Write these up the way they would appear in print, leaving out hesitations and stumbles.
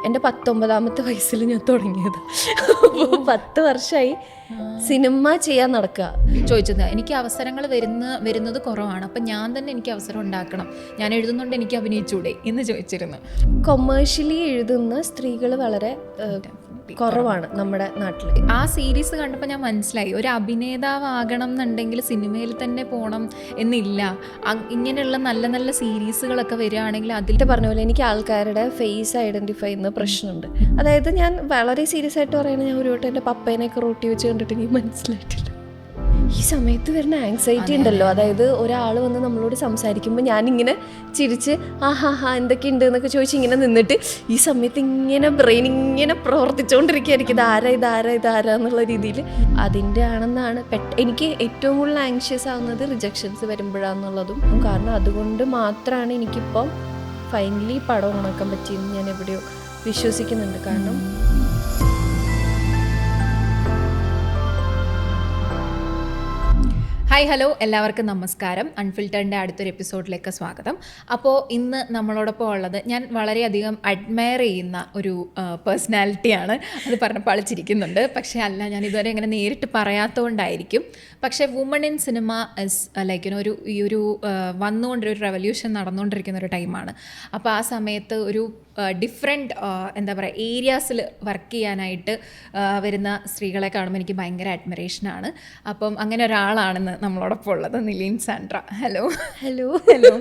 എൻ്റെ 19ാമത്തെ വയസ്സിൽ ഞാൻ തുടങ്ങിയത്. അപ്പോൾ 10 വർഷമായി സിനിമ ചെയ്യാൻ നടക്കുക. ചോദിച്ചത് എനിക്ക് അവസരങ്ങൾ വരുന്നത് കുറവാണ്, അപ്പം ഞാൻ തന്നെ എനിക്ക് അവസരം ഉണ്ടാക്കണം, ഞാൻ എഴുതുന്നുണ്ട് എനിക്ക് അഭിനയിച്ചൂടെ എന്ന് ചോദിച്ചിരുന്നു. കൊമേഴ്ഷ്യലി എഴുതുന്ന സ്ത്രീകൾ വളരെ കുറവാണ് നമ്മുടെ നാട്ടിൽ. ആ സീരീസ് കണ്ടപ്പോൾ ഞാൻ മനസ്സിലായി, ഒരു അഭിനേതാവാകണം എന്നുണ്ടെങ്കിൽ സിനിമയിൽ തന്നെ പോകണം എന്നില്ല. ഇങ്ങനെയുള്ള നല്ല നല്ല സീരീസുകളൊക്കെ വരികയാണെങ്കിൽ അതിൽ പറഞ്ഞ പോലെ എനിക്ക് ആൾക്കാരുടെ ഫേസ് ഐഡൻറ്റിഫൈ ചെയ്യുന്ന പ്രശ്നമുണ്ട്. അതായത് ഞാൻ വളരെ സീരിയസ് ആയിട്ട് പറയുന്നത്, ഞാൻ ഒരു വട്ടം എൻ്റെ പപ്പേനെയൊക്കെ റോട്ടി വെച്ച് കണ്ടിട്ട് എനിക്ക് മനസ്സിലായിട്ടില്ല. ഈ സമയത്ത് വരുന്ന ആങ്സൈറ്റി ഉണ്ടല്ലോ, അതായത് ഒരാൾ വന്ന് നമ്മളോട് സംസാരിക്കുമ്പോൾ ഞാനിങ്ങനെ ചിരിച്ച് ഹാ എന്തൊക്കെയുണ്ട് എന്നൊക്കെ ചോദിച്ച് ഇങ്ങനെ നിന്നിട്ട് ഈ സമയത്ത് ഇങ്ങനെ ബ്രെയിൻ ഇങ്ങനെ പ്രവർത്തിച്ചുകൊണ്ടിരിക്കുകയായിരിക്കും, ഇതാരാ എന്നുള്ള രീതിയിൽ. അതിൻ്റെ ആണെന്നാണ് എനിക്ക് ഏറ്റവും കൂടുതൽ ആങ്ഷ്യസ് ആവുന്നത് റിജക്ഷൻസ് വരുമ്പോഴാണെന്നുള്ളതും. കാരണം അതുകൊണ്ട് മാത്രമാണ് എനിക്കിപ്പം ഫൈനലി പടം ഉണക്കാൻ പറ്റിയെന്ന് ഞാൻ എവിടെയോ വിശ്വസിക്കുന്നുണ്ട്. കാരണം ഹായ് ഹലോ, എല്ലാവർക്കും നമസ്കാരം. അൺഫിൽറ്ററിൻ്റെ അടുത്തൊരു എപ്പിസോഡിലേക്ക് സ്വാഗതം. അപ്പോൾ ഇന്ന് നമ്മളോടൊപ്പം ഉള്ളത് ഞാൻ വളരെയധികം അഡ്മയർ ചെയ്യുന്ന ഒരു പേഴ്സണാലിറ്റിയാണ്. അത് പറഞ്ഞപ്പോൾ അളിച്ചിരിക്കുന്നുണ്ട്, പക്ഷേ അല്ല, ഞാൻ ഇതുവരെ അങ്ങനെ നേരിട്ട് പറയാത്തതുകൊണ്ടായിരിക്കും. പക്ഷേ woman in cinema is like ഈ ഒരു വന്നുകൊണ്ടൊരു റെവല്യൂഷൻ നടന്നുകൊണ്ടിരിക്കുന്ന ഒരു ടൈമാണ്. അപ്പോൾ ആ സമയത്ത് ഒരു ഡിഫറെൻറ്റ് എന്താ പറയുക ഏരിയാസിൽ വർക്ക് ചെയ്യാനായിട്ട് വരുന്ന സ്ത്രീകളെ കാണുമ്പോൾ എനിക്ക് ഭയങ്കര അഡ്മിറേഷനാണ്. അപ്പം അങ്ങനെ ഒരാളാണെന്ന് നമ്മളോടൊപ്പം ഉള്ളത് നിലീൻ സാൻഡ്ര. Hello hello hello.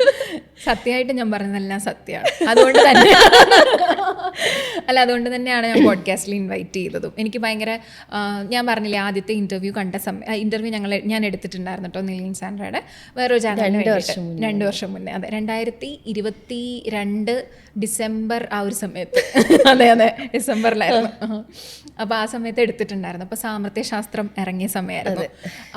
സത്യമായിട്ട് ഞാൻ പറഞ്ഞതെല്ലാം സത്യമാണ്, അതുകൊണ്ട് തന്നെ അതുകൊണ്ട് തന്നെയാണ് ഞാൻ പോഡ്കാസ്റ്റിൽ ഇൻവൈറ്റ് ചെയ്തതും. എനിക്ക് ഭയങ്കര ഞാൻ പറഞ്ഞില്ലേ, ആദ്യത്തെ ഇൻ്റർവ്യൂ ഞാൻ എടുത്തിട്ടുണ്ടായിരുന്നു കേട്ടോ നിലീൻ സാൻഡ്രയുടെ വേറൊരു ചാനലിന് വേണ്ടിയിട്ട് 2 വർഷം മുന്നേ. അതെ, 2022 ഡിസംബർ ആ ഒരു സമയത്ത്. അതെ ഡിസംബറിലായിരുന്നു. അപ്പോൾ ആ സമയത്ത് എടുത്തിട്ടുണ്ടായിരുന്നു. അപ്പോൾ സാമർത്ഥ്യശാസ്ത്രം ഇറങ്ങിയ സമയമായിരുന്നു.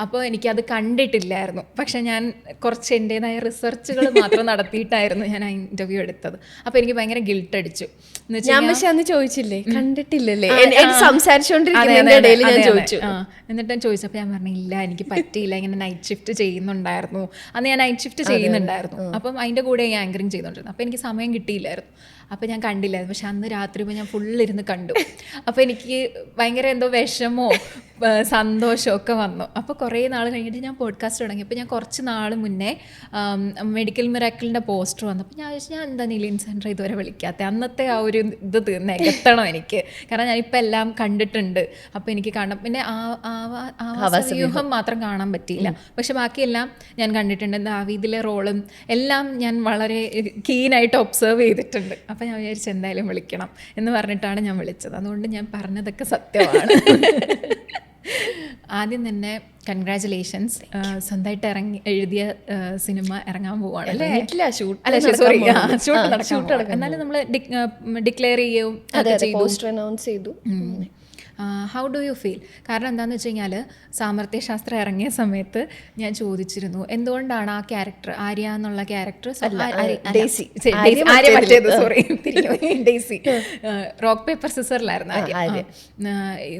അപ്പോൾ എനിക്കത് കണ്ടിട്ടില്ലായിരുന്നു, പക്ഷെ ഞാൻ കുറച്ച് എൻ്റേതായ റിസർച്ചുകൾ മാത്രം നടത്തിയിട്ടായിരുന്നു ഞാൻ ആ ഇൻ്റർവ്യൂ എടുത്തത്. അപ്പോൾ എനിക്ക് ഭയങ്കര ഗിൽട്ട് അടിച്ചു. ഞാൻ പക്ഷെ അന്ന് ചോദിച്ചില്ലേ, കണ്ടിട്ടില്ലല്ലേ, സംസാരിച്ചുകൊണ്ടിരിക്കുന്നതിന്റെ ഇടയിൽ ഞാൻ ചോദിച്ചു. എന്നിട്ട് ഞാൻ ചോദിച്ചപ്പോൾ ഞാൻ പറഞ്ഞില്ല, എനിക്ക് പറ്റിയില്ല, ഇങ്ങനെ നൈറ്റ് ഷിഫ്റ്റ് ചെയ്യുന്നുണ്ടായിരുന്നു. അന്ന് ഞാൻ നൈറ്റ് ഷിഫ്റ്റ് ചെയ്യുന്നുണ്ടായിരുന്നു. അപ്പം അതിൻ്റെ കൂടെ ഞാൻ ആങ്കറിങ് ചെയ്തുകൊണ്ടിരുന്നു. അപ്പോൾ എനിക്ക് സമയം കിട്ടിയില്ലായിരുന്നു, അപ്പോൾ ഞാൻ കണ്ടില്ലായിരുന്നു. പക്ഷെ അന്ന് രാത്രി ഞാൻ ഫുള്ളിരുന്ന് കണ്ടു. അപ്പോൾ എനിക്ക് ഭയങ്കര എന്തോ വിഷമോ സന്തോഷമോ ഒക്കെ വന്നു. അപ്പോൾ കുറേ നാൾ കഴിഞ്ഞിട്ട് ഞാൻ പോഡ്കാസ്റ്റ് തുടങ്ങി. അപ്പോൾ ഞാൻ കുറച്ച് നാൾ മുന്നേ മെഡിക്കൽ മിറാക്കിളിൻ്റെ പോസ്റ്റർ വന്നപ്പോൾ ഞാൻ വിചാരിച്ചു, ഞാൻ എന്താ നിലീൻ സാൻഡ്ര ഇതുവരെ വിളിക്കാത്ത, അന്നത്തെ ആ ഒരു ഇത് നികത്തണം എനിക്ക്. കാരണം ഞാനിപ്പോൾ എല്ലാം കണ്ടിട്ടുണ്ട്. അപ്പോൾ എനിക്ക് കാണാം. പിന്നെ ആവാസവ്യൂഹം മാത്രം കാണാൻ പറ്റിയില്ല, പക്ഷെ ബാക്കിയെല്ലാം ഞാൻ കണ്ടിട്ടുണ്ട്. ദാവീദിലെ റോളും എല്ലാം ഞാൻ വളരെ കീനായിട്ട് ഒബ്സർവ് ചെയ്തിട്ടുണ്ട്. അപ്പോൾ ഞാൻ വിചാരിച്ചു എന്തായാലും വിളിക്കണം എന്ന് പറഞ്ഞിട്ടാണ് ഞാൻ വിളിച്ചത്. അതുകൊണ്ട് ഞാൻ പറഞ്ഞതൊക്കെ സത്യമാണ്. ആദ്യം തന്നെ കൺഗ്രാജുലേഷൻസ്, സ്വന്തമായിട്ട് എഴുതിയ സിനിമ ഇറങ്ങാൻ പോവാണ് അല്ലേ? ഷൂട്ട് നടക്കാൻ. എന്നാലും നമ്മൾ ഡിക്ലെയർ ചെയ്യും, ചെയ്തു. How do you feel? കാരണം എന്താണെന്ന് വെച്ച് കഴിഞ്ഞാൽ സാമർത്ഥ്യശാസ്ത്രം ഇറങ്ങിയ സമയത്ത് ഞാൻ ചോദിച്ചിരുന്നു, എന്തുകൊണ്ടാണ് ആ ക്യാരക്ടർ, ആര്യ എന്നുള്ള ക്യാരക്ടർ, ഡെയ്സി റോക്ക് പേപ്പർ സിസറിലായിരുന്നു ആര്യ.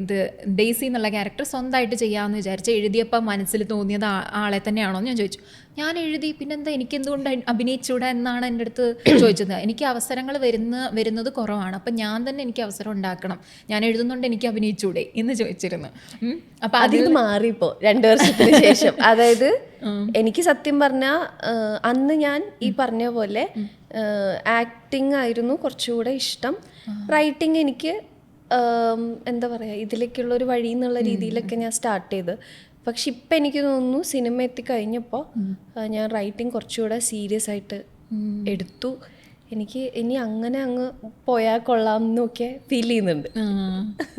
ഇത് ഡെയ്സി എന്നുള്ള ക്യാരക്ടർ സ്വന്തമായിട്ട് ചെയ്യാമെന്ന് വിചാരിച്ച് എഴുതിയപ്പോൾ മനസ്സിൽ തോന്നിയത് ആളെ തന്നെയാണോ എന്ന് ഞാൻ ചോദിച്ചു. ഞാൻ എഴുതി, പിന്നെന്താ എനിക്കെന്തുകൊണ്ട് അഭിനയിച്ചൂടാ എന്നാണ് എൻ്റെ അടുത്ത് ചോദിച്ചത്. എനിക്ക് അവസരങ്ങൾ വരുന്നത് കുറവാണ്, അപ്പം ഞാൻ തന്നെ എനിക്ക് അവസരം ഉണ്ടാക്കണം, ഞാൻ എഴുതുന്നുണ്ട് എനിക്ക് അഭിനയിച്ചൂടെ എന്ന് ചോദിച്ചിരുന്നു. അപ്പം അതിൽ മാറിപ്പോ 2 വർഷത്തിന് ശേഷം. അതായത് എനിക്ക് സത്യം പറഞ്ഞാൽ അന്ന് ഞാൻ ഈ പറഞ്ഞ പോലെ ആക്ടിങ് ആയിരുന്നു കുറച്ചുകൂടെ ഇഷ്ടം. റൈറ്റിംഗ് എനിക്ക് എന്താ പറയുക, ഇതിലേക്കുള്ളൊരു വഴി എന്നുള്ള രീതിയിലൊക്കെ ഞാൻ സ്റ്റാർട്ട് ചെയ്ത്. പക്ഷെ ഇപ്പം എനിക്ക് തോന്നുന്നു സിനിമ എത്തിക്കഴിഞ്ഞപ്പോൾ ഞാൻ റൈറ്റിംഗ് കുറച്ചുകൂടെ സീരിയസ് ആയിട്ട് എടുത്തു. എനിക്ക് ഇനി അങ്ങനെ അങ്ങ് പോയാൽ കൊള്ളാം എന്നൊക്കെ ഫീൽ ചെയ്യുന്നുണ്ട്.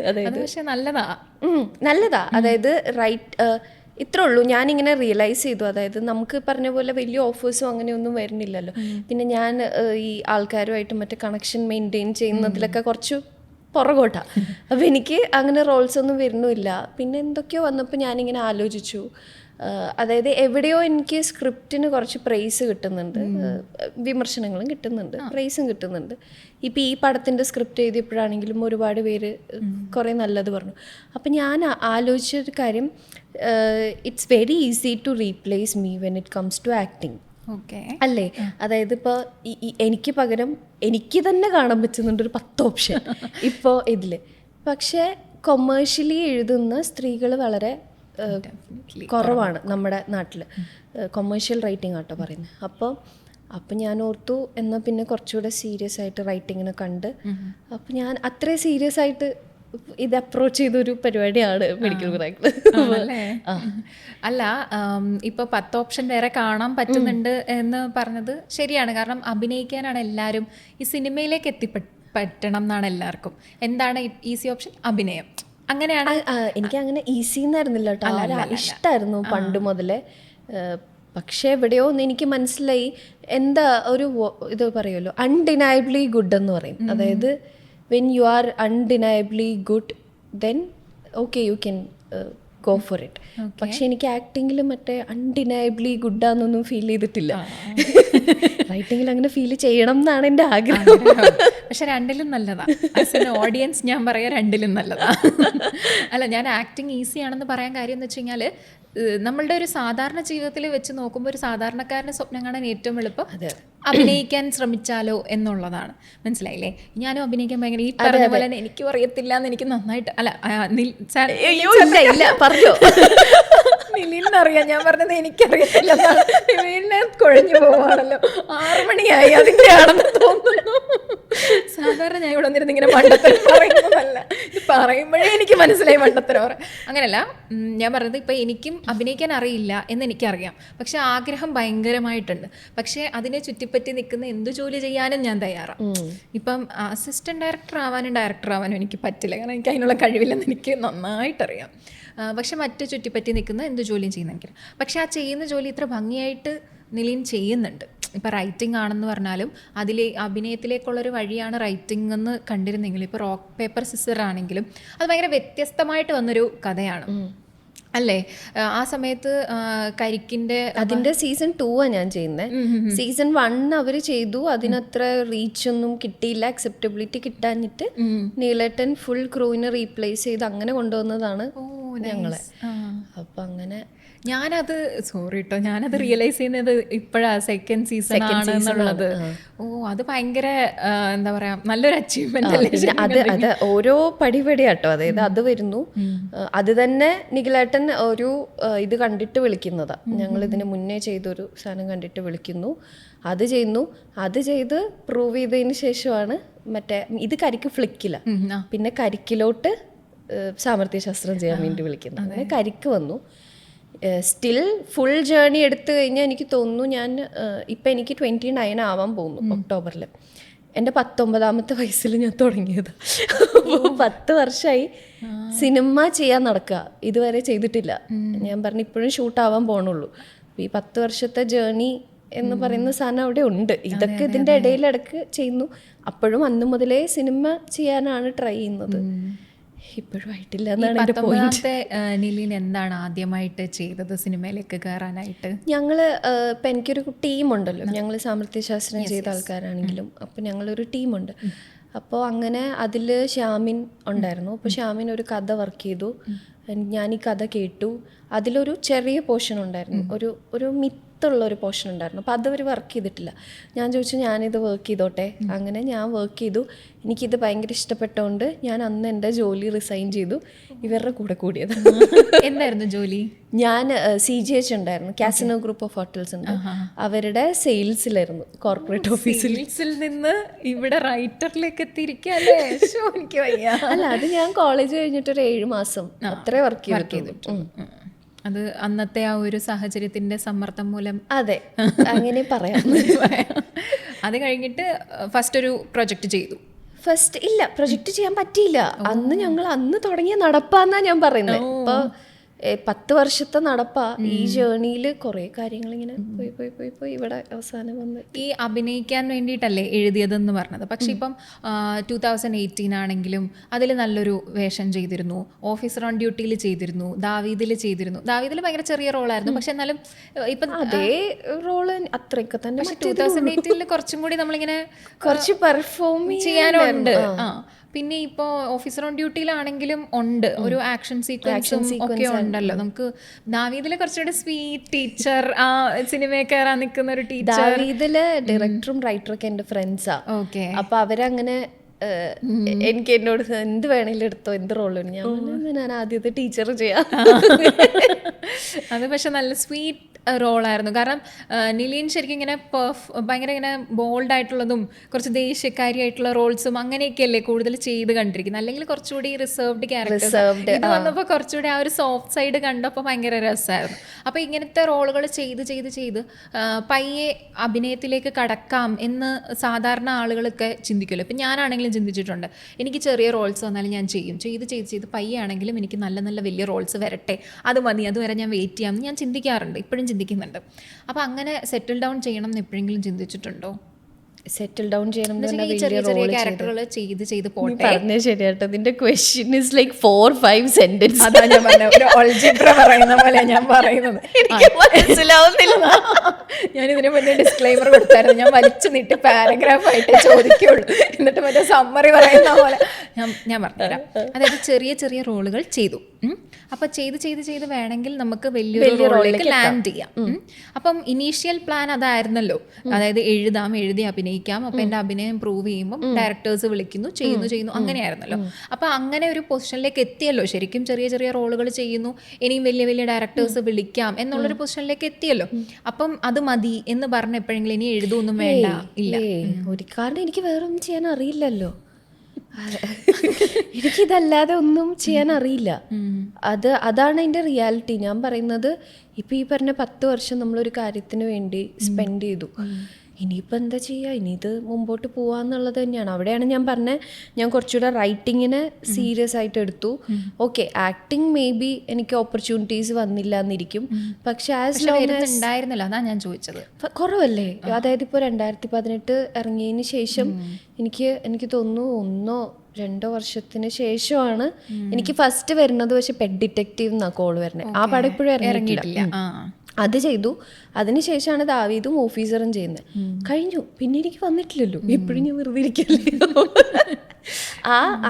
അതായത് പക്ഷെ നല്ലതാ. അതായത് ഇത്രേ ഉള്ളൂ. ഞാനിങ്ങനെ റിയലൈസ് ചെയ്തു, അതായത് നമുക്ക് പറഞ്ഞ പോലെ വലിയ ഓഫേഴ്സും അങ്ങനെയൊന്നും വരുന്നില്ലല്ലോ. പിന്നെ ഞാൻ ഈ ആൾക്കാരുമായിട്ട് മറ്റേ കണക്ഷൻ മെയിൻറ്റെയിൻ ചെയ്യുന്നതിലൊക്കെ കുറച്ച് പുറകോട്ടാ. അപ്പോൾ എനിക്ക് അങ്ങനെ റോൾസ് ഒന്നും വരുന്നുമില്ല. പിന്നെ എന്തൊക്കെയോ വന്നപ്പോൾ ഞാനിങ്ങനെ ആലോചിച്ചു, അതായത് എവിടെയോ എനിക്ക് സ്ക്രിപ്റ്റിന് കുറച്ച് പ്രൈസ് കിട്ടുന്നുണ്ട്, വിമർശനങ്ങളും കിട്ടുന്നുണ്ട്, പ്രൈസും കിട്ടുന്നുണ്ട്. ഇപ്പോൾ ഈ പടത്തിൻ്റെ സ്ക്രിപ്റ്റ് എഴുതിയപ്പോഴാണെങ്കിലും ഒരുപാട് പേര് കുറേ നല്ലത് പറഞ്ഞു. അപ്പം ഞാൻ ആലോചിച്ചൊരു കാര്യം, it's very easy to replace me when it comes to acting. Okay. അല്ലേ? അതായത് ഇപ്പോൾ എനിക്ക് പകരം എനിക്ക് തന്നെ കാണാൻ പറ്റുന്നുണ്ട് ഒരു 10 ഓപ്ഷൻ ഇപ്പോൾ ഇതിൽ. പക്ഷേ കൊമേഴ്ഷ്യലി എഴുതുന്ന സ്ത്രീകൾ വളരെ കുറവാണ് നമ്മുടെ നാട്ടിൽ. കൊമേഴ്ഷ്യൽ റൈറ്റിംഗ് ആട്ടോ പറയുന്നത്. അപ്പോൾ ഞാൻ ഓർത്തു എന്നാൽ പിന്നെ കുറച്ചുകൂടെ സീരിയസ് ആയിട്ട് റൈറ്റിങ്ങിനെ കണ്ട്, അപ്പോൾ ഞാൻ അത്രയും സീരിയസ് ആയിട്ട് ഇത് അപ്രോച്ച് ചെയ്തൊരു പരിപാടിയാണ് മെഡിക്കൽ മിറാക്കിൾ. അല്ല, ഇപ്പോൾ 10 ഓപ്ഷൻ വേറെ കാണാൻ പറ്റുന്നുണ്ട് എന്ന് പറഞ്ഞത് ശരിയാണ്. കാരണം അഭിനയിക്കാനാണ് എല്ലാവരും ഈ സിനിമയിലേക്ക് എത്തിപ്പറ്റണം എന്നാണ് എല്ലാവർക്കും. എന്താണ് ഈസി ഓപ്ഷൻ? അഭിനയം. അങ്ങനെയാണ്. എനിക്ക് അങ്ങനെ ഈസി എന്നായിരുന്നില്ല കേട്ടോ, ഇഷ്ടമായിരുന്നു പണ്ട് മുതലേ. പക്ഷേ എവിടെയോ ഒന്ന് എനിക്ക് മനസ്സിലായി, എന്താ ഒരു ഇത് പറയുമല്ലോ, അൺഡിനയബിളി ഗുഡ് എന്ന് പറയും. അതായത് when you are undeniably good, then okay, you can go for it. പക്ഷെ എനിക്ക് ആക്ടിങ്ങിൽ മറ്റേ അൺഡിനയബിളി ഗുഡാന്നൊന്നും ഫീൽ ചെയ്തിട്ടില്ല. റൈറ്റിങ്ങിൽ അങ്ങനെ ഫീൽ ചെയ്യണം എന്നാണ് എൻ്റെ ആഗ്രഹം. പക്ഷെ രണ്ടിലും നല്ലതാ. ആസ് എൻ ഓഡിയൻസ് ഞാൻ പറയാം, രണ്ടിലും നല്ലതാ. അല്ല, ഞാൻ ആക്ടിങ് ഈസി ആണെന്ന് പറയാൻ കാര്യം എന്ന് വെച്ച് കഴിഞ്ഞാൽ, നമ്മളുടെ ഒരു സാധാരണ ജീവിതത്തിൽ വെച്ച് നോക്കുമ്പോൾ ഒരു സാധാരണക്കാരൻ്റെ സ്വപ്നം കാണാൻ ഏറ്റവും എളുപ്പം അഭിനയിക്കാൻ ശ്രമിച്ചാലോ എന്നുള്ളതാണ്. മനസ്സിലായില്ലേ? ഞാനും അഭിനയിക്കാൻ ഭയങ്കര, ഈ പറഞ്ഞ പോലെ തന്നെ എനിക്കും അറിയത്തില്ല എന്ന് എനിക്ക് നന്നായിട്ട്, അല്ല പറഞ്ഞോ നിലിന്നറിയാം, ഞാൻ പറഞ്ഞത് എനിക്കറിയത്തില്ല. വീടിനെ കുഴഞ്ഞു പോവാണല്ലോ. 6 മണിയായി, അതിൻ്റെ ആണെന്ന് തോന്നുന്നു. സാധാരണ ഞാൻ ഇവിടെ വന്നിരുന്ന് ഇങ്ങനെ മണ്ടത്തരം പറയുന്നതല്ല, പറയുമ്പോഴേ എനിക്ക് മനസ്സിലായി മണ്ടത്തരം പറയാം. അങ്ങനെയല്ല, ഞാൻ പറഞ്ഞത് ഇപ്പം എനിക്കും അഭിനയിക്കാൻ അറിയില്ല എന്ന് എനിക്കറിയാം. പക്ഷെ ആഗ്രഹം ഭയങ്കരമായിട്ടുണ്ട്. പക്ഷേ അതിനെ ചുറ്റിപ്പറ്റി നിൽക്കുന്ന എന്ത് ജോലി ചെയ്യാനും ഞാൻ തയ്യാറാണ്. ഇപ്പം അസിസ്റ്റൻറ്റ് ഡയറക്ടർ ആവാനും എനിക്ക് പറ്റില്ല, കാരണം എനിക്ക് അതിനുള്ള കഴിവില്ലെന്ന് എനിക്ക് നന്നായിട്ടറിയാം. പക്ഷെ മറ്റ് ചുറ്റിപ്പറ്റി നിൽക്കുന്ന എന്ത് ജോലിയും ചെയ്യുന്നെങ്കിൽ, പക്ഷെ ആ ചെയ്യുന്ന ജോലി ഇത്ര ഭംഗിയായിട്ട് നിലീൻ ചെയ്യുന്നുണ്ട്. ഇപ്പോൾ റൈറ്റിംഗ് ആണെന്ന് പറഞ്ഞാലും അഭിനയത്തിലേക്കുള്ളൊരു വഴിയാണ് റൈറ്റിംഗ് എന്ന് കണ്ടിരുന്നെങ്കിലും, ഇപ്പോൾ റോക്ക് പേപ്പർ സിസർ ആണെങ്കിലും അത് ഭയങ്കര വ്യത്യസ്തമായിട്ട് വന്നൊരു കഥയാണ് അല്ലേ? ആ സമയത്ത് കരിക്കിൻ്റെ അതിൻ്റെ സീസൺ 2 ഞാൻ ചെയ്യുന്നത്. സീസൺ 1 അവർ ചെയ്തു, അതിനത്ര റീച്ചൊന്നും കിട്ടിയില്ല, അക്സെപ്റ്റബിലിറ്റി കിട്ടാഞ്ഞിട്ട് നീലേട്ടൻ ഫുൾ ക്രൂവിനെ റീപ്ലേസ് ചെയ്ത് അങ്ങനെ കൊണ്ടുവന്നതാണ് ഞങ്ങളെ. അപ്പം അങ്ങനെ ഞാനത് ഞാനത് റിയലൈസ് ചെയ്യുന്നത് ഇപ്പോഴാണ്, സെക്കൻഡ് സീസൺ ആണെന്നുള്ളത്. അത് ഭയങ്കര എന്താ പറയാ, നല്ലൊരു അച്ചീവ്മെന്റ് അല്ലേ? അത് ഓരോ പടിപടിയാട്ടോ. അതായത് അത് വരുന്നു, അത് തന്നെ നിഖിലേട്ടൻ ഒരു ഇത് കണ്ടിട്ട് വിളിക്കുന്നതാ. ഞങ്ങൾ ഇതിന് മുന്നേ ചെയ്തൊരു സാധനം കണ്ടിട്ട് വിളിക്കുന്നു, അത് ചെയ്യുന്നു, അത് ചെയ്ത് പ്രൂവ് ചെയ്തതിന് ശേഷമാണ് മറ്റേ ഇത് കരിക്ക് ഫ്ലിക്കില്ല, പിന്നെ കരിക്കിലോട്ട് സാമർത്ഥ്യശാസ്ത്രം ചെയ്യാൻ വേണ്ടി വിളിക്കുന്നത്. അങ്ങനെ കരിക്ക് വന്നു. സ്റ്റിൽ ഫുൾ ജേർണി എടുത്തു കഴിഞ്ഞാൽ എനിക്ക് തോന്നുന്നു, ഞാൻ ഇപ്പം എനിക്ക് 29 ആവാൻ പോകുന്നു ഒക്ടോബറിൽ. എൻ്റെ 19ാമത്തെ വയസ്സിൽ ഞാൻ തുടങ്ങിയത്. 10 വർഷമായി സിനിമ ചെയ്യാൻ നടക്കുക, ഇതുവരെ ചെയ്തിട്ടില്ല. ഞാൻ പറഞ്ഞു ഇപ്പോഴും ഷൂട്ടാവാൻ പോകണുള്ളൂ. ഈ 10 വർഷത്തെ ജേർണി എന്ന് പറയുന്ന സാധനം അവിടെ ഉണ്ട്. ഇതൊക്കെ ഇതിൻ്റെ ഇടയിലിടക്ക് ചെയ്യുന്നു. അപ്പോഴും അന്ന് മുതലേ സിനിമ ചെയ്യാനാണ് ട്രൈ ചെയ്യുന്നത്. ഇപ്പോഴും ആയിട്ടില്ല എന്നാണ് എൻ്റെ പോയിന്റ്. നിലീൻ എന്താണ് ആദ്യമായിട്ട് ചെയ്തത് സിനിമയിലേക്ക് കയറാനായിട്ട്? ഞങ്ങൾ ഇപ്പം എനിക്കൊരു ടീമുണ്ടല്ലോ, ഞങ്ങൾ സാമർത്ഥ്യശാസ്ത്രം ചെയ്ത ആൾക്കാരാണെങ്കിലും, അപ്പോൾ ഞങ്ങളൊരു ടീമുണ്ട്. അപ്പോൾ അങ്ങനെ അതിൽ ഷ്യാമിൻ ഉണ്ടായിരുന്നു. അപ്പോൾ ഷ്യാമിൻ ഒരു കഥ വർക്ക് ചെയ്തു, ഞാൻ ഈ കഥ കേട്ടു. അതിലൊരു ചെറിയ പോർഷൻ ഉണ്ടായിരുന്നു, ഒരു മിത്തുള്ളൊരു പോർഷൻ ഉണ്ടായിരുന്നു. അപ്പോൾ അതവർ വർക്ക് ചെയ്തിട്ടില്ല. ഞാൻ ചോദിച്ചു ഞാനിത് വർക്ക് ചെയ്തോട്ടെ. അങ്ങനെ ഞാൻ വർക്ക് ചെയ്തു. എനിക്കിത് ഭയങ്കര ഇഷ്ടപ്പെട്ടതുകൊണ്ട് ഞാൻ അന്ന് എൻ്റെ ജോലി റിസൈൻ ചെയ്തു, ഇവരുടെ കൂടെ കൂടിയത്. എന്തായിരുന്നു ജോലി? ഞാൻ CGH ഉണ്ടായിരുന്നു, കാസിനോ ഗ്രൂപ്പ് ഓഫ് ഹോട്ടൽസ് ഉണ്ട്, അവരുടെ സെയിൽസിലായിരുന്നു, കോർപ്പറേറ്റ് ഓഫീസിൽ. നിന്ന് ഇവിടെ റൈറ്ററിലേക്ക് എത്തിയിരിക്കല്ലേ? എനിക്ക് വയ്യ. അല്ല, അത് ഞാൻ കോളേജ് കഴിഞ്ഞിട്ടൊരു 7 മാസം അത്രേ വർക്ക് ചെയ്തിട്ടു. അത് അന്നത്തെ ആ ഒരു സാഹചര്യത്തിന്റെ സമ്മർദ്ദം മൂലം. അതെ, അങ്ങനെ പറയാം. അത് കഴിഞ്ഞിട്ട് ഫസ്റ്റ് ഒരു പ്രൊജക്റ്റ് ചെയ്തു. ഇല്ല, പ്രൊജക്റ്റ് ചെയ്യാൻ പറ്റിയില്ല. അന്ന് തുടങ്ങിയ നടപ്പാന്നാ ഞാൻ പറയുന്നത്. ഇപ്പോൾ 10 വർഷത്തെ നടപ്പാ. ഈ ജേർണിയിൽ കുറേ കാര്യങ്ങൾ ഇങ്ങനെ പോയി ഇവിടെ അവസാനം വന്ന്. ഈ അഭിനയിക്കാൻ വേണ്ടിയിട്ടല്ലേ എഴുതിയതെന്ന് പറഞ്ഞത്. പക്ഷെ ഇപ്പം 2018 ആണെങ്കിലും അതിൽ നല്ലൊരു വേഷം ചെയ്തിരുന്നു, ഓഫീസർ ഓൺ ഡ്യൂട്ടിയിൽ ചെയ്തിരുന്നു, ദാവീദിൽ ചെയ്തിരുന്നു. ദാവീദിൽ ഭയങ്കര ചെറിയ റോളായിരുന്നു, പക്ഷെ എന്നാലും ഇപ്പം അതേ റോള് അത്രയൊക്കെ തന്നെ. 2018 കുറച്ചും കൂടി നമ്മളിങ്ങനെ കുറച്ച് പെർഫോം ചെയ്യാനുണ്ട്. പിന്നെ ഇപ്പോൾ ഓഫീസർ ഓൺ ഡ്യൂട്ടിയിലാണെങ്കിലും ഉണ്ട് ഒരു ആക്ഷൻ സീക്വൻസും ഒക്കെ ഉണ്ടല്ലോ. നമുക്ക് ദാവീദിലെ കുറച്ചുകൂടെ സ്വീറ്റ് ടീച്ചർ, ആ സിനിമയിൽ കയറാൻ നിൽക്കുന്ന ഒരു ടീച്ചർ. ദാവീദിലെ ഡയറക്ടറും റൈറ്ററും ഒക്കെ എൻ്റെ ഫ്രണ്ട്സാ. ഓക്കെ. അപ്പൊ അവരങ്ങനെ എനിക്ക് എന്നോട് എന്ത് വേണേലും എടുത്തോ, എന്ത് റോളും. ഞാൻ ആദ്യത്തെ ടീച്ചർ ചെയ്യാം. അത് പക്ഷെ നല്ല സ്വീറ്റ് റോളായിരുന്നു. കാരണം നിലീൻ ശരിക്കും ഇങ്ങനെ ഭയങ്കര ഇങ്ങനെ ബോൾഡ് ആയിട്ടുള്ളതും കുറച്ച് ദേഷ്യക്കാരിയായിട്ടുള്ള റോൾസും അങ്ങനെയൊക്കെയല്ലേ കൂടുതൽ ചെയ്ത് കണ്ടിരിക്കുന്നത്. അല്ലെങ്കിൽ കുറച്ചുകൂടി റിസർവ്ഡ് ക്യാരക്ടേഴ്സ്. ഇത് വന്നപ്പോൾ കുറച്ചുകൂടി ആ ഒരു സോഫ്റ്റ് സൈഡ് കണ്ടപ്പോൾ ഭയങ്കര രസമായിരുന്നു. അപ്പോൾ ഇങ്ങനത്തെ റോളുകൾ ചെയ്ത് ചെയ്ത് ചെയ്ത് പയ്യെ അഭിനയത്തിലേക്ക് കടക്കാം എന്ന് സാധാരണ ആളുകളൊക്കെ ചിന്തിക്കുമല്ലോ. ഇപ്പം ഞാനാണെങ്കിലും ചിന്തിച്ചിട്ടുണ്ട്. എനിക്ക് ചെറിയ റോൾസ് വന്നാലും ഞാൻ ചെയ്യും. ചെയ്ത് ചെയ്ത് ചെയ്ത് പയ്യെ ആണെങ്കിലും എനിക്ക് നല്ല നല്ല വലിയ റോൾസ് വരട്ടെ, അത് മതി, അതുവരെ ഞാൻ വെയിറ്റ് ചെയ്യാമെന്ന് ഞാൻ ചിന്തിക്കാറുണ്ട്, ഇപ്പോഴും ചിന്തിക്കുന്നുണ്ട്. അപ്പോൾ അങ്ങനെ സെറ്റിൽ ഡൗൺ ചെയ്യണം എന്ന് എപ്പോഴെങ്കിലും ചിന്തിച്ചിട്ടുണ്ടോ? സെറ്റിൽ ഡൗൺ ചെയ്യണം ചെറിയ ചെറിയ ക്യാരക്ടറുകൾ ചെയ്ത് ചെയ്ത് പോട്ടെ. പറഞ്ഞ ശരിയാട്ടോ. ഇതിന്റെ ക്വസ്റ്റ്യൻ ഇസ് ലൈക്ക് 4-5 സെന്റൻസ്. അതാ ഞാൻ പറഞ്ഞത്, ഒരു ഓൾജിബ്ര പറയുന്ന പോലെ ഞാൻ പറയുന്നത്. മനസ്സിലാവുന്നില്ല. ഞാൻ ഇതിനു മുന്നേ ഡിസ്ക്ലൈമർ കൊടുത്തായിരുന്നു, ഞാൻ വലിച്ചു നീട്ടി പാരഗ്രാഫ് ആയിട്ടേ ചോദിക്കുള്ളൂ, എന്നിട്ട് മറ്റേ സമ്മറി പറയുന്ന പോലെ ഞാൻ പറഞ്ഞുതരാം. അതായത് ചെറിയ ചെറിയ റോളുകൾ ചെയ്തു. അപ്പോൾ ചെയ്ത് ചെയ്ത് ചെയ്ത് വേണമെങ്കിൽ നമുക്ക് വലിയൊരു റോളിലേക്ക് ലാൻഡ് ചെയ്യാം. അപ്പം ഇനീഷ്യൽ പ്ലാൻ അതായിരുന്നല്ലോ. അതായത് എഴുതി അഭിനയിക്കാം. അപ്പം എൻ്റെ അഭിനയം പ്രൂവ് ചെയ്യുമ്പോൾ ഡയറക്ടേഴ്സ് വിളിക്കുന്നു, ചെയ്യുന്നു അങ്ങനെയായിരുന്നല്ലോ. അപ്പം അങ്ങനെ ഒരു പൊസിഷനിലേക്ക് എത്തിയല്ലോ. ശരിക്കും ചെറിയ ചെറിയ റോളുകൾ ചെയ്യുന്നു, ഇനിയും വലിയ വലിയ ഡയറക്ടേഴ്സ് വിളിക്കാം എന്നുള്ളൊരു പൊസിഷനിലേക്ക് എത്തിയല്ലോ. അപ്പം അത് മതി എന്ന് പറഞ്ഞ എപ്പോഴെങ്കിലും ഇനി എഴുതൊന്നും വേണ്ട? ഇല്ല, ഒരു കാരണം എനിക്ക് വേറെ ഒന്നും ചെയ്യാൻ അറിയില്ലല്ലോ. എനിക്കിതല്ലാതെ ഒന്നും ചെയ്യാൻ അറിയില്ല. അതാണ് അതിൻ്റെ റിയാലിറ്റി. ഞാൻ പറയുന്നത് ഇപ്പം ഈ പറഞ്ഞ 10 വർഷം നമ്മളൊരു കാര്യത്തിന് വേണ്ടി സ്പെൻഡ് ചെയ്തു. ഇനിയിപ്പോൾ എന്താ ചെയ്യുക, ഇനി ഇത് മുമ്പോട്ട് പോവാന്നുള്ളത് തന്നെയാണ്. അവിടെയാണ് ഞാൻ പറഞ്ഞത്, ഞാൻ കുറച്ചുകൂടെ റൈറ്റിങ്ങിനെ സീരിയസ് ആയിട്ട് എടുത്തു. ഓക്കെ, ആക്ടിങ് മേ ബി എനിക്ക് ഓപ്പർച്യൂണിറ്റീസ് വന്നില്ല എന്നിരിക്കും, പക്ഷെ ആസ് ലോങ് ആസ് ഉണ്ടായിരുന്നല്ലോ, അതാ ഞാൻ ചോദിച്ചത്. കുറവല്ലേ. അതായത് ഇപ്പോൾ 2018 ഇറങ്ങിയതിന് ശേഷം എനിക്ക് തോന്നുന്നു 1-2 വർഷത്തിന് ശേഷമാണ് എനിക്ക് ഫസ്റ്റ് വരുന്നത്. പക്ഷെ പെറ്റ് ഡിറ്റക്റ്റീവ് എന്നാ കോള് വരുന്നത്. ആ പടം ഇപ്പോഴും ഇറങ്ങിയിട്ടില്ല. അത് ചെയ്തു. അതിനുശേഷമാണ് ദാവീദും ഓഫീസറും ചെയ്യുന്നത്. കഴിഞ്ഞു. പിന്നെ എനിക്ക് വന്നിട്ടില്ലല്ലോ. എപ്പോഴും ഞാൻ വെറുതെ ഇരിക്കല്ലോ.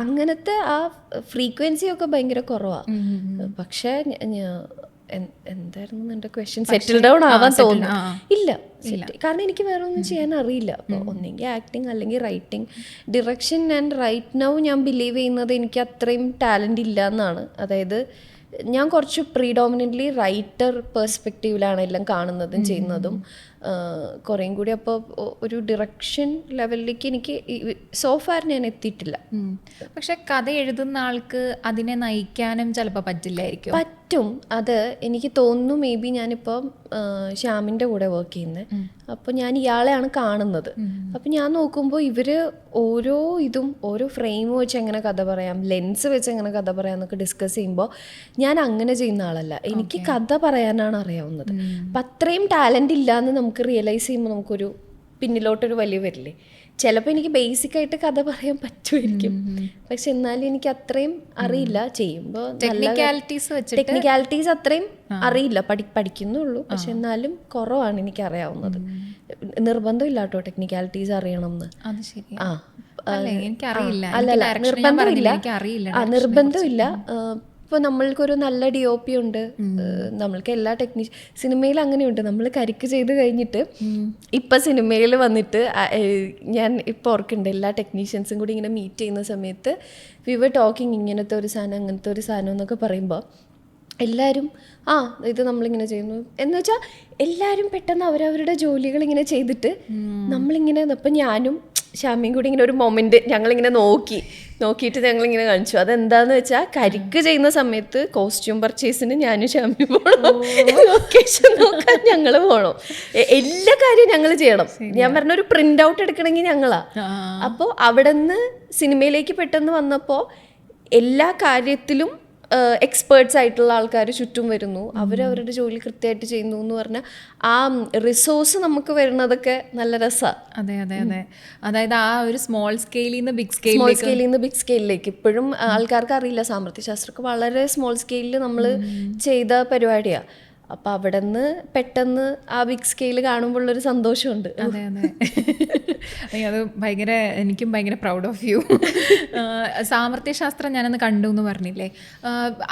അങ്ങനത്തെ ആ ഫ്രീക്വൻസി ഒക്കെ ഭയങ്കര കുറവാണ്. പക്ഷെ എന്തായിരുന്നു എൻ്റെ ക്വസ്റ്റ്യൻ? സെറ്റിൽ ഡൗൺ ആവാൻ തോന്നുന്നു. ഇല്ല, കാരണം എനിക്ക് വേറെ ഒന്നും ചെയ്യാൻ അറിയില്ല. അപ്പോൾ ഒന്നെങ്കിൽ ആക്ടിങ് അല്ലെങ്കിൽ writing, direction. And right now ഞാൻ ബിലീവ് ചെയ്യുന്നത് എനിക്ക് അത്രയും ടാലൻ്റ് ഇല്ല എന്നാണ്. അതായത് ഞാൻ കുറച്ച് പ്രീഡോമിനൻ്റ്ലി റൈറ്റർ പെർസ്പെക്റ്റീവിലാണ് എല്ലാം കാണുന്നതും ചെയ്യുന്നതും. കുറേയും കൂടി അപ്പോൾ ഒരു ഡിറക്ഷൻ ലെവലിലേക്ക് എനിക്ക് സോഫാർ ഞാൻ എത്തിയിട്ടില്ല. പക്ഷെ കഥ എഴുതുന്ന ആൾക്ക് അതിനെ നയിക്കാനും ചിലപ്പോൾ പറ്റില്ലായിരിക്കും. പറ്റും. അത് എനിക്ക് തോന്നുന്നു. മേ ബി ഞാനിപ്പോൾ ശ്യാമിൻ്റെ കൂടെ വർക്ക് ചെയ്യുന്നത്. അപ്പോൾ ഞാൻ ഇയാളെയാണ് കാണുന്നത്. അപ്പം ഞാൻ നോക്കുമ്പോൾ ഇവർ ഓരോ ഫ്രെയിം വെച്ച് എങ്ങനെ കഥ പറയാം, ലെൻസ് വെച്ച് എങ്ങനെ കഥ പറയാം എന്നൊക്കെ ഡിസ്കസ് ചെയ്യുമ്പോൾ ഞാൻ അങ്ങനെ ചെയ്യുന്ന ആളല്ല. എനിക്ക് കഥ പറയാനാണ് അറിയാവുന്നത്. അപ്പം അത്രയും ടാലൻ്റ് ഇല്ലയെന്ന് നമുക്ക് റിയലൈസ് ചെയ്യുമ്പോൾ നമുക്കൊരു പിന്നിലോട്ടൊരു വലിയ വരില്ലേ. ചിലപ്പോൾ എനിക്ക് ബേസിക്കായിട്ട് കഥ പറയാൻ പറ്റുമായിരിക്കും, പക്ഷെ എന്നാലും എനിക്ക് അത്രയും അറിയില്ല. ചെയ്യുമ്പോൾ ടെക്നിക്കാലിറ്റീസ് അത്രയും അറിയില്ല. പഠിക്കുന്നുള്ളൂ, പക്ഷെ എന്നാലും കുറവാണ് എനിക്ക് അറിയാവുന്നത്. നിർബന്ധമില്ല കേട്ടോ ടെക്നിക്കാലിറ്റീസ് അറിയണം എന്ന്. നിർബന്ധമില്ല. ഇപ്പോൾ നമ്മൾക്കൊരു നല്ല DOP ഉണ്ട്, നമ്മൾക്ക് എല്ലാ സിനിമയിൽ അങ്ങനെയുണ്ട്. നമ്മൾ കരിക്ക് ചെയ്ത് കഴിഞ്ഞിട്ട് ഇപ്പം സിനിമയിൽ വന്നിട്ട് ഞാൻ ഇപ്പോൾ ഓർക്കുന്നുണ്ട്, എല്ലാ ടെക്നീഷ്യൻസും കൂടി ഇങ്ങനെ മീറ്റ് ചെയ്യുന്ന സമയത്ത് വി വർ ടോക്കിങ് ഇങ്ങനത്തെ ഒരു സാധനം അങ്ങനത്തെ ഒരു സാധനം എന്നൊക്കെ പറയുമ്പോൾ എല്ലാവരും ഇത് നമ്മളിങ്ങനെ ചെയ്യുന്നു എന്ന് വെച്ചാൽ എല്ലാവരും പെട്ടെന്ന് അവരവരുടെ ജോലികൾ ഇങ്ങനെ ചെയ്തിട്ട് നമ്മളിങ്ങനെ. അപ്പം ഞാനും ശ്യാമിയും കൂടി ഇങ്ങനെ ഒരു മൊമെൻറ്റ് ഞങ്ങളിങ്ങനെ നോക്കിയിട്ട് ഞങ്ങളിങ്ങനെ കാണിച്ചു. അതെന്താന്ന് വെച്ചാൽ കരിക്ക് ചെയ്യുന്ന സമയത്ത് കോസ്റ്റ്യൂം പർച്ചേസിന് ഞാനും ശ്യാമിയും പോകണം, ലൊക്കേഷൻ നോക്കാൻ ഞങ്ങൾ പോകണം, എല്ലാ കാര്യവും ഞങ്ങൾ ചെയ്യണം. ഞാൻ പറഞ്ഞ ഒരു പ്രിൻ്റ് ഔട്ട് എടുക്കണമെങ്കിൽ ഞങ്ങളാ. അപ്പോൾ അവിടെ നിന്ന് സിനിമയിലേക്ക് പെട്ടെന്ന് വന്നപ്പോൾ എല്ലാ കാര്യത്തിലും എക്സ്പേർട്സ് ആയിട്ടുള്ള ആൾക്കാർ ചുറ്റും വരുന്നു, അവരവരുടെ ജോലി കൃത്യമായിട്ട് ചെയ്യുന്നു എന്ന് പറഞ്ഞാൽ ആ റിസോഴ്സ് നമുക്ക് വരുന്നതൊക്കെ നല്ല രസമാണ്. അതെ അതെ അതെ. അതായത് ആ ഒരു സ്മോൾ സ്കെയിലിൽ നിന്ന് ബിഗ് സ്കെയിലിലേക്ക് ഇപ്പോഴും ആൾക്കാർക്ക് അറിയില്ല. സാമ്പത്തിക ശാസ്ത്രമൊക്കെ വളരെ സ്മോൾ സ്കെയിലിൽ നമ്മൾ ചെയ്ത പരിപാടിയാണ്. അപ്പോൾ അവിടെ നിന്ന് പെട്ടെന്ന് ആ ബിഗ് സ്കെയിൽ കാണുമ്പോഴുള്ളൊരു സന്തോഷമുണ്ട്. അതെ അതെ അത് ഭയങ്കര, എനിക്കും ഭയങ്കര പ്രൗഡ് ഓഫ് യു. സാമർത്ഥ്യശാസ്ത്രം ഞാനന്ന് കണ്ടു എന്ന് പറഞ്ഞില്ലേ,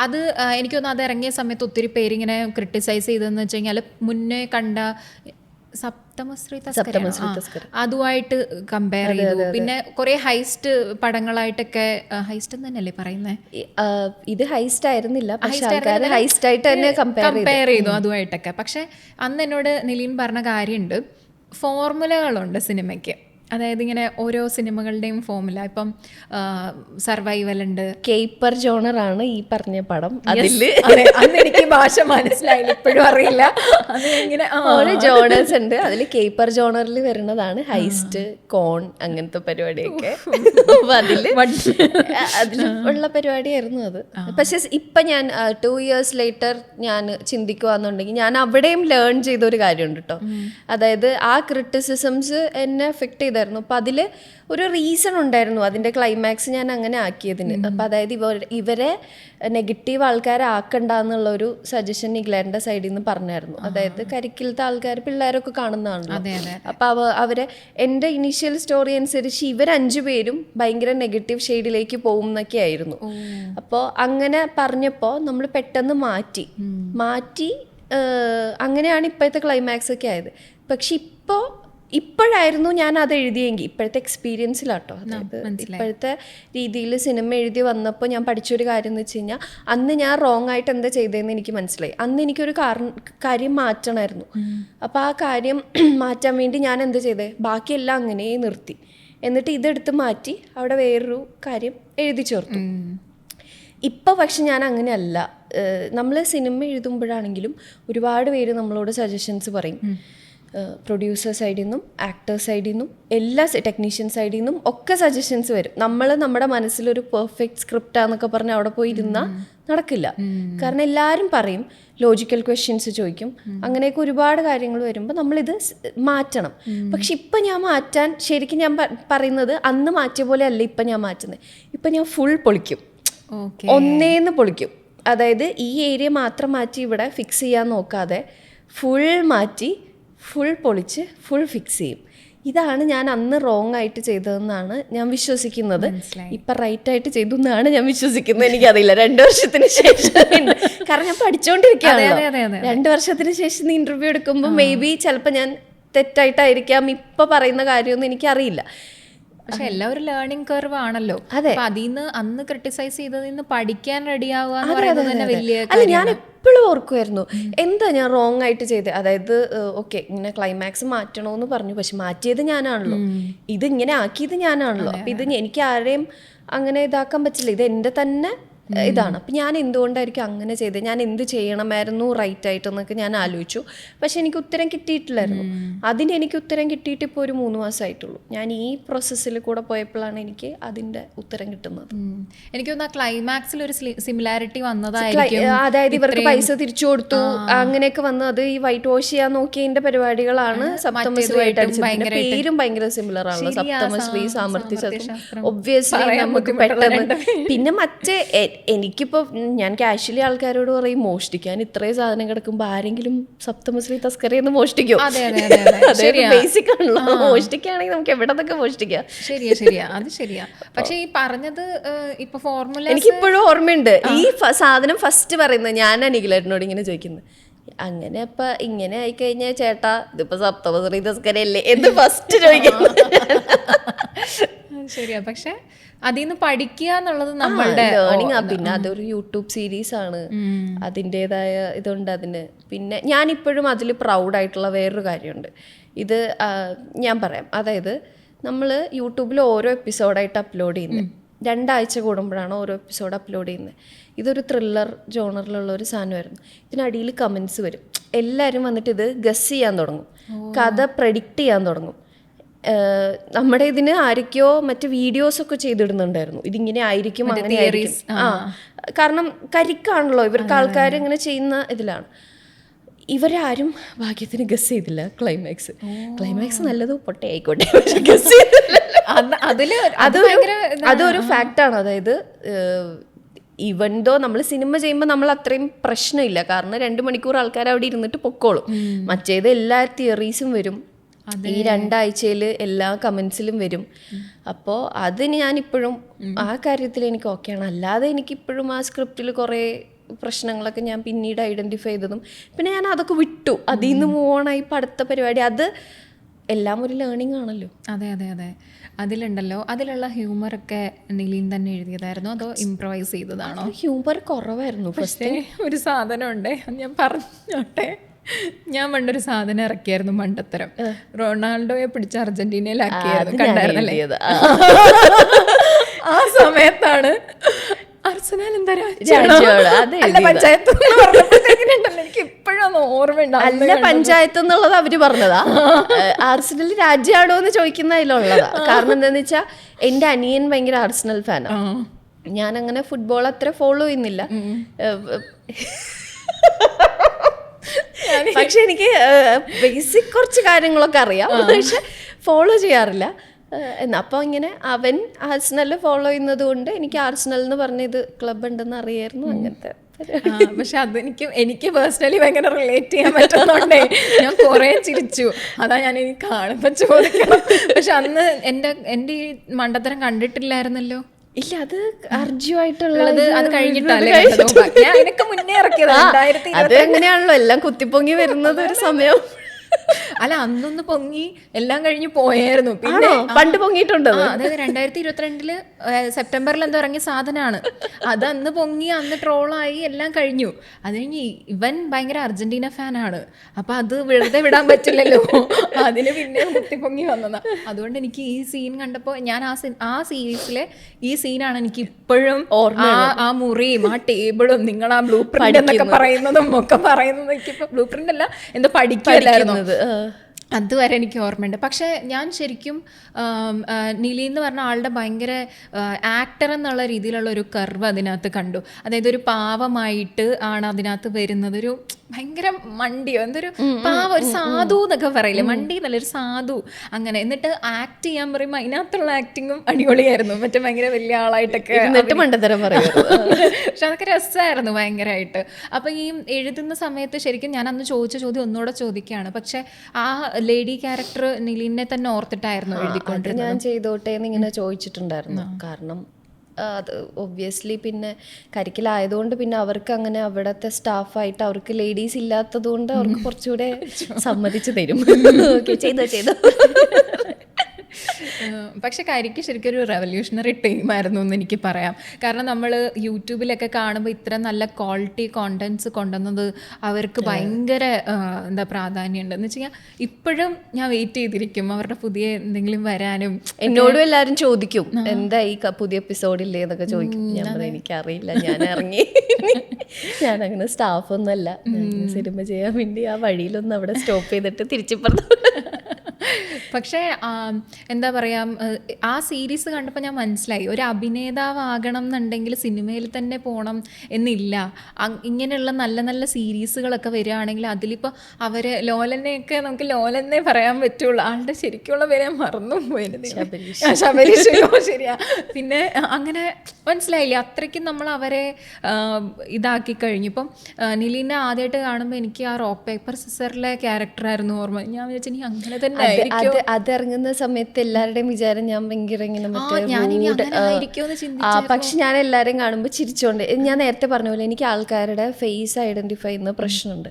അത് എനിക്ക് തോന്നുന്നു അത് ഇറങ്ങിയ സമയത്ത് ഒത്തിരി പേരിങ്ങനെ ക്രിട്ടിസൈസ് ചെയ്തതെന്ന് വെച്ച് കഴിഞ്ഞാൽ മുന്നേ കണ്ട സപ്തമശ്രീ തസ്കര അതുമായിട്ട് കമ്പയർ ചെയ്തു. പിന്നെ കുറെ ഹൈസ്റ്റ് പടങ്ങളായിട്ടൊക്കെ, ഹൈസ്റ്റ് തന്നെയല്ലേ പറയുന്നത്, ഇത് ഹൈസ്റ്റ് ആയിരുന്നില്ല, ഹൈസ്റ്റ് ആയിട്ട് തന്നെ കമ്പയർ ചെയ്തു അതുമായിട്ടൊക്കെ. പക്ഷെ അന്ന് എന്നോട് നിലീൻ പറഞ്ഞ കാര്യമുണ്ട്, ഫോർമുലകളുണ്ട് സിനിമയ്ക്ക്. അതായത് ഇങ്ങനെ ഓരോ സിനിമകളുടെയും ഫോർമുല. ഇപ്പം സർവൈവൽ ഉണ്ട്, കേപ്പർ ജോണറാണ് ഈ പറഞ്ഞ പടം. അന്ന് എനിക്ക് ഭാഷ മനസ്സിലായില്ല, ഇപ്പോഴും അറിയില്ല. അത് ഇങ്ങനെ ഓരോ ജോണേഴ്സ് ഉണ്ട്, അതിൽ കേപ്പർ ജോണറിൽ വരുന്നതാണ് ഹൈസ്റ്റ്, കോൺ, അങ്ങനത്തെ പരിപാടിയൊക്കെ. അതിൽ ഉള്ള പരിപാടിയായിരുന്നു അത്. പക്ഷെ ഇപ്പം ഞാൻ 2 years later ഞാൻ ചിന്തിക്കുകയെന്നുണ്ടെങ്കിൽ ഞാൻ അവിടെയും ലേൺ ചെയ്തൊരു കാര്യമുണ്ട് കേട്ടോ. അതായത് ആ ക്രിറ്റിസിസംസ് എന്നെ എഫക്റ്റ് ചെയ്ത. അപ്പം അതിൽ ഒരു റീസൺ ഉണ്ടായിരുന്നു അതിൻ്റെ ക്ലൈമാക്സ് ഞാൻ അങ്ങനെ ആക്കിയതിന്. അപ്പം അതായത് ഇവരെ നെഗറ്റീവ് ആൾക്കാരാക്കണ്ട എന്നുള്ളൊരു സജഷൻ നിഗ്ലേറിൻ്റെ സൈഡിൽ നിന്ന് പറഞ്ഞായിരുന്നു. അതായത് കരിക്കിലത്തെ ആൾക്കാർ പിള്ളേരൊക്കെ കാണുന്നതാണല്ലോ. അപ്പം അവരെ എൻ്റെ ഇനീഷ്യൽ സ്റ്റോറി അനുസരിച്ച് ഇവർ 5 പേരും ഭയങ്കര നെഗറ്റീവ് ഷെയ്ഡിലേക്ക് പോകും എന്നൊക്കെ ആയിരുന്നു. അപ്പോൾ അങ്ങനെ പറഞ്ഞപ്പോൾ നമ്മൾ പെട്ടെന്ന് മാറ്റി അങ്ങനെയാണ് ഇപ്പോഴത്തെ ക്ലൈമാക്സ് ഒക്കെ ആയത്. പക്ഷെ ഇപ്പോഴായിരുന്നു ഞാൻ അത് എഴുതിയെങ്കിൽ, ഇപ്പോഴത്തെ എക്സ്പീരിയൻസിലാട്ടോ, അതായത് ഇപ്പോഴത്തെ രീതിയിൽ സിനിമ എഴുതി വന്നപ്പോൾ ഞാൻ പഠിച്ചൊരു കാര്യം എന്ന് വെച്ച് കഴിഞ്ഞാൽ, അന്ന് ഞാൻ റോങ് ആയിട്ട് എന്താ ചെയ്തതെന്ന് എനിക്ക് മനസ്സിലായി. അന്ന് എനിക്കൊരു കാര്യം മാറ്റണമായിരുന്നു. അപ്പോൾ ആ കാര്യം മാറ്റാൻ വേണ്ടി ഞാൻ എന്താ ചെയ്തത്, ബാക്കിയെല്ലാം അങ്ങനെ നിർത്തി, എന്നിട്ട് ഇതെടുത്ത് മാറ്റി അവിടെ വേറൊരു കാര്യം എഴുതി ചേർത്തു. ഇപ്പോൾ പക്ഷെ ഞാൻ അങ്ങനെയല്ല. നമ്മൾ സിനിമ എഴുതുമ്പോഴാണെങ്കിലും ഒരുപാട് പേര് നമ്മളോട് സജഷൻസ് പറയും. പ്രൊഡ്യൂസർ സൈഡിൽ നിന്നും ആക്ടേഴ്സ് സൈഡിൽ നിന്നും എല്ലാ ടെക്നീഷ്യൻ സൈഡിൽ നിന്നും ഒക്കെ സജഷൻസ് വരും. നമ്മുടെ മനസ്സിലൊരു പെർഫെക്റ്റ് സ്ക്രിപ്റ്റാന്നൊക്കെ പറഞ്ഞ് അവിടെ പോയി ഇരുന്നാൽ നടക്കില്ല. കാരണം എല്ലാവരും പറയും, ലോജിക്കൽ ക്വസ്റ്റ്യൻസ് ചോദിക്കും, അങ്ങനെയൊക്കെ ഒരുപാട് കാര്യങ്ങൾ വരുമ്പോൾ നമ്മളിത് മാറ്റണം. പക്ഷെ ഇപ്പം ഞാൻ മാറ്റാൻ ശരിക്കും ഞാൻ പറയുന്നത് അന്ന് മാറ്റിയ പോലെ അല്ല ഇപ്പം ഞാൻ മാറ്റുന്നത്. ഇപ്പം ഞാൻ ഫുൾ പൊളിക്കും, ഒന്നേന്ന് പൊളിക്കും. അതായത് ഈ ഏരിയ മാത്രം മാറ്റി ഇവിടെ ഫിക്സ് ചെയ്യാൻ നോക്കാതെ ഫുൾ മാറ്റി ഫുൾ പൊളിച്ച് ഫുൾ ഫിക്സ് ചെയ്യും. ഇതാണ് ഞാൻ അന്ന് റോങ് ആയിട്ട് ചെയ്തതെന്നാണ് ഞാൻ വിശ്വസിക്കുന്നത്. ഇപ്പം റൈറ്റ് ആയിട്ട് ചെയ്തു എന്നാണ് ഞാൻ വിശ്വസിക്കുന്നത്. എനിക്കറിയില്ല, 2 വർഷത്തിന് ശേഷം. കാരണം ഞാൻ പഠിച്ചുകൊണ്ടിരിക്കുകയാണ്. 2 വർഷത്തിന് ശേഷം നീ ഇൻ്റർവ്യൂ എടുക്കുമ്പോൾ മേ ബി ചിലപ്പോൾ ഞാൻ തെറ്റായിട്ടായിരിക്കാം ഇപ്പം പറയുന്ന കാര്യമൊന്നും എനിക്കറിയില്ല. പക്ഷെ എല്ലാവരും ലേണിംഗ് കർവ് ആണല്ലോ. അപ്പൊ അതിന്ന് അന്ന് ക്രിട്ടിസൈസ് ചെയ്തതിന്ന് പഠിക്കാൻ റെഡിയാവുക എന്ന് പറയുന്നത് തന്നെ വലിയ അല്ല. ഞാൻ എപ്പോഴും ഓർക്കുമായിരുന്നു എന്താ ഞാൻ റോങ് ആയിട്ട് ചെയ്തത്. അതായത് ഓക്കെ ഇങ്ങനെ ക്ലൈമാക്സ് മാറ്റണമെന്ന് പറഞ്ഞു, പക്ഷെ മാറ്റിയത് ഞാനാണല്ലോ, ഇത് ഇങ്ങനെ ആക്കിയത് ഞാനാണല്ലോ. അപ്പൊ ഇത് എനിക്ക് ആരെയും അങ്ങനെ ഇതാക്കാൻ പറ്റില്ല, ഇത് എൻ്റെ തന്നെ ഇതാണ്. അപ്പം ഞാൻ എന്തുകൊണ്ടായിരിക്കും അങ്ങനെ ചെയ്തത്, ഞാൻ എന്ത് ചെയ്യണമായിരുന്നു റൈറ്റ് ആയിട്ടെന്നൊക്കെ ഞാൻ ആലോചിച്ചു. പക്ഷെ എനിക്ക് ഉത്തരം കിട്ടിയിട്ടില്ലായിരുന്നു. അതിന് എനിക്ക് ഉത്തരം കിട്ടിയിട്ട് ഇപ്പോൾ ഒരു 3 മാസമായിട്ടുള്ളൂ. ഞാൻ ഈ പ്രോസസ്സിൽ കൂടെ പോയപ്പോഴാണ് എനിക്ക് അതിൻ്റെ ഉത്തരം കിട്ടുന്നത്. എനിക്ക് തോന്നുന്നു ക്ലൈമാക്സിൽ ഒരു സിമിലാരിറ്റി വന്നതായിരിക്കും. അതായത് ഇവർക്ക് പൈസ തിരിച്ചു കൊടുത്തു അങ്ങനെയൊക്കെ വന്നു. അത് ഈ വൈറ്റ് വാഷ് ചെയ്യാൻ നോക്കിയതിന്റെ പരിപാടികളാണ് സപ്തമശ്രീ ആയിട്ട് അടിച്ചത്. പേരും ഭയങ്കര സിമിലർ ആണല്ലോ, സപ്തമശ്രീ, സാമർത്ഥ്യശാസ്ത്രം. ഒബ്വിയസ്ലി നമുക്ക് പെട്ടെന്ന്. പിന്നെ മറ്റേ എനിക്കിപ്പോൾ ഞാൻ കാഷ്വലി ആൾക്കാരോട് പറയും, മോഷ്ടിക്കാൻ ഇത്രയും സാധനം കിടക്കുമ്പോൾ ആരെങ്കിലും സപ്തമശ്രീ തസ്കരയെന്ന് മോഷ്ടിക്കും? ബേസിക് ആണല്ലോ, മോഷ്ടിക്കുകയാണെങ്കിൽ നമുക്ക് എവിടെ നിന്നൊക്കെ മോഷ്ടിക്കാം. ശരിയാ അത് ശരിയാ. പക്ഷെ ഈ പറഞ്ഞത് ഇപ്പൊ ഫോർമുല എനിക്കിപ്പോഴും ഓർമ്മയുണ്ട്. ഈ സാധനം ഫസ്റ്റ് പറയുന്നത് ഞാനാണ് നിഖിലേട്ടനോട് ഇങ്ങനെ ചോദിക്കുന്നത്, അങ്ങനെ ഇപ്പൊ ഇങ്ങനെ ആയിക്കഴിഞ്ഞാൽ ചേട്ടാ ഇതിപ്പോ സപ്തമശ്രീ തസ്കരയല്ലേ എന്ന് ഫസ്റ്റ് ചോദിക്കുന്നത്. ശരിയാ. പക്ഷെ അതിന്ന് പഠിക്കുക എന്നുള്ളത് നമ്മളുടെ ലേണിംഗ്. പിന്നെ അതൊരു യൂട്യൂബ് സീരീസ് ആണ്, അതിൻ്റെതായ ഇതുണ്ട് അതിന്. പിന്നെ ഞാനിപ്പോഴും അതിൽ പ്രൗഡായിട്ടുള്ള വേറൊരു കാര്യമുണ്ട്. ഇത് ഞാൻ പറയാം. അതായത് നമ്മൾ യൂട്യൂബിൽ ഓരോ എപ്പിസോഡായിട്ട് അപ്ലോഡ് ചെയ്യുന്നത് 2 ആഴ്ച കൂടുമ്പോഴാണ് ഓരോ എപ്പിസോഡ് അപ്ലോഡ് ചെയ്യുന്നത്. ഇതൊരു ത്രില്ലർ ജോണറിലുള്ള ഒരു സാധനമായിരുന്നു. ഇതിനടിയിൽ കമൻസ് വരും. എല്ലാവരും വന്നിട്ട് ഇത് ഗസ് ചെയ്യാൻ തുടങ്ങും, കഥ പ്രെഡിക്റ്റ് ചെയ്യാൻ തുടങ്ങും. നമ്മുടെ ഇതിന് ആരൊക്കെയോ മറ്റ് വീഡിയോസൊക്കെ ചെയ്തിടുന്നുണ്ടായിരുന്നു, ഇതിങ്ങനെ ആയിരിക്കും അങ്ങനെ ആയിരിക്കും. കാരണം കരിക്കാണല്ലോ ഇവർക്ക്, ആൾക്കാർ ഇങ്ങനെ ചെയ്യുന്ന ഇതിലാണ്. ഇവരാരും ഭാഗ്യത്തിന് ഗസ് ചെയ്തില്ല ക്ലൈമാക്സ്. ക്ലൈമാക്സ് നല്ലതോ പൊട്ടേ ആയിക്കോട്ടെ, പക്ഷെ ഗസ് ചെയ്തില്ല. അതൊരു ഫാക്റ്റാണ്. അതായത് ഇവൻതോ നമ്മൾ സിനിമ ചെയ്യുമ്പോൾ നമ്മൾ അത്രയും പ്രശ്നമില്ല, കാരണം 2 മണിക്കൂർ ആൾക്കാർ അവിടെ ഇരുന്നിട്ട് പൊക്കോളും. മറ്റേത് എല്ലാ തിയറീസും വരും, ഈ 2 ആഴ്ചയിൽ എല്ലാ കമൻസിലും വരും. അപ്പോൾ അതിന് ഞാനിപ്പോഴും ആ കാര്യത്തിൽ എനിക്ക് ഓക്കെയാണ്. അല്ലാതെ എനിക്കിപ്പോഴും ആ സ്ക്രിപ്റ്റിൽ കുറേ പ്രശ്നങ്ങളൊക്കെ ഞാൻ പിന്നീട് ഐഡൻറ്റിഫൈ ചെയ്തതും പിന്നെ ഞാൻ അതൊക്കെ വിട്ടു. അതിൽ നിന്ന് മൂവ് ഓണായി ഇപ്പം അടുത്ത പരിപാടി. അത് എല്ലാം ഒരു ലേണിംഗ് ആണല്ലോ. അതെ അതെ അതെ. അതിലുണ്ടല്ലോ, അതിലുള്ള ഹ്യൂമറൊക്കെ നിലീൻ തന്നെ എഴുതിയതായിരുന്നോ അതോ ഇംപ്രവൈസ് ചെയ്തതാണോ? ഹ്യൂമർ കുറവായിരുന്നു. പക്ഷേ ഒരു സാധനമുണ്ട്, ഞാൻ പറഞ്ഞോട്ടെ. ഞാൻ പണ്ടൊരു സാധനം ഇറക്കിയായിരുന്നു, മണ്ടത്തരം. റൊണാൾഡോയെ പിടിച്ച് അർജന്റീനയിലാക്കിയായിരുന്നു, കണ്ടായിരുന്നല്ലേ? ആ സമയത്താണ് അർസനൽ എന്താ പഞ്ചായത്ത് എനിക്ക് ഇപ്പോഴും ഓർമ്മയുണ്ട്. അല്ല, പഞ്ചായത്ത് എന്നുള്ളത് അവര് പറഞ്ഞതാ. ആർസനൽ രാജ്യമാണോ എന്ന് ചോദിക്കുന്നതിലുള്ളതാ. കാരണം എന്താന്ന് വെച്ചാൽ എൻ്റെ അനിയൻ ഭയങ്കര ആർസനൽ ഫാനാണ്. ഞാനങ്ങനെ ഫുട്ബോൾ അത്ര ഫോളോ ചെയ്യുന്നില്ല, പക്ഷെ എനിക്ക് ബേസിക് കുറച്ച് കാര്യങ്ങളൊക്കെ അറിയാം, പക്ഷെ ഫോളോ ചെയ്യാറില്ല. അപ്പോൾ ഇങ്ങനെ അവൻ ആർസനൽ ഫോളോ ചെയ്യുന്നത് കൊണ്ട് എനിക്ക് ആർസനൽ എന്ന് പറഞ്ഞത് ക്ലബ് ഉണ്ടെന്ന് അറിയായിരുന്നു. അങ്ങനത്തെ പക്ഷെ എനിക്ക് പേഴ്സണലി ഭയങ്കര റിലേറ്റ് ചെയ്യാൻ പറ്റുന്നുണ്ടേ. ഞാൻ കുറേ ചിരിച്ചു, അതാ ഞാൻ എനിക്ക് കാണുമ്പോൾ ചോദിക്കണം. പക്ഷെ അന്ന് എൻ്റെ ഈ മണ്ടത്തരം കണ്ടിട്ടില്ലായിരുന്നല്ലോ. ഇല്ല, അത് അർജുവായിട്ടുള്ളത് അത് കഴിഞ്ഞിട്ടല്ലേ ഞാൻ എനിക്ക് മുന്നേ ഇറക്കിയത്. അത് എങ്ങനെയാണല്ലോ എല്ലാം കുത്തിപ്പൊങ്ങി വരുന്നത് ഒരു സമയം. അല്ല, അന്നൊന്ന് പൊങ്ങി എല്ലാം കഴിഞ്ഞ് പോയായിരുന്നു. പിന്നെ പണ്ട് പൊങ്ങിയിട്ടുണ്ട്. അതായത് 2022 സെപ്റ്റംബറിൽ എന്തോ ഇറങ്ങിയ സാധനമാണ് അത്. അന്ന് പൊങ്ങി, അന്ന് ട്രോളായി, എല്ലാം കഴിഞ്ഞു. അത് കഴിഞ്ഞ് ഇവൻ ഭയങ്കര അർജന്റീന ഫാനാണ്. അപ്പൊ അത് വെറുതെ വിടാൻ പറ്റില്ലല്ലോ, അതിന് പിന്നെ കുത്തിപ്പൊങ്ങി വന്നതാ. അതുകൊണ്ട് എനിക്ക് ഈ സീൻ കണ്ടപ്പോൾ ഞാൻ ആ സീരീസിലെ ഈ സീനാണ് എനിക്ക് ഇപ്പോഴും ആ മുറിയും ആ ടേബിളും നിങ്ങൾ ആ ബ്ലൂ പ്രിന്റ് എന്നൊക്കെ പറയുന്നതും ഒക്കെ പറയുന്നത്. എനിക്കിപ്പോ ബ്ലൂ പ്രിന്റ് അല്ല, എന്തോ പഠിക്കുമല്ലായിരുന്നു, അതുവരെ എനിക്ക് ഓർമ്മയുണ്ട്. പക്ഷേ ഞാൻ ശരിക്കും നിലി എന്ന് പറഞ്ഞ ആളുടെ ഭയങ്കര ആക്ടർ എന്നുള്ള രീതിയിലുള്ള ഒരു കർവ് അതിനകത്ത് കണ്ടു. അതായത് ഒരു പാവമായിട്ട് ആണ് അതിനകത്ത് വരുന്നത്, ഒരു ഭയങ്കര മണ്ടിയോ എന്തൊരു പാവം, ഒരു സാധു എന്നൊക്കെ പറയില്ലേ, മണ്ടി എന്നല്ല, ഒരു സാധു അങ്ങനെ. എന്നിട്ട് ആക്ട് ചെയ്യാൻ പറയുമ്പോൾ അതിനകത്തുള്ള ആക്ടിങ്ങും അടിപൊളിയായിരുന്നു. മറ്റേ ഭയങ്കര വലിയ ആളായിട്ടൊക്കെ മണ്ടത്തരം പറയും. പക്ഷെ അതൊക്കെ രസമായിരുന്നു ഭയങ്കരമായിട്ട്. അപ്പം ഈ എഴുതുന്ന സമയത്ത് ശരിക്കും ഞാൻ അന്ന് ചോദിച്ച ചോദ്യം ഒന്നുകൂടെ ചോദിക്കുകയാണ്. പക്ഷെ ആ ലേഡി ക്യാരക്ടർ നിലീനെ തന്നെ ഓർത്തിട്ടായിരുന്നു എഴുതിക്കൊണ്ടിരുന്നത്. ഞാൻ ചെയ്തോട്ടെ എന്ന് ഇങ്ങനെ ചോദിച്ചിട്ടുണ്ടായിരുന്നു. കാരണം അത് ഒബ്വിയസ്ലി പിന്നെ കരിക്കിലായതുകൊണ്ട് പിന്നെ അവർക്ക് അങ്ങനെ അവിടുത്തെ സ്റ്റാഫായിട്ട് അവർക്ക് ലേഡീസ് ഇല്ലാത്തത് കൊണ്ട് അവർക്ക് കുറച്ചുകൂടെ സമ്മതിച്ചു തരും. ഓക്കെ, ചെയ്തോ. പക്ഷെ കരിക്ക് ശരിക്കും ഒരു റെവല്യൂഷണറി ടീമായിരുന്നു എന്ന് എനിക്ക് പറയാം. കാരണം നമ്മൾ യൂട്യൂബിലൊക്കെ കാണുമ്പോൾ ഇത്ര നല്ല ക്വാളിറ്റി കോണ്ടന്റ്സ് കൊണ്ടുവന്നത് അവർക്ക് ഭയങ്കര എന്താ പ്രാധാന്യമുണ്ട് എന്ന് വെച്ച് കഴിഞ്ഞാൽ ഇപ്പോഴും ഞാൻ വെയിറ്റ് ചെയ്തിരിക്കും അവരുടെ പുതിയ എന്തെങ്കിലും വരാനും. എന്നോടും എല്ലാവരും ചോദിക്കും എന്താ ഈ പുതിയ എപ്പിസോഡില്ലേ എന്നൊക്കെ ചോദിക്കും. ഞാൻ പറയും എനിക്കറിയില്ല, ഞാൻ ഇറങ്ങി, ഞാനങ്ങനെ സ്റ്റാഫൊന്നുമല്ല, സിനിമ ചെയ്യാൻ വേണ്ടി ആ വഴിയിലൊന്നും അവിടെ സ്റ്റോപ്പ് ചെയ്തിട്ട് തിരിച്ചു പറഞ്ഞു. പക്ഷേ എന്താ പറയുക, ആ സീരീസ് കണ്ടപ്പോൾ ഞാൻ മനസ്സിലായി ഒരു അഭിനേതാവാകണം എന്നുണ്ടെങ്കിൽ സിനിമയിൽ തന്നെ പോകണം എന്നില്ല. ഇങ്ങനെയുള്ള നല്ല നല്ല സീരീസുകളൊക്കെ വരികയാണെങ്കിൽ അതിലിപ്പോൾ അവരെ ലോലനെയൊക്കെ നമുക്ക് ലോലനെ പറയാൻ പറ്റുള്ളൂ. ആളുടെ ശരിക്കുള്ള പേര് ഞാൻ മറന്നു പോയത്, ശബരീഷോ ശരിയാ. പിന്നെ അങ്ങനെ മനസ്സിലായില്ലേ, അത്രയ്ക്കും നമ്മൾ അവരെ ഇതാക്കി കഴിഞ്ഞു. ഇപ്പം നിലീനെ ആദ്യമായിട്ട് കാണുമ്പോൾ എനിക്ക് ആ റോക്ക് പേപ്പർ സിസറിലെ ക്യാരക്ടറായിരുന്നു ഓർമ്മ. ഞാൻ വിചാരിച്ചു ഇനി അങ്ങനെ തന്നെ അതിറങ്ങുന്ന സമയത്ത് എല്ലാവരുടെയും വിചാരം ഞാൻ ഭയങ്കര ഇങ്ങനെ പക്ഷെ ഞാൻ എല്ലാവരെയും കാണുമ്പോൾ ചിരിച്ചോണ്ട്, ഞാൻ നേരത്തെ പറഞ്ഞ പോലെ എനിക്ക് ആൾക്കാരുടെ ഫേസ് ഐഡന്റിഫൈ ചെയ്യുന്ന പ്രശ്നമുണ്ട്.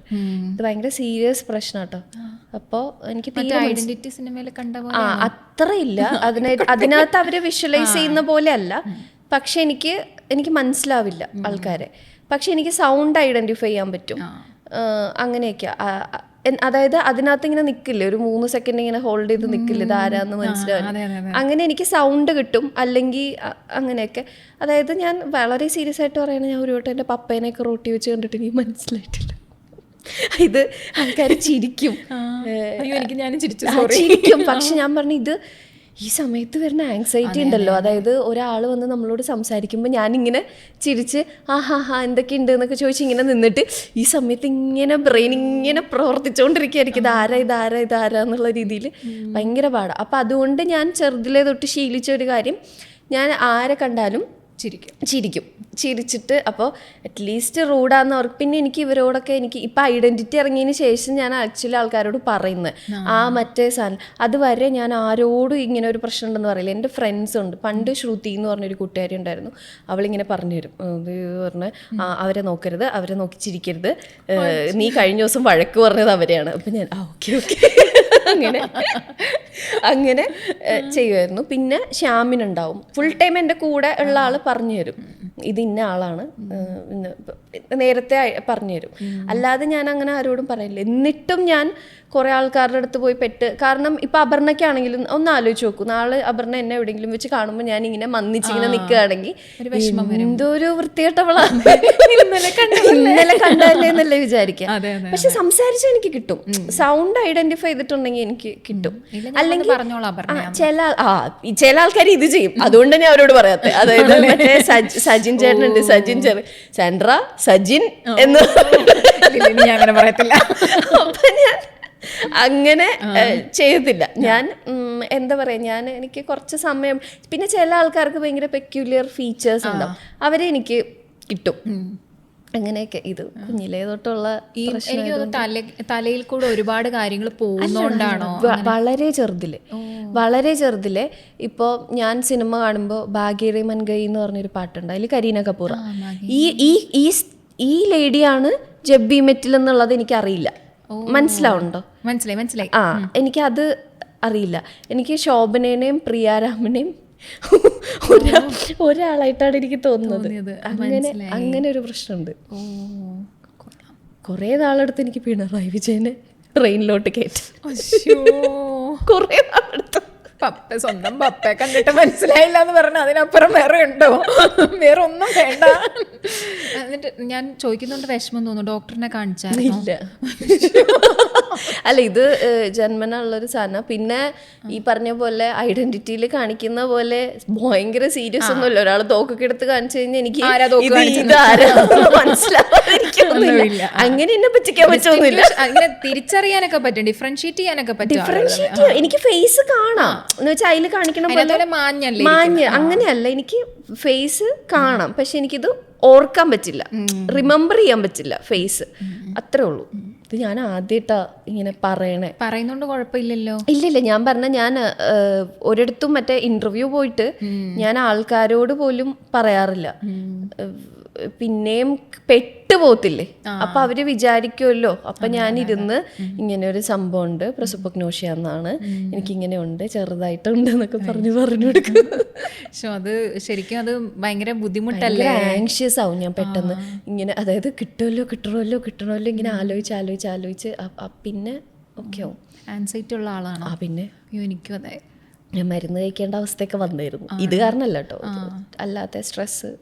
ഇത് ഭയങ്കര സീരിയസ് പ്രശ്നം കേട്ടോ. അപ്പോൾ എനിക്ക് ഐഡന്റിറ്റി സിനിമയിൽ കണ്ട അത്രയില്ല, അതിനകത്ത് അവരെ വിഷ്വലൈസ് ചെയ്യുന്ന പോലെ അല്ല. പക്ഷെ എനിക്ക് മനസ്സിലാവില്ല ആൾക്കാരെ. പക്ഷെ എനിക്ക് സൗണ്ട് ഐഡന്റിഫൈ ചെയ്യാൻ പറ്റും. അങ്ങനെയൊക്കെയാ. അതായത് അതിനകത്ത് ഇങ്ങനെ നിൽക്കില്ലേ, ഒരു 3 സെക്കൻഡ് ഇങ്ങനെ ഹോൾഡ് ചെയ്ത് നിൽക്കില്ല, ഇത് ആരാന്ന് മനസ്സിലാവും. അങ്ങനെ എനിക്ക് സൗണ്ട് കിട്ടും. അല്ലെങ്കിൽ അങ്ങനെയൊക്കെ. അതായത് ഞാൻ വളരെ സീരിയസ് ആയിട്ട് പറയുകയാണെങ്കിൽ ഞാൻ ഒരു വട്ടം എൻ്റെ പപ്പേനെയൊക്കെ റോട്ടി വെച്ച് കണ്ടിട്ട് എനിക്ക് മനസ്സിലായിട്ടില്ല. ഇത് ആൾക്കാർ ചിരിക്കും, ചിരിക്കും. പക്ഷെ ഞാൻ പറഞ്ഞു ഇത് ഈ സമയത്ത് വരുന്ന ആങ്സൈറ്റി ഉണ്ടല്ലോ, അതായത് ഒരാൾ വന്ന് നമ്മളോട് സംസാരിക്കുമ്പോൾ ഞാനിങ്ങനെ ചിരിച്ച് ഹാ എന്തൊക്കെയുണ്ട് എന്നൊക്കെ ചോദിച്ച് ഇങ്ങനെ നിന്നിട്ട് ഈ സമയത്ത് ഇങ്ങനെ ബ്രെയിൻ ഇങ്ങനെ പ്രവർത്തിച്ചുകൊണ്ടിരിക്കുകയായിരിക്കും, ഇതാരാ എന്നുള്ള രീതിയിൽ ഭയങ്കര പാടാണ്. അപ്പം അതുകൊണ്ട് ഞാൻ ചെറുതിലേ തൊട്ട് ശീലിച്ച ഒരു കാര്യം, ഞാൻ ആരെ കണ്ടാലും ചിരിച്ചിട്ട് അപ്പോൾ അറ്റ്ലീസ്റ്റ് റൂഡാന്ന് അവർക്ക്. പിന്നെ എനിക്ക് ഇവരോടൊക്കെ എനിക്ക് ഇപ്പം ഐഡൻറ്റിറ്റി ഇറങ്ങിയതിന് ശേഷം ഞാൻ ആക്ച്വലി ആൾക്കാരോട് പറയുന്നത് മറ്റേ സാധനം. അതുവരെ ഞാൻ ആരോടും ഇങ്ങനെ ഒരു പ്രശ്നം ഉണ്ടെന്ന് പറയില്ല. എൻ്റെ ഫ്രണ്ട്സ് ഉണ്ട്. പണ്ട് ശ്രുതി എന്ന് പറഞ്ഞൊരു കൂട്ടുകാരി ഉണ്ടായിരുന്നു. അവളിങ്ങനെ പറഞ്ഞു തരും, ഇത് പറഞ്ഞ് അവരെ നോക്കരുത്, അവരെ നോക്കി ചിരിക്കരുത്, നീ കഴിഞ്ഞ ദിവസം വഴക്ക് പറഞ്ഞത് അവരെയാണ്. അപ്പം ഞാൻ ഓക്കെ അങ്ങനെ ചെയ്യുമായിരുന്നു. പിന്നെ ശ്യാമിനുണ്ടാവും ഫുൾ ടൈം എൻ്റെ കൂടെ ഉള്ള ആൾ പറഞ്ഞു തരും, ഇത് ഇന്ന ആളാണ്, നേരത്തെ പറഞ്ഞു തരും. അല്ലാതെ ഞാൻ അങ്ങനെ ആരോടും പറയില്ല. എന്നിട്ടും ഞാൻ കുറേ ആൾക്കാരുടെ അടുത്ത് പോയി കാരണം ഇപ്പം അപർണയ്ക്കാണെങ്കിലും ഒന്ന് ആലോചിച്ച് നോക്കൂ, നാളെ അപർണ എന്നെ എവിടെയെങ്കിലും വെച്ച് കാണുമ്പോൾ ഞാൻ ഇങ്ങനെ മന്നിച്ചിങ്ങനെ നിൽക്കുകയാണെങ്കിൽ എന്തോ ഒരു വൃത്തികെട്ടവളാണ്, ഇന്നലെ കണ്ടല്ലേ എന്നല്ലേ വിചാരിക്കാം. പക്ഷെ സംസാരിച്ചാൽ എനിക്ക് കിട്ടും, സൗണ്ട് ഐഡന്റിഫൈ ചെയ്തിട്ടുണ്ടെങ്കിൽ എനിക്ക് കിട്ടും. അല്ലെങ്കിൽ ചില ആൾക്കാർ ഇത് ചെയ്യും, അതുകൊണ്ട് ഞാൻ അവരോട് പറയാത്ത. അതായത് മറ്റേ സജിൻ ചേട്ടനുണ്ട്, സജിൻ സെൻട്ര സജിൻ എന്ന് അങ്ങനെ പറയത്തില്ല. അപ്പൊ ഞാൻ അങ്ങനെ ചെയ്യത്തില്ല. ഞാൻ എന്താ പറയുക, എനിക്ക് കുറച്ച് സമയം. പിന്നെ ചില ആൾക്കാർക്ക് ഭയങ്കര പെക്യുലിയർ ഫീച്ചേഴ്സ് ഉണ്ടാവും, അവരെ എനിക്ക് കിട്ടും. അങ്ങനെയൊക്കെ ഇത് കുഞ്ഞിലേ തൊട്ടുള്ള തലയിൽ കൂടെ ഒരുപാട് കാര്യങ്ങൾ പോകുന്നോണ്ടാണോ? വളരെ ചെറുതിലെ ഇപ്പോൾ ഞാൻ സിനിമ കാണുമ്പോൾ ഭാഗ്യരേ മൻഗൈ എന്ന് പറഞ്ഞൊരു പാട്ടുണ്ട്, അതിൽ കരീന കപൂർ. ഈ ലേഡിയാണ് ജബ്ബി മെറ്റിൽ എന്നുള്ളത് എനിക്കറിയില്ല. മനസ്സിലാവുണ്ടോ? മനസ്സിലായി. എനിക്കത് അറിയില്ല. എനിക്ക് ശോഭനേനെയും പ്രിയാരാമനെയും ഒരാളായിട്ടാണ് എനിക്ക് തോന്നുന്നത്. അങ്ങനെ ഒരു പ്രശ്നമുണ്ട്. കുറേ നാളെടുത്ത് എനിക്ക് പിണറായി വിജയനെ ട്രെയിനിലോട്ട് കയറ്റി, കുറേ നാളെടുത്ത്. സ്വന്തം പപ്പയെ കണ്ടിട്ട് മനസ്സിലായില്ല എന്ന് പറഞ്ഞാൽ അതിനപ്പുറം വേറെ ഉണ്ടോ? വേറെ ഒന്നും വേണ്ട. എന്നിട്ട് ഞാൻ ചോദിക്കുന്നുണ്ട്, വിഷമം തോന്നുന്നു, ഡോക്ടറിനെ കാണിച്ചാലില്ല? അല്ല, ഇത് ജന്മന ഉള്ളൊരു സാധനം. പിന്നെ ഈ പറഞ്ഞ പോലെ ഐഡന്റിറ്റിയിൽ കാണിക്കുന്ന പോലെ ഭയങ്കര സീരിയസ് ഒന്നുമില്ല. ഒരാൾ തോക്കൊക്കെ എടുത്ത് കാണിച്ചു കഴിഞ്ഞാൽ എനിക്ക് മനസ്സിലാവില്ല. അങ്ങനെ എന്നെ പറ്റിക്കാൻ പറ്റൊന്നുമില്ല. അങ്ങനെ തിരിച്ചറിയാനൊക്കെ പറ്റും, ഡിഫറൻഷിയേറ്റ് ചെയ്യാനൊക്കെ പറ്റും. എനിക്ക് ഫേസ് കാണാം എന്ന് വെച്ചാൽ അതിൽ കാണിക്കണ പോലെ മാഞ്ഞ അങ്ങനെയല്ല, എനിക്ക് ഫേസ് കാണാം. പക്ഷെ എനിക്കിത് ഓർക്കാൻ പറ്റില്ല, റിമെമ്പർ ചെയ്യാൻ പറ്റില്ല ഫേസ്, അത്രേ ഉള്ളൂ. ഇത് ഞാൻ ആദ്യമായിട്ടാ ഇങ്ങനെ പറയുന്നോണ്ട് കുഴപ്പമില്ലല്ലോ. ഇല്ലില്ല, ഞാൻ ഞാൻ ഒരിടത്തും മറ്റേ ഇന്റർവ്യൂ പോയിട്ട് ഞാൻ ആൾക്കാരോട് പോലും പറയാറില്ല. പിന്നെയും പെട്ടുപോകത്തില്ലേ, അപ്പൊ അവര് വിചാരിക്കുമല്ലോ. അപ്പൊ ഞാനിരുന്ന് ഇങ്ങനെ ഒരു സംഭവം ഉണ്ട്, പ്രസവപ്നോഷ്യ എന്നാണ്, എനിക്കിങ്ങനെ ഉണ്ട്, ചെറുതായിട്ടുണ്ട് എന്നൊക്കെ പറഞ്ഞു കൊടുക്കും. അത് ശരിക്കും അത് ഭയങ്കര ബുദ്ധിമുട്ടല്ലേ, ആങ്ഷ്യസ് ആവും ഞാൻ പെട്ടെന്ന് ഇങ്ങനെ. അതായത് കിട്ടണമല്ലോ ഇങ്ങനെ ആലോചിച്ച് പിന്നെ ഓക്കെ ആവും. ആൻസൈറ്റി ഉള്ള ആളാണ്. പിന്നെ എനിക്കും അതെ, ഞാൻ മരുന്ന് കഴിക്കേണ്ട അവസ്ഥയൊക്കെ വന്നായിരുന്നു. ഇത് കാരണമല്ല കേട്ടോ, അല്ലാത്ത സ്ട്രെസ്.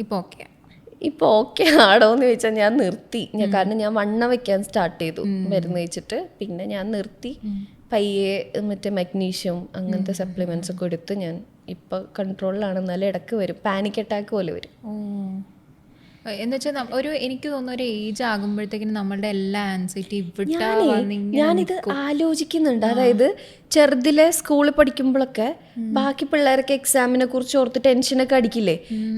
ഇപ്പോൾ ഓക്കെ ആണോ എന്ന് ചോദിച്ചാൽ ഞാൻ നിർത്തി. കാരണം ഞാൻ വണ്ണം വെക്കാൻ സ്റ്റാർട്ട് ചെയ്തു മരുന്ന് കഴിച്ചിട്ട്. പിന്നെ ഞാൻ നിർത്തി, പയ്യെ മറ്റേ മഗ്നീഷ്യം അങ്ങനത്തെ സപ്ലിമെന്റ്സ് ഒക്കെ എടുത്ത് ഞാൻ ഇപ്പം കൺട്രോളിലാണ്. എന്നാലും ഇടയ്ക്ക് വരും, പാനിക് അറ്റാക്ക് പോലെ വരും. എന്ന് വെച്ചാൽ എനിക്ക് തോന്നുന്ന ഒരു ഏജ് ആകുമ്പോഴത്തേക്കും നമ്മളുടെ എല്ലാ ആൻസൈറ്റി ഞാനിത് ആലോചിക്കുന്നുണ്ട്. അതായത് ചെറുതിലെ സ്കൂളിൽ പഠിക്കുമ്പോഴൊക്കെ ബാക്കി പിള്ളേരൊക്കെ എക്സാമിനെ കുറിച്ച് ഓർത്ത് ടെൻഷനൊക്കെ അടിക്കില്ലേ,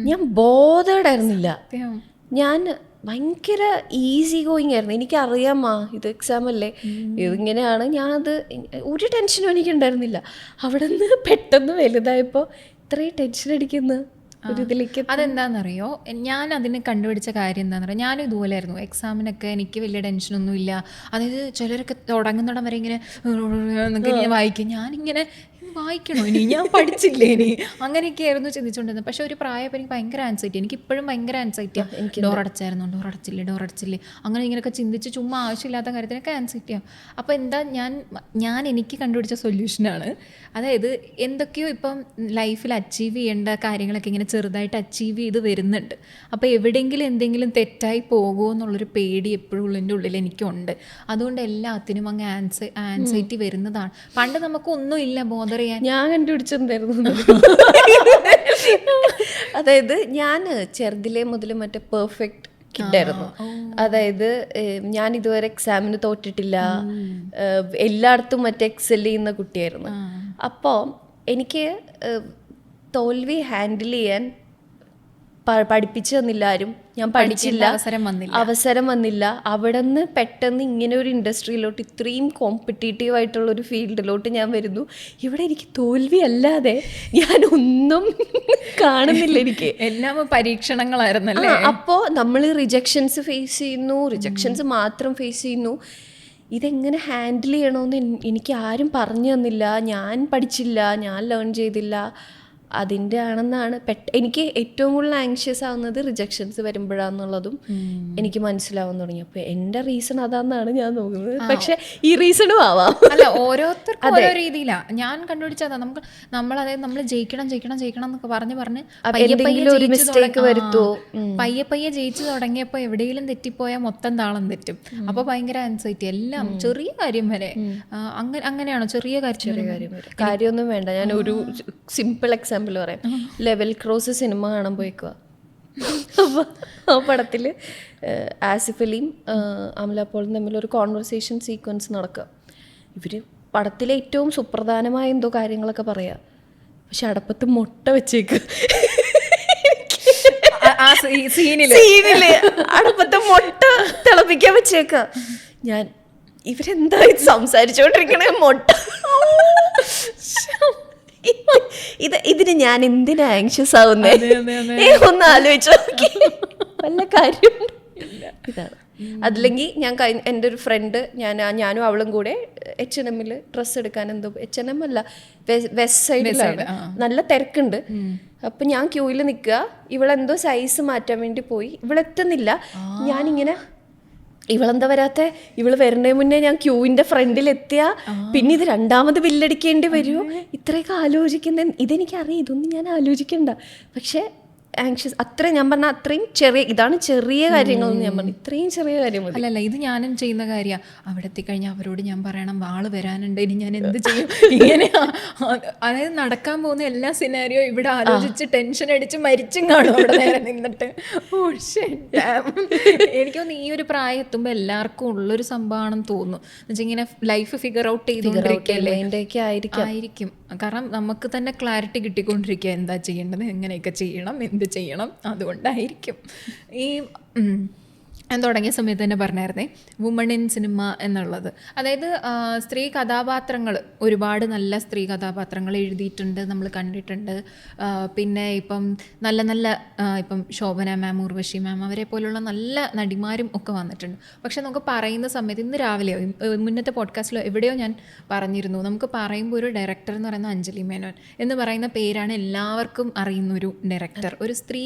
ഞാൻ ബോധേഡായിരുന്നില്ല. ഞാൻ ഭയങ്കര ഈസി ഗോയിങ് ആയിരുന്നു. എനിക്കറിയാമാ ഇത് എക്സാം അല്ലേ, ഇതിങ്ങനെയാണ്. ഞാനത് ഒരു ടെൻഷനും എനിക്കുണ്ടായിരുന്നില്ല. അവിടെ നിന്ന് പെട്ടെന്ന് വലുതായപ്പോൾ ഇത്രയും ടെൻഷൻ അടിക്കുന്ന അതെന്താണെന്നറിയോ, ഞാൻ അതിന് കണ്ടുപിടിച്ച കാര്യം എന്താണെന്ന് പറയുക, ഞാനും ഇതുപോലെ ആയിരുന്നു. എക്സാമിനൊക്കെ എനിക്ക് വലിയ ടെൻഷനൊന്നും ഇല്ല. അതായത് ചിലരൊക്കെ തുടങ്ങുന്നിടം വരെ ഇങ്ങനെ വായിക്കും, ഞാനിങ്ങനെ വായിക്കണോ ഇനി, ഞാൻ പഠിച്ചില്ലേ ഇനി, അങ്ങനെയൊക്കെ ആയിരുന്നു ചിന്തിച്ചുകൊണ്ടിരുന്നത്. പക്ഷെ ഒരു പ്രായപ്പോൾ എനിക്ക് ഭയങ്കര ആൻസൈറ്റി, എനിക്കിപ്പോഴും ഭയങ്കര ആൻസൈറ്റിയാണ്. എനിക്ക് ഡോർ അടച്ചില്ലേ അങ്ങനെ ഇങ്ങനെയൊക്കെ ചിന്തിച്ച് ചുമ്മാ ആവശ്യമില്ലാത്ത കാര്യത്തിനൊക്കെ ആൻസൈറ്റിയാണ്. അപ്പോൾ എന്താ ഞാൻ എനിക്ക് കണ്ടുപിടിച്ച സൊല്യൂഷനാണ്. അതായത് എന്തൊക്കെയോ ഇപ്പം ലൈഫിൽ അച്ചീവ് ചെയ്യേണ്ട കാര്യങ്ങളൊക്കെ ഇങ്ങനെ ചെറുതായിട്ട് അച്ചീവ് ചെയ്ത് വരുന്നുണ്ട്. അപ്പോൾ എവിടെയെങ്കിലും എന്തെങ്കിലും തെറ്റായി പോകുമോ എന്നുള്ളൊരു പേടി എപ്പോഴും ഉള്ളിൻ്റെ ഉള്ളിൽ എനിക്കുണ്ട്. അതുകൊണ്ട് എല്ലാത്തിനും അങ്ങ് ആൻസൈറ്റി വരുന്നതാണ്. പണ്ട് നമുക്കൊന്നും ഇല്ല ബോധർ ചെയ്യാൻ. ഞാൻ കണ്ടുപിടിച്ചിട്ടുണ്ടായിരുന്നു. അതായത് ഞാൻ ചെറുതിലേ മുതൽ മറ്റേ പെർഫെക്റ്റ് കിട്ടായിരുന്നു. അതായത് ഞാൻ ഇതുവരെ എക്സാമിന് തോറ്റിട്ടില്ല, എല്ലായിടത്തും മറ്റേ എക്സൽ ചെയ്യുന്ന കുട്ടിയായിരുന്നു. അപ്പോൾ എനിക്ക് തോൽവി ഹാൻഡിൽ ചെയ്യാൻ പഠിപ്പിച്ചു തന്നില്ല ആരും, ഞാൻ പഠിച്ചില്ല, അവസരം വന്നില്ല. അവിടെ നിന്ന് പെട്ടെന്ന് ഇങ്ങനെ ഒരു ഇൻഡസ്ട്രിയിലോട്ട്, ഇത്രയും കോമ്പറ്റീറ്റീവ് ആയിട്ടുള്ള ഒരു ഫീൽഡിലോട്ട് ഞാൻ വരുന്നു. ഇവിടെ എനിക്ക് തോൽവി അല്ലാതെ ഞാൻ ഒന്നും കാണുന്നില്ല. എനിക്ക് എല്ലാം പരീക്ഷണങ്ങളായിരുന്നല്ലേ. അപ്പോൾ നമ്മൾ റിജക്ഷൻസ് ഫേസ് ചെയ്യുന്നു, റിജക്ഷൻസ് മാത്രം ഫേസ് ചെയ്യുന്നു. ഇതെങ്ങനെ ഹാൻഡിൽ ചെയ്യണമെന്ന് എനിക്ക് ആരും പറഞ്ഞു തന്നില്ല. ഞാൻ പഠിച്ചില്ല, ഞാൻ ലേൺ ചെയ്തില്ല. അതിൻ്റെ ആണെന്നാണ് എനിക്ക് ഏറ്റവും കൂടുതൽ ആങ്ഷ്യസ് ആവുന്നത് റിജക്ഷൻസ് വരുമ്പോഴാന്നുള്ളതും എനിക്ക് മനസ്സിലാവാൻ തുടങ്ങി. അപ്പോൾ എൻ്റെ റീസൺ അതാന്നാണ് ഞാൻ നോക്കുന്നത്. പക്ഷെ ഈ റീസണും ആവാം. അല്ല, ഓരോരുത്തർക്കും ഓരോ രീതിയിലാണ്. ഞാൻ കണ്ടുപിടിച്ചതാ, അതായത് നമ്മൾ ജയിക്കണം എന്നൊക്കെ പറഞ്ഞ് പയ്യെ ജയിച്ചു തുടങ്ങിയപ്പോൾ എവിടെയെങ്കിലും തെറ്റിപ്പോയാൽ മൊത്തം താളം തെറ്റും. അപ്പോൾ ഭയങ്കര ആൻസൈറ്റി, എല്ലാം ചെറിയ കാര്യം വരെ. അങ്ങനെയാണോ? ചെറിയ കാര്യമൊന്നും വേണ്ട. ഞാൻ ഒരു സിമ്പിൾ എക്സാമ്പിൾ പറയാം. ലെവൽ ക്രോസ് സിനിമ കാണാൻ പോയിക്കുക. അപ്പോൾ ആ പടത്തിൽ ആസിഫ് അലിയും അമല പോളും തമ്മിലൊരു കോൺവെർസേഷൻ സീക്വൻസ് നടക്കുക. ഇവർ പടത്തിലെ ഏറ്റവും സുപ്രധാനമായ എന്തോ കാര്യങ്ങളൊക്കെ പറയാം. പക്ഷെ അടപ്പത്ത് മുട്ട വെച്ചേക്ക്, അടപ്പത്ത് മുട്ട തിളപ്പിക്കാൻ വെച്ചേക്ക. ഞാൻ ഇവരെന്താ സംസാരിച്ചോണ്ടിരിക്കണേ? മുട്ട. ഇതിന് ഞാൻ എന്തിനാ ആങ്ഷ്യസ് ആവുന്നേ? ഒന്ന് ആലോചിച്ചു നോക്കി, വല്ല കാര്യം ഇതാണ്. അതില്ലെങ്കിൽ ഞാൻ എൻ്റെ ഒരു ഫ്രണ്ട്, ഞാനും അവളും കൂടെ H&M ഡ്രസ്സ് എടുക്കാൻ, എന്തോ H&M അല്ല, വെസ്റ്റ് സൈഡിലാണ്, നല്ല തിരക്കുണ്ട്. അപ്പം ഞാൻ ക്യൂവിൽ നിൽക്കുക, ഇവളെന്തോ സൈസ് മാറ്റാൻ വേണ്ടി പോയി, ഇവളെത്തുന്നില്ല. ഞാനിങ്ങനെ ഇവളെന്താ വരാത്തെ, ഇവള് വരുന്നതിന് മുന്നേ ഞാൻ ക്യൂവിൻ്റെ ഫ്രണ്ടിലെത്തിയ പിന്നെ ഇത് രണ്ടാമത് ബില്ലടിക്കേണ്ടി വരുമോ? ഇത്രയൊക്കെ ആലോചിക്കുന്ന ഇതെനിക്കറിയാം, ഇതൊന്നും ഞാൻ ആലോചിക്കണ്ട. പക്ഷേ ആങ്ഷ്യസ് അത്രയും, ഞാൻ പറഞ്ഞ അത്രയും ചെറിയ, ഇതാണ് ചെറിയ കാര്യങ്ങളെന്ന് ഞാൻ പറഞ്ഞു, ഇത്രയും ചെറിയ കാര്യം മതി. അല്ലല്ല, ഇത് ഞാനും ചെയ്യുന്ന കാര്യമാണ്. അവിടെ എത്തിക്കഴിഞ്ഞാൽ അവരോട് ഞാൻ പറയണം, ആള് വരാനുണ്ട്, ഇനി ഞാൻ എന്ത് ചെയ്യും? ഇങ്ങനെയാ. അതായത് നടക്കാൻ പോകുന്ന എല്ലാ സിനാരിയോ ഇവിടെ ആലോചിച്ച് ടെൻഷൻ അടിച്ച് മരിച്ചും കാണും അവിടെ നേരെ നിന്നിട്ട്. എനിക്കൊന്ന് ഈ ഒരു പ്രായം എത്തുമ്പോൾ എല്ലാവർക്കും ഉള്ളൊരു സംഭവമാണെന്ന് തോന്നുന്നു. എന്നുവെച്ചാൽ ഇങ്ങനെ ലൈഫ് ഫിഗർ ഔട്ട് ചെയ്തുകൊണ്ടിരിക്കുകയല്ലേ ആയിരിക്കും. കാരണം നമുക്ക് തന്നെ ക്ലാരിറ്റി കിട്ടിക്കൊണ്ടിരിക്കുക, എന്താ ചെയ്യേണ്ടത്, എങ്ങനെയൊക്കെ ചെയ്യണം, എന്ത് ചെയ്യണം. അതുകൊണ്ടായിരിക്കും ഈ ഞാൻ തുടങ്ങിയ സമയത്ത് തന്നെ പറഞ്ഞായിരുന്നേ, വുമൺ ഇൻ സിനിമ എന്നുള്ളത്. അതായത് സ്ത്രീ കഥാപാത്രങ്ങൾ, ഒരുപാട് നല്ല സ്ത്രീ കഥാപാത്രങ്ങൾ എഴുതിയിട്ടുണ്ട്, നമ്മൾ കണ്ടിട്ടുണ്ട്. പിന്നെ ഇപ്പം നല്ല ഇപ്പം ശോഭന മാം, ഉർവശി മാം, അവരെ പോലുള്ള നല്ല നടിമാരും ഒക്കെ വന്നിട്ടുണ്ട്. പക്ഷെ നമുക്ക് പറയുന്ന സമയത്ത്, ഇന്ന് രാവിലെയോ മുന്നത്തെ പോഡ്കാസ്റ്റിലോ എവിടെയോ ഞാൻ പറഞ്ഞിരുന്നു, നമുക്ക് പറയുമ്പോൾ ഒരു ഡയറക്ടർ എന്ന് പറയുന്ന അഞ്ജലി മേനോൻ എന്ന് പറയുന്ന പേരാണ് എല്ലാവർക്കും അറിയുന്നൊരു ഡയറക്ടർ. ഒരു സ്ത്രീ,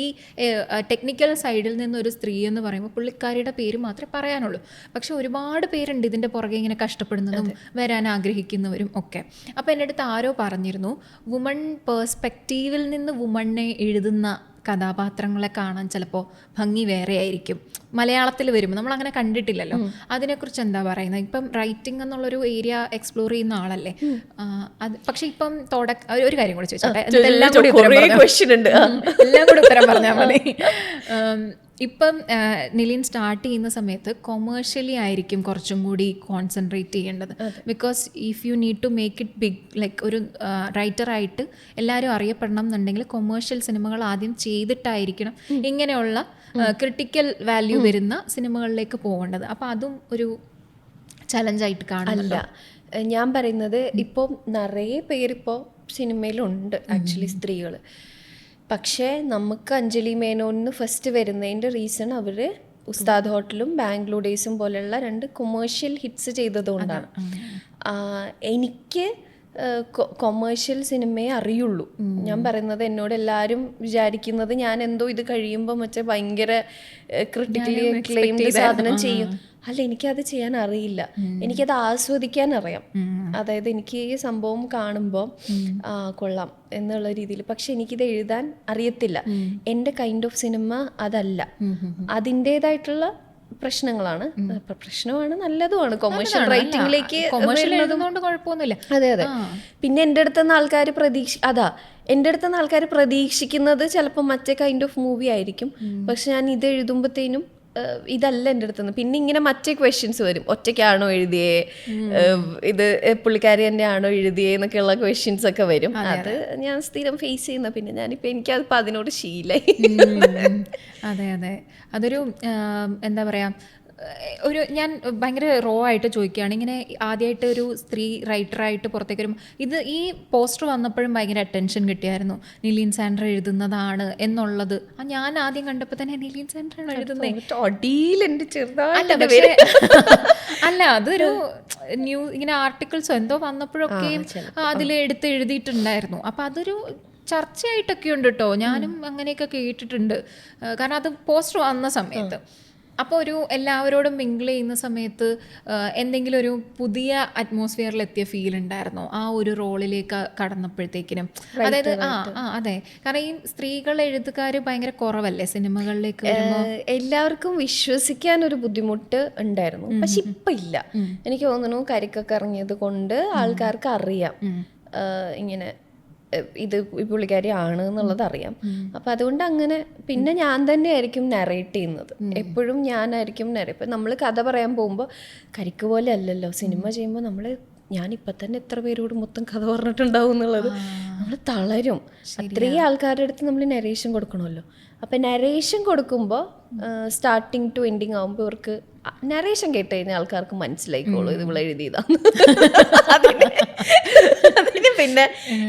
ടെക്നിക്കൽ സൈഡിൽ നിന്നൊരു സ്ത്രീ എന്ന് പറയുമ്പോൾ പുള്ളിക്കാരിയുടെ പേര് മാത്രമേ പറയാനുള്ളൂ. പക്ഷെ ഒരുപാട് പേരുണ്ട് ഇതിൻ്റെ പുറകെ ഇങ്ങനെ കഷ്ടപ്പെടുന്നതും വരാൻ ആഗ്രഹിക്കുന്നവരും ഒക്കെ. അപ്പോൾ എൻ്റെ അടുത്ത് ആരോ പറഞ്ഞിരുന്നു, വുമൺ പേഴ്സ്പെക്റ്റീവിൽ നിന്ന് വുമണ്ണെ എഴുതുന്ന കഥാപാത്രങ്ങളെ കാണാൻ ചിലപ്പോൾ ഭംഗി വേറെ ആയിരിക്കും. മലയാളത്തിൽ വരുമ്പോൾ നമ്മൾ അങ്ങനെ കണ്ടിട്ടില്ലല്ലോ. അതിനെക്കുറിച്ച് എന്താ പറയുന്നത്? ഇപ്പം റൈറ്റിംഗ് എന്നുള്ളൊരു ഏരിയ എക്സ്പ്ലോർ ചെയ്യുന്ന ആളല്ലേ അത്. പക്ഷെ ഇപ്പം ഒരു കാര്യം കൂടെ ചോദിച്ചോട്ടെ, എല്ലാം കൂടി ഉത്തരം പറഞ്ഞാൽ മതി. ഇപ്പം നിലിൻ സ്റ്റാർട്ട് ചെയ്യുന്ന സമയത്ത് കൊമേഴ്ഷ്യലി ആയിരിക്കും കുറച്ചും കൂടി കോൺസെൻട്രേറ്റ് ചെയ്യേണ്ടത്. Because if you need to make it big, like ഒരു റൈറ്ററായിട്ട് എല്ലാവരും അറിയപ്പെടണം എന്നുണ്ടെങ്കിൽ കൊമേഴ്ഷ്യൽ സിനിമകൾ ആദ്യം ചെയ്തിട്ടായിരിക്കണം ഇങ്ങനെയുള്ള ക്രിട്ടിക്കൽ വാല്യൂ വരുന്ന സിനിമകളിലേക്ക് പോകേണ്ടത്. അപ്പോൾ അതും ഒരു ചലഞ്ചായിട്ട് കാണില്ല. ഞാൻ പറയുന്നത് ഇപ്പോൾ നിറയെ പേരിപ്പോൾ സിനിമയിലുണ്ട് ആക്ച്വലി സ്ത്രീകൾ. പക്ഷേ നമുക്ക് അഞ്ജലി മേനോന്ന് ഫസ്റ്റ് വരുന്നതിൻ്റെ റീസൺ അവർ ഉസ്താദ് ഹോട്ടലും ബാംഗ്ലൂർ ഡേയ്സും പോലെയുള്ള 2 കൊമേഴ്ഷ്യൽ ഹിറ്റ്സ് ചെയ്തതുകൊണ്ടാണ്. എനിക്ക് കൊമേഴ്ഷ്യൽ സിനിമയെ അറിയുള്ളൂ. ഞാൻ പറയുന്നത്, എന്നോട് എല്ലാവരും വിചാരിക്കുന്നത് ഞാൻ എന്തോ ഇത് കഴിയുമ്പോൾ മറ്റേ ഭയങ്കര ക്രിട്ടിക്കലി അക്ലെയിംഡ് സാധനം ചെയ്യും. അല്ല, എനിക്കത് ചെയ്യാൻ അറിയില്ല. എനിക്കത് ആസ്വദിക്കാൻ അറിയാം. അതായത് എനിക്ക് ഈ സംഭവം കാണുമ്പോൾ കൊള്ളാം എന്നുള്ള രീതിയിൽ. പക്ഷെ എനിക്കിത് എഴുതാൻ അറിയത്തില്ല. എൻ്റെ കൈൻഡ് ഓഫ് സിനിമ അതല്ല. അതിൻ്റേതായിട്ടുള്ള പ്രശ്നമാണ്, നല്ലതുമാണ് കൊമേഴ്ഷ്യൽ റൈറ്റിംഗിലേക്ക് കുഴപ്പമൊന്നുമില്ല. അതെ. പിന്നെ എൻ്റെ അടുത്തുനിന്ന് ആൾക്കാർ എൻ്റെ അടുത്തുനിന്ന് ആൾക്കാർ പ്രതീക്ഷിക്കുന്നത് ചിലപ്പോൾ മറ്റേ കൈൻഡ് ഓഫ് മൂവി ആയിരിക്കും. പക്ഷെ ഞാൻ ഇത് എഴുതുമ്പോഴത്തേനും ഇതല്ല എൻ്റെ അടുത്ത് നിന്ന്. പിന്നെ ഇങ്ങനെ മറ്റേ ക്വസ്റ്റ്യൻസ് വരും, ഒറ്റയ്ക്കാണോ എഴുതിയേ, ഇത് പുള്ളിക്കാരി തന്നെയാണോ എഴുതിയേ എന്നൊക്കെയുള്ള ക്വസ്റ്റ്യൻസ് ഒക്കെ വരും. അത് ഞാൻ സ്ഥിരം ഫേസ് ചെയ്യുന്ന. പിന്നെ ഞാനിപ്പോൾ എനിക്കതിപ്പോൾ അതിനോട് ശീലമായി. അതെ അതെ, അതൊരു എന്താ പറയുക, ഒരു ഞാൻ ഭയങ്കര റോ ആയിട്ട് ചോദിക്കുകയാണ്. ഇങ്ങനെ ആദ്യമായിട്ട് ഒരു സ്ത്രീ റൈറ്ററായിട്ട് പുറത്തേക്ക് വരും, ഇത് ഈ പോസ്റ്റർ വന്നപ്പോഴും ഭയങ്കര അറ്റൻഷൻ കിട്ടിയായിരുന്നു, നിലീൻ സാൻഡ്ര എഴുതുന്നതാണ് എന്നുള്ളത്. ഞാൻ ആദ്യം കണ്ടപ്പോൾ തന്നെ നിലീൻ സാൻഡ്ര ആണ് എഴുതുന്നത്. അല്ല, അതൊരു ഇങ്ങനെ ആർട്ടിക്കിൾസോ എന്തോ വന്നപ്പോഴൊക്കെയും അതിൽ എടുത്ത് എഴുതിയിട്ടുണ്ടായിരുന്നു. അപ്പം അതൊരു ചർച്ചയായിട്ടൊക്കെ ഉണ്ട് കേട്ടോ, ഞാനും അങ്ങനെയൊക്കെ കേട്ടിട്ടുണ്ട്. കാരണം അത് പോസ്റ്റർ വന്ന സമയത്ത്, അപ്പോൾ ഒരു എല്ലാവരോടും മിങ്കിൾ ചെയ്യുന്ന സമയത്ത് എന്തെങ്കിലും ഒരു പുതിയ അറ്റ്മോസ്ഫിയറിലെത്തിയ ഫീൽ ഉണ്ടായിരുന്നോ ആ ഒരു റോളിലേക്ക് കടന്നപ്പോഴത്തേക്കിനും? അതായത് അതെ, കാരണം ഈ സ്ത്രീകൾ എഴുത്തുകാർ ഭയങ്കര കുറവല്ലേ സിനിമകളിലേക്ക് വരുമ്പോൾ? എല്ലാവർക്കും വിശ്വസിക്കാൻ ഒരു ബുദ്ധിമുട്ട് ഉണ്ടായിരുന്നു, പക്ഷെ ഇപ്പം ഇല്ല. എനിക്ക് തോന്നുന്നു കരിക്കൊക്കെ ഇറങ്ങിയത് കൊണ്ട് ആൾക്കാർക്ക് അറിയാം ഇങ്ങനെ ഇത് പുള്ളിക്കാരി ആണ് എന്നുള്ളത് അറിയാം. അപ്പം അതുകൊണ്ട് അങ്ങനെ പിന്നെ ഞാൻ തന്നെ ആയിരിക്കും നറേറ്റ് ചെയ്യുന്നത്. എപ്പോഴും ഞാനായിരിക്കും ഇപ്പം നമ്മൾ കഥ പറയാൻ പോകുമ്പോൾ കരിക്ക് പോലെ അല്ലല്ലോ സിനിമ ചെയ്യുമ്പോൾ ഞാനിപ്പം തന്നെ എത്ര പേരോട് മൊത്തം കഥ പറഞ്ഞിട്ടുണ്ടാവും എന്നുള്ളത് നമ്മൾ തളരും. അത്രയും ആൾക്കാരുടെ അടുത്ത് നമ്മൾ നരേഷൻ കൊടുക്കണമല്ലോ. അപ്പം നരേഷൻ കൊടുക്കുമ്പോൾ സ്റ്റാർട്ടിങ് ടു എൻഡിങ് ആകുമ്പോൾ ഇവർക്ക് നരേഷൻ കേട്ട് കഴിഞ്ഞാൽ ആൾക്കാർക്ക് മനസ്സിലായിക്കോളൂ ഇത് ഇവിടെ എഴുതിയതാണ്. അതിന് പിന്നെ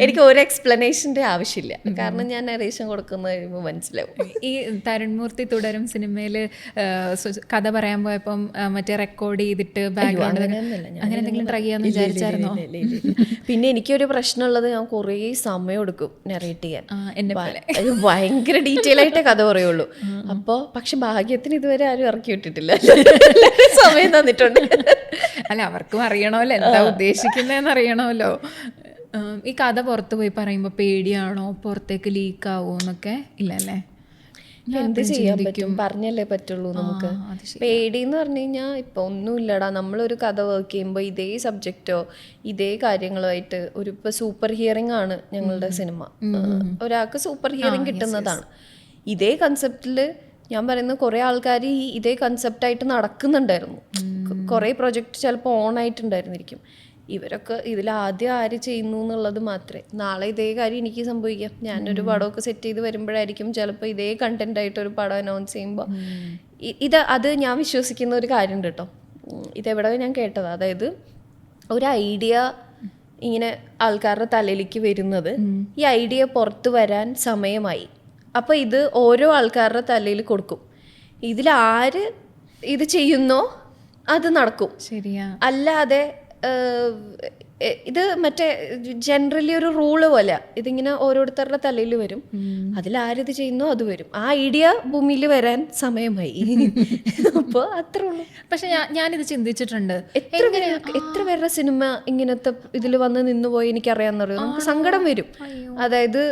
എനിക്ക് ഒരു എക്സ്പ്ലനേഷൻ്റെ ആവശ്യമില്ല, കാരണം ഞാൻ നരേഷൻ കൊടുക്കുന്ന കഴിയുമ്പോൾ മനസ്സിലാവും. ഈ തരുൺമൂർത്തി തുടരും സിനിമയിൽ കഥ പറയാൻ പോയപ്പം മറ്റേ റെക്കോർഡ് ചെയ്തിട്ട് ബാക്ക്ഗ്രൗണ്ട് അങ്ങനെ എന്തെങ്കിലും ട്രൈ ചെയ്യാമെന്ന് വിചാരിച്ചായിരുന്നോ? പിന്നെ എനിക്കൊരു പ്രശ്നമുള്ളത്, ഞാൻ കുറേ സമയം എടുക്കും നറേറ്റ് ചെയ്യാൻ. ഭയങ്കര ഡീറ്റെയിൽ ആയിട്ടേ കഥ പറയുള്ളൂ. അപ്പോൾ പക്ഷെ ഭാഗ്യത്തിന് ഇതുവരെ ആരും ഇറക്കി വിട്ടിട്ടില്ല, സമയം തന്നിട്ടുണ്ട്. അല്ല, അവർക്കും അറിയണമല്ലോ എന്താ ഉദ്ദേശിക്കുന്നതെന്ന് അറിയണമല്ലോ. ഈ കഥ പുറത്ത് പോയി പറയുമ്പോൾ പേടിയാണോ പുറത്തേക്ക് ലീക്ക് ആവുമോ എന്നൊക്കെ? ഇല്ലല്ലേ, എന്ത് ചെയ്യാൻ പറ്റും, പറഞ്ഞല്ലേ പറ്റുള്ളൂ നമുക്ക്. പേടി എന്ന് പറഞ്ഞു കഴിഞ്ഞാൽ ഇപ്പം ഒന്നുമില്ലടാ, നമ്മളൊരു കഥ വർക്ക് ചെയ്യുമ്പോൾ ഇതേ സബ്ജക്റ്റോ ഇതേ കാര്യങ്ങളുമായിട്ട് ഇപ്പോൾ സൂപ്പർ ഹിയറിംഗ് ആണ് ഞങ്ങളുടെ സിനിമ. ഒരാൾക്ക് സൂപ്പർ ഹിയറിംഗ് കിട്ടുന്നതാണ്. ഇതേ കൺസെപ്റ്റിൽ ഞാൻ പറയുന്നത് കുറേ ആൾക്കാർ ഇതേ കൺസെപ്റ്റായിട്ട് നടക്കുന്നുണ്ടായിരുന്നു. കുറേ പ്രൊജക്റ്റ് ചിലപ്പോൾ ഓൺ ആയിട്ടുണ്ടായിരുന്നിരിക്കും. ഇവരൊക്കെ ഇതിലാദ്യം ആര് ചെയ്യുന്നു എന്നുള്ളത് മാത്രമേ. നാളെ ഇതേ കാര്യം എനിക്ക് സംഭവിക്കാം. ഞാനൊരു പടമൊക്കെ സെറ്റ് ചെയ്ത് വരുമ്പോഴായിരിക്കും ചിലപ്പോൾ ഇതേ കണ്ടന്റ് ആയിട്ട് ഒരു പടം അനൗൺസ് ചെയ്യുമ്പോൾ അത് ഞാൻ വിശ്വസിക്കുന്ന ഒരു കാര്യമുണ്ട് കേട്ടോ. ഇതെവിടെ ഞാൻ കേട്ടത്, അതായത് ഒരു ഐഡിയ ഇങ്ങനെ ആൾക്കാരുടെ തലയിലേക്ക് വരുന്നത്, ഈ ഐഡിയ പുറത്ത് വരാൻ സമയമായി. അപ്പോൾ ഇത് ഓരോ ആൾക്കാരുടെ തലയിൽ കൊടുക്കും. ഇതിലാര് ഇത് ചെയ്യുന്നോ അത് നടക്കും. ശരിയാ. അല്ലാതെ ഇത് മറ്റേ ജനറലി ഒരു റൂള് പോലെ ഇതിങ്ങനെ ഓരോരുത്തരുടെ തലയിൽ വരും. അതിലാരിത് ചെയ്യുന്നോ അത് വരും. ആ ഐഡിയ ഭൂമിയിൽ വരാൻ സമയമായി. അപ്പോൾ അത്രേ ഉള്ളൂ. പക്ഷെ ഞാനിത് ചിന്തിച്ചിട്ടുണ്ട്, എത്ര പേരുടെ സിനിമ ഇങ്ങനത്തെ ഇതിൽ വന്ന് നിന്നുപോയി എനിക്കറിയാമെന്നറിയോ. നമുക്ക് സങ്കടം വരും. അതായത്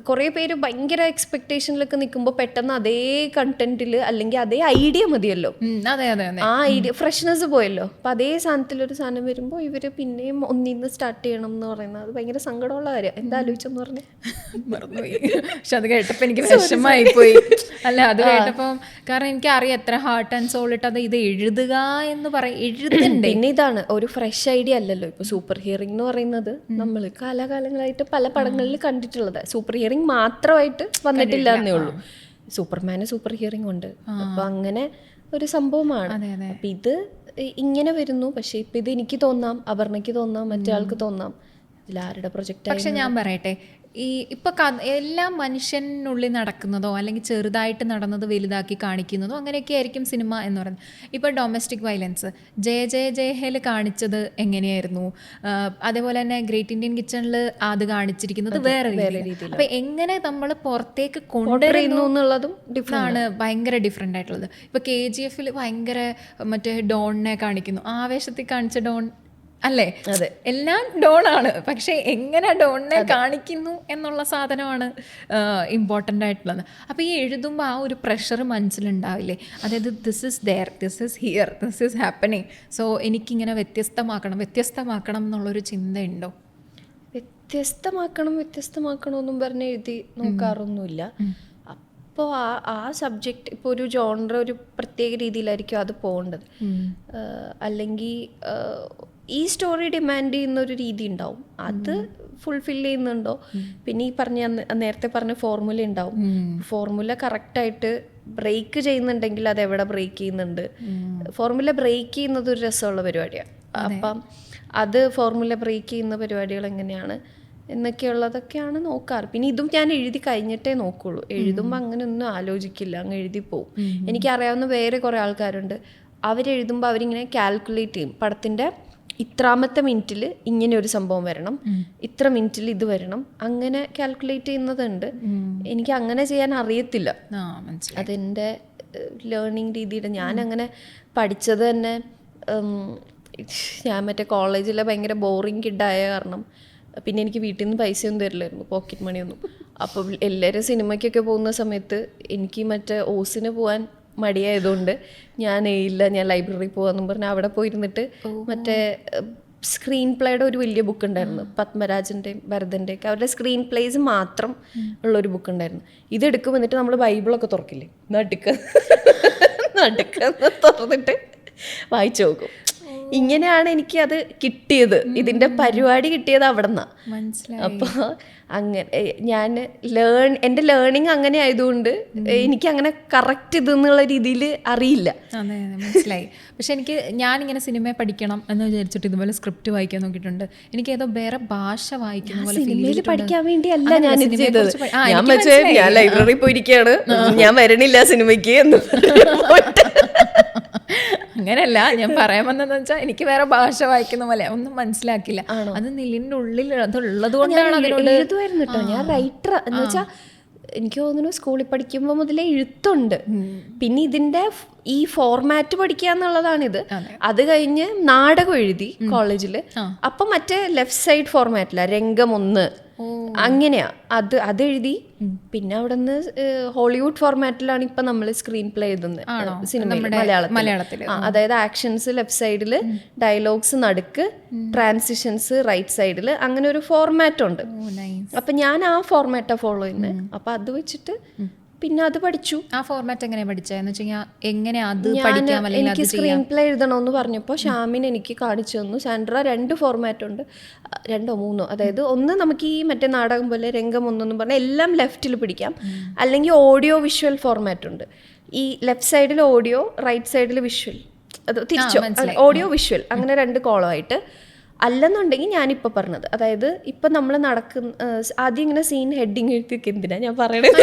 കുറേ പേര് ഭയങ്കര എക്സ്പെക്ടേഷനിലൊക്കെ നിൽക്കുമ്പോൾ പെട്ടെന്ന് അതേ കണ്ടന്റിൽ അല്ലെങ്കിൽ അതേ ഐഡിയ മതിയല്ലോ, ആ ഐഡിയ ഫ്രഷ്നെസ് പോയല്ലോ. അപ്പം അതേ സാധനത്തിലൊരു സാധനം വരുമ്പോൾ ഇവർ പിന്നെയും ഒന്നിന്ന് സ്റ്റാർട്ട് ചെയ്യണം എന്ന് പറയുന്നത് അത് ഭയങ്കര സങ്കടമുള്ള കാര്യം. എന്താ ആലോചിച്ചെന്ന് പറഞ്ഞേ മറന്നുപോയി. പക്ഷെ അത് കേട്ടപ്പോൾ എനിക്ക് വിഷമമായി പോയി. അല്ല, അത് കേട്ടപ്പം കാരണം എനിക്കറിയാം എത്ര ഹാർട്ട് ആൻഡ് സോൾ ഇട്ട് അത് ഇത് എഴുതുക എന്ന് എഴുതുന്നുണ്ട്. പിന്നെ ഇതാണ് ഒരു ഫ്രഷ് ഐഡിയ അല്ലല്ലോ. ഇപ്പോൾ സൂപ്പർ ഹിയറിംഗ് എന്ന് പറയുന്നത് നമ്മൾ കാലാകാലങ്ങളായിട്ട് പല പടങ്ങളിൽ കണ്ടിട്ടുള്ളത്. സൂപ്പർ ഹിയറിംഗ് മാത്രമായിട്ട് വന്നിട്ടില്ല എന്നേ ഉള്ളൂ. സൂപ്പർമാന് സൂപ്പർ ഹിയറിംഗ് ഉണ്ട്. അപ്പം അങ്ങനെ ഒരു സംഭവമാണ്. അപ്പം ഇത് ഇങ്ങനെ വരുന്നു. പക്ഷെ ഇപ്പം ഇത് എനിക്ക് തോന്നാം, അപർണയ്ക്ക് തോന്നാം, മറ്റേ ആൾക്ക് തോന്നാം, ഇതിലാരുടെ പ്രൊജക്റ്റ്. പക്ഷെ ഞാൻ പറയട്ടെ, ഇപ്പോൾ എല്ലാം മനുഷ്യനുള്ളിൽ നടക്കുന്നതോ അല്ലെങ്കിൽ ചെറുതായിട്ട് നടന്നത് വലുതാക്കി കാണിക്കുന്നതോ അങ്ങനെയൊക്കെ ആയിരിക്കും സിനിമ എന്ന് പറയുന്നത്. ഇപ്പോൾ ഡൊമസ്റ്റിക് വയലൻസ് ജയഹേൽ കാണിച്ചത് എങ്ങനെയായിരുന്നു, അതേപോലെ തന്നെ ഗ്രേറ്റ് ഇന്ത്യൻ കിച്ചണിൽ അത് കാണിച്ചിരിക്കുന്നത് വേറെ രീതിയിൽ. അപ്പോൾ എങ്ങനെ നമ്മൾ പുറത്തേക്ക് കൊണ്ടുവരുന്നു എന്നുള്ളതും ആണ് ഭയങ്കര ഡിഫറെൻ്റ് ആയിട്ടുള്ളത്. ഇപ്പോൾ KGF ഭയങ്കര മറ്റേ ഡോണിനെ കാണിക്കുന്നു, ആവേശത്തിൽ കാണിച്ച ഡോൺ അല്ലേ, അതെ, എല്ലാം ഡോണാണ്. പക്ഷേ എങ്ങനെ ഡോണിനെ കാണിക്കുന്നു എന്നുള്ള സാധനമാണ് ഇമ്പോർട്ടൻ്റ് ആയിട്ടുള്ളത്. അപ്പോൾ ഈ എഴുതുമ്പോൾ ആ ഒരു പ്രഷർ മനസ്സിലുണ്ടാവില്ലേ, അതായത് this is there, this is here, this is happening, so എനിക്കിങ്ങനെ വ്യത്യസ്തമാക്കണം എന്നുള്ളൊരു ചിന്തയുണ്ടോ? വ്യത്യസ്തമാക്കണമെന്നും പറഞ്ഞ് എഴുതി നോക്കാറൊന്നുമില്ല. അപ്പോൾ ആ സബ്ജക്റ്റ് ഇപ്പോൾ ഒരു ജോണർ ഒരു പ്രത്യേക രീതിയിലായിരിക്കും അത് പോകേണ്ടത്. അല്ലെങ്കിൽ ഈ സ്റ്റോറി ഡിമാൻഡ് ചെയ്യുന്ന ഒരു രീതി ഉണ്ടാവും, അത് ഫുൾഫിൽ ചെയ്യുന്നുണ്ടോ. പിന്നെ ഈ പറഞ്ഞ നേരത്തെ പറഞ്ഞ ഫോർമുല ഉണ്ടാവും, ഫോർമുല കറക്റ്റായിട്ട് ബ്രേക്ക് ചെയ്യുന്നുണ്ടെങ്കിൽ അത് എവിടെ ബ്രേക്ക് ചെയ്യുന്നുണ്ട്. ഫോർമുല ബ്രേക്ക് ചെയ്യുന്നത് ഒരു രസമുള്ള പരിപാടിയാണ്. അപ്പം അത് ഫോർമുല ബ്രേക്ക് ചെയ്യുന്ന പരിപാടികൾ എങ്ങനെയാണ് എന്നൊക്കെയുള്ളതൊക്കെയാണ് നോക്കാറ്. പിന്നെ ഇതും ഞാൻ എഴുതി കഴിഞ്ഞിട്ടേ നോക്കുള്ളൂ. എഴുതുമ്പോൾ അങ്ങനെ ഒന്നും ആലോചിക്കില്ല, അങ്ങ് എഴുതി പോവും. എനിക്കറിയാവുന്ന വേറെ കുറേ ആൾക്കാരുണ്ട്, അവരെഴുതുമ്പോൾ അവരിങ്ങനെ കാൽക്കുലേറ്റ് ചെയ്യും. പടത്തിൻ്റെ ഇത്രാമത്തെ മിനിറ്റിൽ ഇങ്ങനെ ഒരു സംഭവം വരണം, ഇത്ര മിനിറ്റിൽ ഇത് വരണം, അങ്ങനെ കാൽക്കുലേറ്റ് ചെയ്യുന്നതുണ്ട്. എനിക്ക് അങ്ങനെ ചെയ്യാൻ അറിയത്തില്ല. അതെൻ്റെ ലേണിംഗ് രീതിയുടെ ഞാനങ്ങനെ പഠിച്ചത് തന്നെ. ഞാൻ മറ്റേ കോളേജിലെ ഭയങ്കര ബോറിങ് കിഡായ കാരണം പിന്നെ എനിക്ക് വീട്ടിൽ നിന്ന് പൈസയൊന്നും തരില്ലായിരുന്നു, പോക്കറ്റ് മണിയൊന്നും. അപ്പോൾ എല്ലാവരും സിനിമയ്ക്കൊക്കെ പോകുന്ന സമയത്ത് എനിക്ക് മറ്റേ ഓസിന് പോകാൻ മടിയായതുകൊണ്ട് ഞാൻ ലൈബ്രറി പോകാമെന്നും പറഞ്ഞ് അവിടെ പോയിരുന്നിട്ട് മറ്റേ സ്ക്രീൻ പ്ലേയുടെ ഒരു വലിയ ബുക്ക് ഉണ്ടായിരുന്നു, പത്മരാജൻ്റെയും ഭരതൻ്റെയൊക്കെ അവരുടെ സ്ക്രീൻ പ്ലേസ് മാത്രം ഉള്ളൊരു ബുക്ക് ഉണ്ടായിരുന്നു. ഇതെടുക്കും, എന്നിട്ട് നമ്മൾ ബൈബിളൊക്കെ തുറക്കില്ലേ, നടുക്കെന്ന് തുറന്നിട്ട് വായിച്ചു നോക്കും. ഇങ്ങനെയാണ് എനിക്ക് അത് കിട്ടിയത്, ഇതിൻ്റെ പരിപാടി കിട്ടിയത് അവിടെ നിന്നാണ്. അപ്പോൾ അങ്ങനെ ഞാൻ എൻ്റെ ലേണിങ് അങ്ങനെ ആയതുകൊണ്ട് എനിക്ക് അങ്ങനെ കറക്റ്റ് ഇതെന്നുള്ള രീതിയിൽ അറിയില്ല. അതെ, മനസ്സിലായി. പക്ഷെ എനിക്ക് ഞാനിങ്ങനെ സിനിമ പഠിക്കണം എന്ന് വിചാരിച്ചിട്ട് ഇതുപോലെ സ്ക്രിപ്റ്റ് വായിക്കാൻ നോക്കിയിട്ടുണ്ട്. എനിക്ക് ഏതോ വേറെ ഭാഷ വായിക്കുന്ന പോലെ സിനിമയിൽ പഠിക്കാൻ വേണ്ടിയല്ല ഞാൻ ഇത് ചെയ്തത്. ഞാൻ ലൈബ്രറി പോയിരിക്കുകയാണ്, ഞാൻ വരണില്ല സിനിമയ്ക്ക് എന്ന്. അങ്ങനെയല്ല ഞാൻ പറയാൻ വന്നതെന്ന് വെച്ചാൽ എനിക്ക് വേറെ ഭാഷ വായിക്കുന്ന പോലെ ഒന്നും മനസ്സിലാക്കില്ല. അത് നിലിൻ്റെ ഉള്ളിൽ അതുള്ളത് കൊണ്ടാണ് എഴുതുമായിരുന്നു കേട്ടോ. ഞാൻ റൈറ്റർ എന്ന് വെച്ചാൽ എനിക്ക് തോന്നുന്നു സ്കൂളിൽ പഠിക്കുമ്പോൾ മുതലേ എഴുത്തുണ്ട്. പിന്നെ ഇതിൻ്റെ ഈ ഫോർമാറ്റ് പഠിക്കുക എന്നുള്ളതാണിത്. അത് കഴിഞ്ഞ് നാടകം എഴുതി കോളേജിൽ. അപ്പം മറ്റേ ലെഫ്റ്റ് സൈഡ് ഫോർമാറ്റില്ല, രംഗം 1 അങ്ങനെയാ അതെഴുതി. പിന്നെ അവിടെ നിന്ന് ഹോളിവുഡ് ഫോർമാറ്റിലാണ് ഇപ്പം നമ്മൾ സ്ക്രീൻ പ്ലേ എഴുതുന്നത് സിനിമയിൽ, മലയാളത്തിൽ. അതായത് ആക്ഷൻസ് ലെഫ്റ്റ് സൈഡിൽ, ഡയലോഗ്സ് നടുക്ക്, ട്രാൻസിഷൻസ് റൈറ്റ് സൈഡിൽ, അങ്ങനെ ഒരു ഫോർമാറ്റ് ഉണ്ട്. അപ്പം ഞാൻ ആ ഫോർമാറ്റാണ് ഫോളോ ചെയ്യുന്നത്. അപ്പം അത് വെച്ചിട്ട് പിന്നെ അത് പഠിച്ചു. ആ ഫോർമാറ്റ് എങ്ങനെ പഠിച്ചതെന്ന് വെച്ച് കഴിഞ്ഞാൽ എങ്ങനെ അത് പഠിക്കാം? എനിക്ക് സ്ക്രീൻ പ്ലേ എഴുതണമെന്ന് പറഞ്ഞപ്പോൾ ഷാമിൻ എനിക്ക് കാണിച്ചു തന്നു. സാൻഡ്ര 2 ഫോർമാറ്റ് ഉണ്ട്, 2 or 3. അതായത് ഒന്ന് നമുക്ക് ഈ മറ്റേ നാടകം പോലെ രംഗം 1 എന്ന് പറഞ്ഞാൽ എല്ലാം ലെഫ്റ്റിൽ പിടിക്കാം, അല്ലെങ്കിൽ ഓഡിയോ വിഷ്വൽ ഫോർമാറ്റ് ഉണ്ട്. ഈ ലെഫ്റ്റ് സൈഡിൽ ഓഡിയോ, റൈറ്റ് സൈഡിൽ വിഷ്വൽ, അത് തിരിച്ചോ ഓഡിയോ വിഷ്വൽ, അങ്ങനെ 2 കോളമായിട്ട്. അല്ലെന്നുണ്ടെങ്കിൽ ഞാനിപ്പോൾ പറഞ്ഞത്, അതായത് ഇപ്പം നമ്മൾ ആദ്യം ഇങ്ങനെ സീൻ ഹെഡിങ് എഴുതിയൊക്കെ എന്തിനാ ഞാൻ പറയണത്,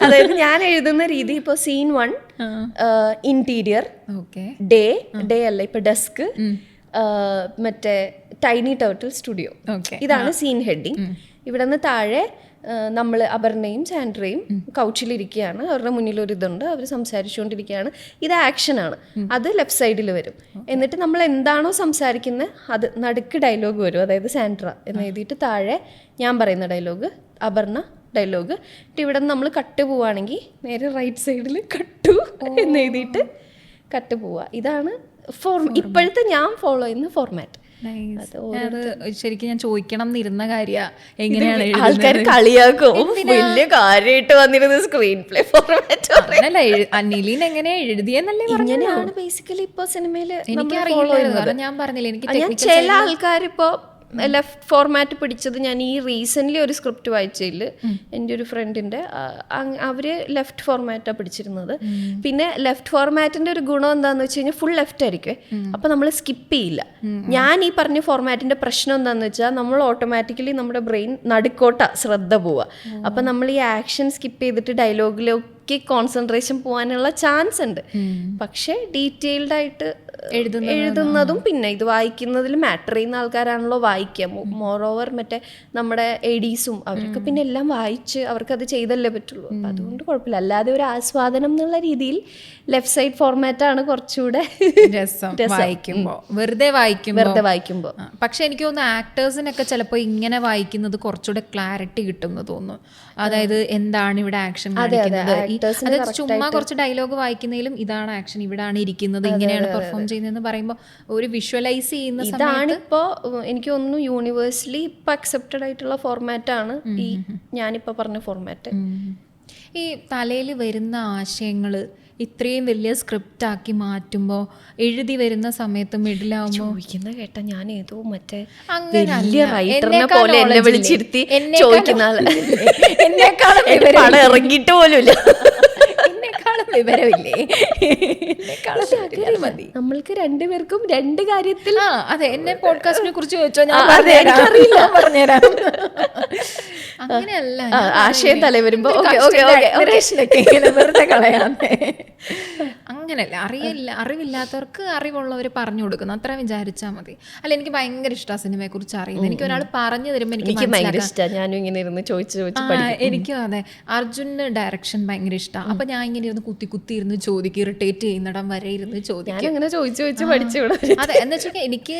അതായത് ഞാൻ എഴുതുന്ന രീതി ഇപ്പോൾ scene 1 ഇന്റീരിയർ, ഡേ അല്ല ഇപ്പൊ ഡെസ്ക്, മറ്റേ ടൈനി ടർട്ടിൽ സ്റ്റുഡിയോ, ഇതാണ് സീൻ ഹെഡിങ്. ഇവിടെ നിന്ന് താഴെ നമ്മൾ അപർണയും സാൻഡ്രയും കൗച്ചിലിരിക്കുകയാണ്, അവരുടെ മുന്നിലൊരു ഇതുണ്ട്, അവർ സംസാരിച്ചുകൊണ്ടിരിക്കുകയാണ്. ഇത് ആക്ഷനാണ്, അത് ലെഫ്റ്റ് സൈഡിൽ വരും. എന്നിട്ട് നമ്മൾ എന്താണോ സംസാരിക്കുന്നത് അത് നടുക്ക് ഡയലോഗ് വരും, അതായത് സാൻഡ്ര എന്ന് എഴുതിയിട്ട് താഴെ ഞാൻ പറയുന്ന ഡയലോഗ്, അപർണ ഡയലോഗ്. ഇവിടെ നിന്ന് നമ്മൾ കട്ട് പോവുകയാണെങ്കിൽ നേരെ റൈറ്റ് സൈഡിൽ കട്ടു എന്ന് എഴുതിയിട്ട് കട്ട് പോവുക. ഇതാണ് ഇപ്പോഴത്തെ ഞാൻ ഫോളോ ചെയ്യുന്ന ഫോർമാറ്റ്. ശരിക്കും ഞാൻ ചോദിക്കണം എന്നിരുന്ന കാര്യ, എങ്ങനെയാണ് ആൾക്കാർ കളിയാക്കും വലിയ കാര്യമായിട്ട് വന്നിരുന്നത് സ്ക്രീൻ പ്ലേ ഫോർമാറ്റ്. അനിലിൻ എങ്ങനെയാ എഴുതിയെന്നല്ലേ? ഇങ്ങനെയാണ് ബേസിക്കലി ഇപ്പൊ സിനിമയില് എനിക്കറിയില്ല. ഞാൻ പറഞ്ഞില്ല, എനിക്ക് ചില ആൾക്കാരിപ്പോ ലെഫ്റ്റ് ഫോർമാറ്റ് പിടിച്ചത് ഞാൻ ഈ റീസെൻ്റ്ലി ഒരു സ്ക്രിപ്റ്റ് വായിച്ചതിൽ എൻ്റെ ഒരു ഫ്രണ്ടിൻ്റെ അവർ ലെഫ്റ്റ് ഫോർമാറ്റാണ് പിടിച്ചിരുന്നത്. പിന്നെ ലെഫ്റ്റ് ഫോർമാറ്റിൻ്റെ ഒരു ഗുണം എന്താണെന്ന് വെച്ച് കഴിഞ്ഞാൽ ഫുൾ ലെഫ്റ്റ് ആയിരിക്കും, അപ്പോൾ നമ്മൾ സ്കിപ്പ് ചെയ്യില്ല. ഞാൻ ഈ പറഞ്ഞ ഫോർമാറ്റിൻ്റെ പ്രശ്നം എന്താണെന്ന് വെച്ചാൽ നമ്മൾ ഓട്ടോമാറ്റിക്കലി നമ്മുടെ ബ്രെയിൻ നടുക്കോട്ട ശ്രദ്ധ പോവുക. അപ്പം നമ്മൾ ഈ ആക്ഷൻ സ്കിപ്പ് ചെയ്തിട്ട് ഡയലോഗിലേക്ക് കോൺസെൻട്രേഷൻ പോകാനുള്ള ചാൻസ് ഉണ്ട്. പക്ഷേ ഡീറ്റെയിൽഡ് ആയിട്ട് എഴുതുന്നതും പിന്നെ ഇത് വായിക്കുന്നതിൽ മാറ്റർ ചെയ്യുന്ന ആൾക്കാരാണല്ലോ വായിക്കുക. മോറോവർ മറ്റേ നമ്മുടെ എഡീസും അവരൊക്കെ പിന്നെ എല്ലാം വായിച്ച് അവർക്കത് ചെയ്തല്ലേ പറ്റുള്ളൂ. അപ്പം അതുകൊണ്ട് കുഴപ്പമില്ല. അല്ലാതെ ഒരു ആസ്വാദനം എന്നുള്ള രീതിയിൽ ലെഫ്റ്റ് സൈഡ് ഫോർമാറ്റാണ് കുറച്ചുകൂടെ രസം വായിക്കുമ്പോൾ, വെറുതെ വായിക്കുമ്പോൾ. പക്ഷെ എനിക്ക് തോന്നുന്നു ആക്ടേഴ്സിനൊക്കെ ചിലപ്പോൾ ഇങ്ങനെ വായിക്കുന്നത് കുറച്ചുകൂടെ ക്ലാരിറ്റി കിട്ടുമെന്ന് തോന്നുന്നു. അതായത് എന്താണ് ഇവിടെ ആക്ഷൻ കാണിക്കുന്നത്, അതായത് ചുമ്മാ കുറച്ച് ഡയലോഗ് വായിക്കുന്നതിലും ഇതാണ് ആക്ഷൻ, ഇവിടാണ് ഇരിക്കുന്നത്, ഇങ്ങനെയാണ് പെർഫോം ചെയ്യുന്നതെന്ന് പറയുമ്പോൾ ഒരു വിഷ്വലൈസ് ചെയ്യുന്ന സമയത്ത് ഇതാണിപ്പോ എനിക്ക് തോന്നുന്നു യൂണിവേഴ്സലി ഇപ്പൊ അക്സെപ്റ്റഡ് ആയിട്ടുള്ള ഫോർമാറ്റാണ് ഈ ഞാനിപ്പോ പറഞ്ഞ ഫോർമാറ്റ്. ഈ തലയിൽ വരുന്ന ആശയങ്ങൾ ഇത്രയും വലിയ സ്ക്രിപ്റ്റ് ആക്കി മാറ്റുമ്പോൾ എഴുതി വരുന്ന സമയത്ത് മിഡിലാവുമ്പോൾ ചോദിക്കുന്ന കേട്ടാ ഞാൻ ഏതോ മറ്റേ അങ്ങനെയല്ല. വലിയ റൈറ്ററിനെ എന്നെക്കാൾ പോലെ എന്നെ knowledge വിളിച്ചിരുത്തി ഇല്ലേ? ചോദിക്കുന്ന ആള് എന്നെക്കാളും എന്റെ പടം ഇറങ്ങിയിട്ട് പോലുമില്ല. എന്നെക്കാളും വിവരമില്ലേ? എന്നെക്കാളും വിവരം മതി. നമ്മൾക്ക് രണ്ടുപേർക്കും രണ്ട് കാര്യത്തിൽ ആ അതെ, എന്നെ പോഡ്കാസ്റ്റിനെ കുറിച്ച് ചോദിച്ചോ, ഞാൻ അതെ, എനിക്കറിയില്ല. പറഞ്ഞുതരാം. അങ്ങനെയല്ല, ആശയം തല വരുമ്പോ വെറുതെ കളയാതെ. അങ്ങനെയല്ല, അറിവില്ലാത്തവർക്ക് അറിവുള്ളവർ പറഞ്ഞു കൊടുക്കുന്നു, അത്ര വിചാരിച്ചാൽ മതി. അല്ല, എനിക്ക് ഭയങ്കര ഇഷ്ടമാണ് സിനിമയെ കുറിച്ച് അറിയുന്നത്. എനിക്ക് ഒരാൾ പറഞ്ഞു തരുമ്പോൾ എനിക്ക് ഭയങ്കര ഇഷ്ടമാണ്. ഞാനും ഇങ്ങനെ ഇരുന്ന് ചോദിച്ചു എനിക്കും അതെ. അർജുന് ഡയറക്ഷൻ ഭയങ്കര ഇഷ്ടമാണ്. അപ്പൊ ഞാൻ ഇങ്ങനെ ഇരുന്ന് കുത്തി ഇരുന്ന് ചോദിക്കും, ഇറിറ്റേറ്റ് ചെയ്യുന്നിടം വരെ ഇരുന്ന് ചോദിക്കും. ഞാനങ്ങനെ ചോദിച്ചു പഠിച്ചു. അതെ, എന്ന് വെച്ചാൽ എനിക്ക്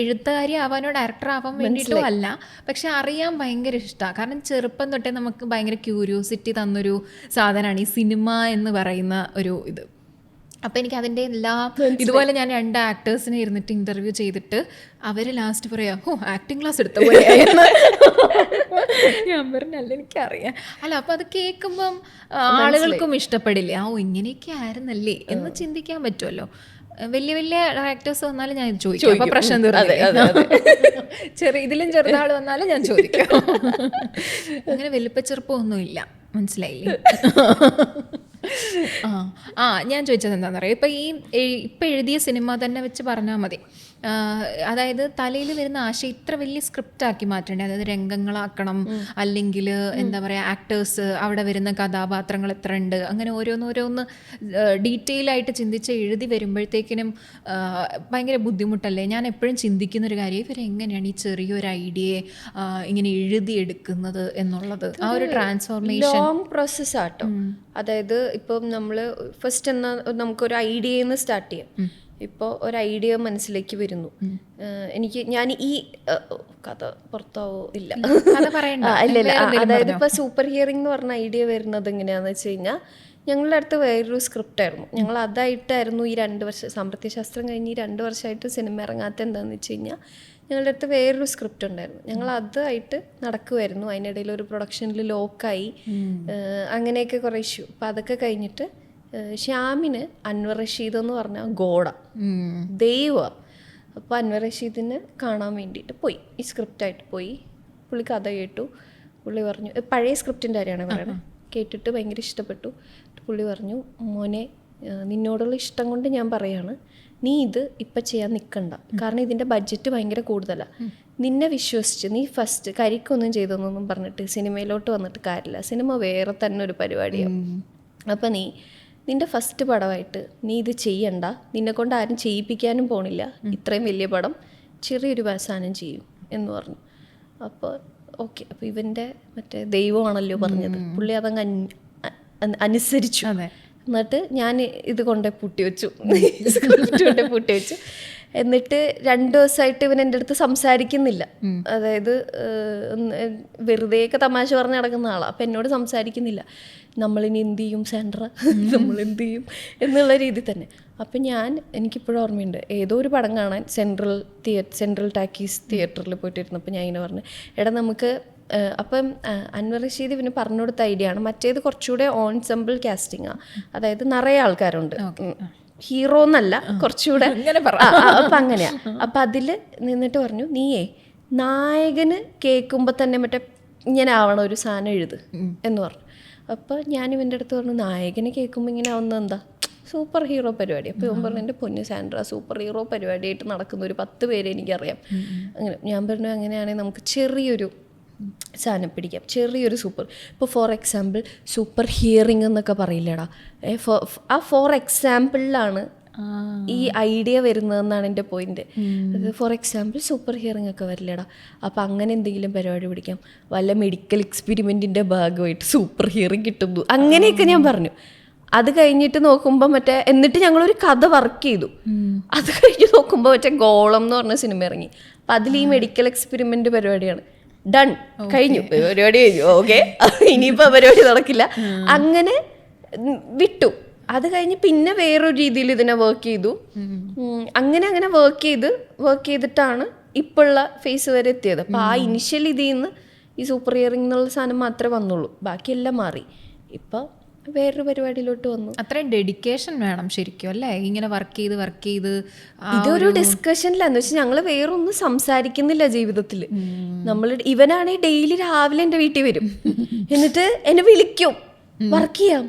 എഴുത്തുകാരി ആവാനോ ഡയറക്ടർ ആവാൻ വേണ്ടിയിട്ടും അല്ല, പക്ഷെ അറിയാൻ ഭയങ്കര ഇഷ്ടമാണ്. കാരണം ചെറുപ്പം തൊട്ടേ നമുക്ക് ഭയങ്കര ക്യൂരിയോസിറ്റി തന്നൊരു സാധനമാണ് ഈ സിനിമ എന്ന് പറയുന്ന ഒരു ഇത്. അപ്പം എനിക്ക് അതിൻ്റെ എല്ലാ ഇതുപോലെ ഞാൻ 2 ആക്ടേഴ്സിനെ ഇരുന്നിട്ട് ഇൻ്റർവ്യൂ ചെയ്തിട്ട് അവർ ലാസ്റ്റ് പറയാം, ഓ ആക്ടിങ് ക്ലാസ് എടുത്ത പോലെയായിരുന്നു. ഞാൻ പറഞ്ഞല്ല, എനിക്കറിയാം. അല്ല, അപ്പം അത് കേൾക്കുമ്പം ആളുകൾക്കും ഇഷ്ടപ്പെടില്ലേ, ഓ ഇങ്ങനെയൊക്കെ ആയിരുന്നല്ലേ എന്ന് ചിന്തിക്കാൻ പറ്റുമല്ലോ. വലിയ വലിയ ആക്ടേഴ്സ് വന്നാലും ഞാൻ ചോദിക്കും, അപ്പം പ്രശ്നം തീർന്നു. ഇതിലും ചെറുതാൾ വന്നാലും ഞാൻ ചോദിക്കും. അങ്ങനെ വലിപ്പച്ചെറുപ്പമൊന്നുമില്ല, മനസ്സിലായില്ലേ? ഞാൻ ചോദിച്ചത് എന്താണെന്ന് അറിയാം, ഇപ്പം എഴുതിയ സിനിമ തന്നെ വെച്ച് പറഞ്ഞാൽ മതി. അതായത് തലയിൽ വരുന്ന ആശയം ഇത്ര വലിയ സ്ക്രിപ്റ്റ് ആക്കി മാറ്റണ്ടേ, അതായത് രംഗങ്ങളാക്കണം, അല്ലെങ്കിൽ എന്താ പറയുക ആക്ടേഴ്സ്, അവിടെ വരുന്ന കഥാപാത്രങ്ങൾ എത്ര ഉണ്ട്, അങ്ങനെ ഓരോന്ന് ഡീറ്റെയിൽ ആയിട്ട് ചിന്തിച്ച് എഴുതി വരുമ്പോഴത്തേക്കിനും ഭയങ്കര ബുദ്ധിമുട്ടല്ലേ. ഞാൻ എപ്പോഴും ചിന്തിക്കുന്നൊരു കാര്യം, ഇവരെങ്ങനെയാണ് ഈ ചെറിയൊരു ഐഡിയയെ ഇങ്ങനെ എഴുതിയെടുക്കുന്നത് എന്നുള്ളത്. ആ ഒരു ട്രാൻസ്ഫോർമേഷൻ ലോങ് പ്രോസസ്സാട്ടോ. അതായത് ഇപ്പം നമ്മൾ ഫസ്റ്റ് നമുക്കൊരു ഐഡിയയിൽ നിന്ന് സ്റ്റാർട്ട് ചെയ്യാം. ഇപ്പോൾ ഒരു ഐഡിയ മനസ്സിലേക്ക് വരുന്നു, ഞാൻ ഈ കഥ പുറത്താവോ ഇല്ല, ഇല്ല. അതായത് ഇപ്പോൾ സൂപ്പർ ഹിയറിംഗ് എന്ന് പറഞ്ഞ ഐഡിയ വരുന്നത് എങ്ങനെയാണെന്ന് വെച്ച് കഴിഞ്ഞാൽ, ഞങ്ങളുടെ അടുത്ത് വേറൊരു സ്ക്രിപ്റ്റ് ആയിരുന്നു. ഞങ്ങൾ അതായിട്ടായിരുന്നു ഈ 2 വർഷം സാമ്പത്തികശാസ്ത്രം കഴിഞ്ഞ് ഈ 2 വർഷമായിട്ട് സിനിമ ഇറങ്ങാത്ത എന്താണെന്ന് വെച്ച് കഴിഞ്ഞാൽ, ഞങ്ങളുടെ അടുത്ത് വേറൊരു സ്ക്രിപ്റ്റ് ഉണ്ടായിരുന്നു. ഞങ്ങൾ അതായിട്ട് നടക്കുമായിരുന്നു. അതിനിടയിൽ ഒരു പ്രൊഡക്ഷനിൽ ലോക്കായി, അങ്ങനെയൊക്കെ കുറേ ഇഷ്യൂ. അപ്പം അതൊക്കെ കഴിഞ്ഞിട്ട് ശ്യാമിന് അൻവർ റഷീദ് എന്ന് പറഞ്ഞാൽ ഗോഡ ദൈവ. അപ്പോൾ അൻവർ റഷീദിനെ കാണാൻ വേണ്ടിയിട്ട് പോയി, ഈ സ്ക്രിപ്റ്റായിട്ട് പോയി. പുള്ളി കഥ കേട്ടു. പുള്ളി പറഞ്ഞു, പഴയ സ്ക്രിപ്റ്റിൻ്റെ കാര്യമാണ് പറയുന്നത്, കേട്ടിട്ട് ഭയങ്കര ഇഷ്ടപ്പെട്ടു. പുള്ളി പറഞ്ഞു, മോനെ നിന്നോടുള്ള ഇഷ്ടം കൊണ്ട് ഞാൻ പറയാണ്, നീ ഇത് ഇപ്പം ചെയ്യാൻ നിൽക്കണ്ട, കാരണം ഇതിൻ്റെ ബഡ്ജറ്റ് ഭയങ്കര കൂടുതലാണ്. നിന്നെ വിശ്വസിച്ച് നീ ഫസ്റ്റ് കരിക്കൊന്നും ചെയ്തെന്നൊന്നും പറഞ്ഞിട്ട് സിനിമയിലോട്ട് വന്നിട്ട് കാര്യമില്ല. സിനിമ വേറെ തന്നെ ഒരു പരിപാടിയാണ്. അപ്പം നിൻ്റെ ഫസ്റ്റ് പടമായിട്ട് നീ ഇത് ചെയ്യണ്ട, നിന്നെക്കൊണ്ട് ആരും ചെയ്യിപ്പിക്കാനും പോണില്ല, ഇത്രയും വലിയ പടം ചെറിയൊരു സാധനം ചെയ്യും എന്ന് പറഞ്ഞു. അപ്പോൾ ഓക്കെ, അപ്പോൾ ഇവൻ്റെ മറ്റേ ദൈവമാണല്ലോ പറഞ്ഞത്, പുള്ളി അതങ്ങ് അനുസരിച്ചു. എന്നിട്ട് ഞാൻ ഇത് കൊണ്ടേ പൂട്ടിവെച്ചു, സ്ക്രിപ്റ്റ് കൊണ്ടേ പൂട്ടിവെച്ചു. എന്നിട്ട് 2 ദിവസമായിട്ട് ഇവൻ എൻ്റെ അടുത്ത് സംസാരിക്കുന്നില്ല. അതായത് വെറുതെയൊക്കെ തമാശ പറഞ്ഞ് നടക്കുന്ന ആളാണ്. അപ്പം എന്നോട് സംസാരിക്കുന്നില്ല. നമ്മളിനി എന്ത് ചെയ്യും സാൻഡ്ര, നമ്മൾ എന്ത് ചെയ്യും എന്നുള്ള രീതി തന്നെ. അപ്പം എനിക്കിപ്പോഴും ഓർമ്മയുണ്ട്, ഏതോ ഒരു പടം കാണാൻ സെൻട്രൽ ടാക്കീസ് തിയേറ്ററിൽ പോയിട്ടിരുന്നപ്പോൾ ഞാൻ ഇങ്ങനെ പറഞ്ഞു, എടാ നമുക്ക് അപ്പം അൻവർ റഷീദ് ഇവന് പറഞ്ഞു കൊടുത്ത ഐഡിയ ആണ്. മറ്റേത് കുറച്ചുകൂടെ ഓൺസെമ്പിൾ കാസ്റ്റിങ്ങാണ്, അതായത് നിറയെ ആൾക്കാരുണ്ട്, ഹീറോ എന്നല്ല, കുറച്ചുകൂടെ അപ്പം അങ്ങനെയാ. അപ്പം അതിൽ നിന്നിട്ട് പറഞ്ഞു, നീയേ നായകന് കേൾക്കുമ്പോൾ തന്നെ മറ്റേ ഇങ്ങനെ ആവണ ഒരു സാധനം എഴുത് എന്ന് പറഞ്ഞു. അപ്പോൾ ഞാൻ ഇവൻ്റെ അടുത്ത് പറഞ്ഞു, നായകന് കേൾക്കുമ്പോൾ ഇങ്ങനെ ആവുന്നത് എന്താ, സൂപ്പർ ഹീറോ പരിപാടി. അപ്പോൾ ഇവൻ പറഞ്ഞു, എൻ്റെ പൊന്നു സാൻഡ്ര, സൂപ്പർ ഹീറോ പരിപാടിയായിട്ട് നടക്കുന്ന ഒരു 10 പേരെ എനിക്കറിയാം. അങ്ങനെ ഞാൻ പറഞ്ഞു, അങ്ങനെയാണെങ്കിൽ നമുക്ക് ചെറിയൊരു സാധനം പിടിക്കാം, ചെറിയൊരു സൂപ്പർ. ഇപ്പോൾ ഫോർ എക്സാമ്പിൾ സൂപ്പർ ഹിയറിംഗ് എന്നൊക്കെ പറയില്ലടാ, ആ ഫോർ എക്സാമ്പിളിലാണ് ഈ ഐഡിയ വരുന്നതെന്നാണ് എൻ്റെ പോയിന്റ്. അത് ഫോർ എക്സാമ്പിൾ സൂപ്പർ ഹിയറിംഗ് ഒക്കെ വരില്ലടാ, അപ്പം അങ്ങനെ എന്തെങ്കിലും പരിപാടി പിടിക്കാം, വല്ല മെഡിക്കൽ എക്സ്പെരിമെൻറ്റിൻ്റെ ഭാഗമായിട്ട് സൂപ്പർ ഹിയറിംഗ് കിട്ടുന്നു, അങ്ങനെയൊക്കെ ഞാൻ പറഞ്ഞു. അത് കഴിഞ്ഞിട്ട് നോക്കുമ്പോൾ എന്നിട്ട് ഞങ്ങളൊരു കഥ വർക്ക് ചെയ്തു. അത് കഴിഞ്ഞ് നോക്കുമ്പോൾ ഗോളം എന്ന് പറഞ്ഞ സിനിമ ഇറങ്ങി. അപ്പം അതിൽ ഈ മെഡിക്കൽ എക്സ്പെരിമെൻ്റ് പരിപാടിയാണ്. ഡൺ, കഴിഞ്ഞു, പരിപാടി കഴിഞ്ഞു, ഓക്കെ, ഇനിയിപ്പോൾ പരിപാടി നടക്കില്ല. അങ്ങനെ വിട്ടു. അത് കഴിഞ്ഞ് പിന്നെ വേറൊരു രീതിയിൽ ഇതിനെ വർക്ക് ചെയ്തു. അങ്ങനെ വർക്ക് ചെയ്തിട്ടാണ് ഇപ്പോഴുള്ള ഫേസ് വരെ എത്തിയത്. അപ്പോൾ ആ ഇനിഷ്യൽ ഇതിൽ നിന്ന് ഈ സൂപ്പർ ഇയറിംഗ് എന്നുള്ള സാധനം മാത്രമേ വന്നുള്ളൂ, ബാക്കിയെല്ലാം മാറി. ഇപ്പം വേറൊരു പരിപാടിയിലോട്ട് വന്നു. അത്രയും ഡെഡിക്കേഷൻ വേണം ശരിക്കും അല്ലേ, ഇങ്ങനെ വർക്ക് ചെയ്ത് ഇതൊരു ഡിസ്കഷനിലാന്ന് വെച്ചാൽ ഞങ്ങൾ വേറൊന്നും സംസാരിക്കുന്നില്ല ജീവിതത്തിൽ. ഇവനാണെങ്കിൽ ഡെയിലി രാവിലെ എൻ്റെ വീട്ടിൽ വരും, എന്നിട്ട് എന്നെ വിളിക്കും വർക്ക് ചെയ്യാം.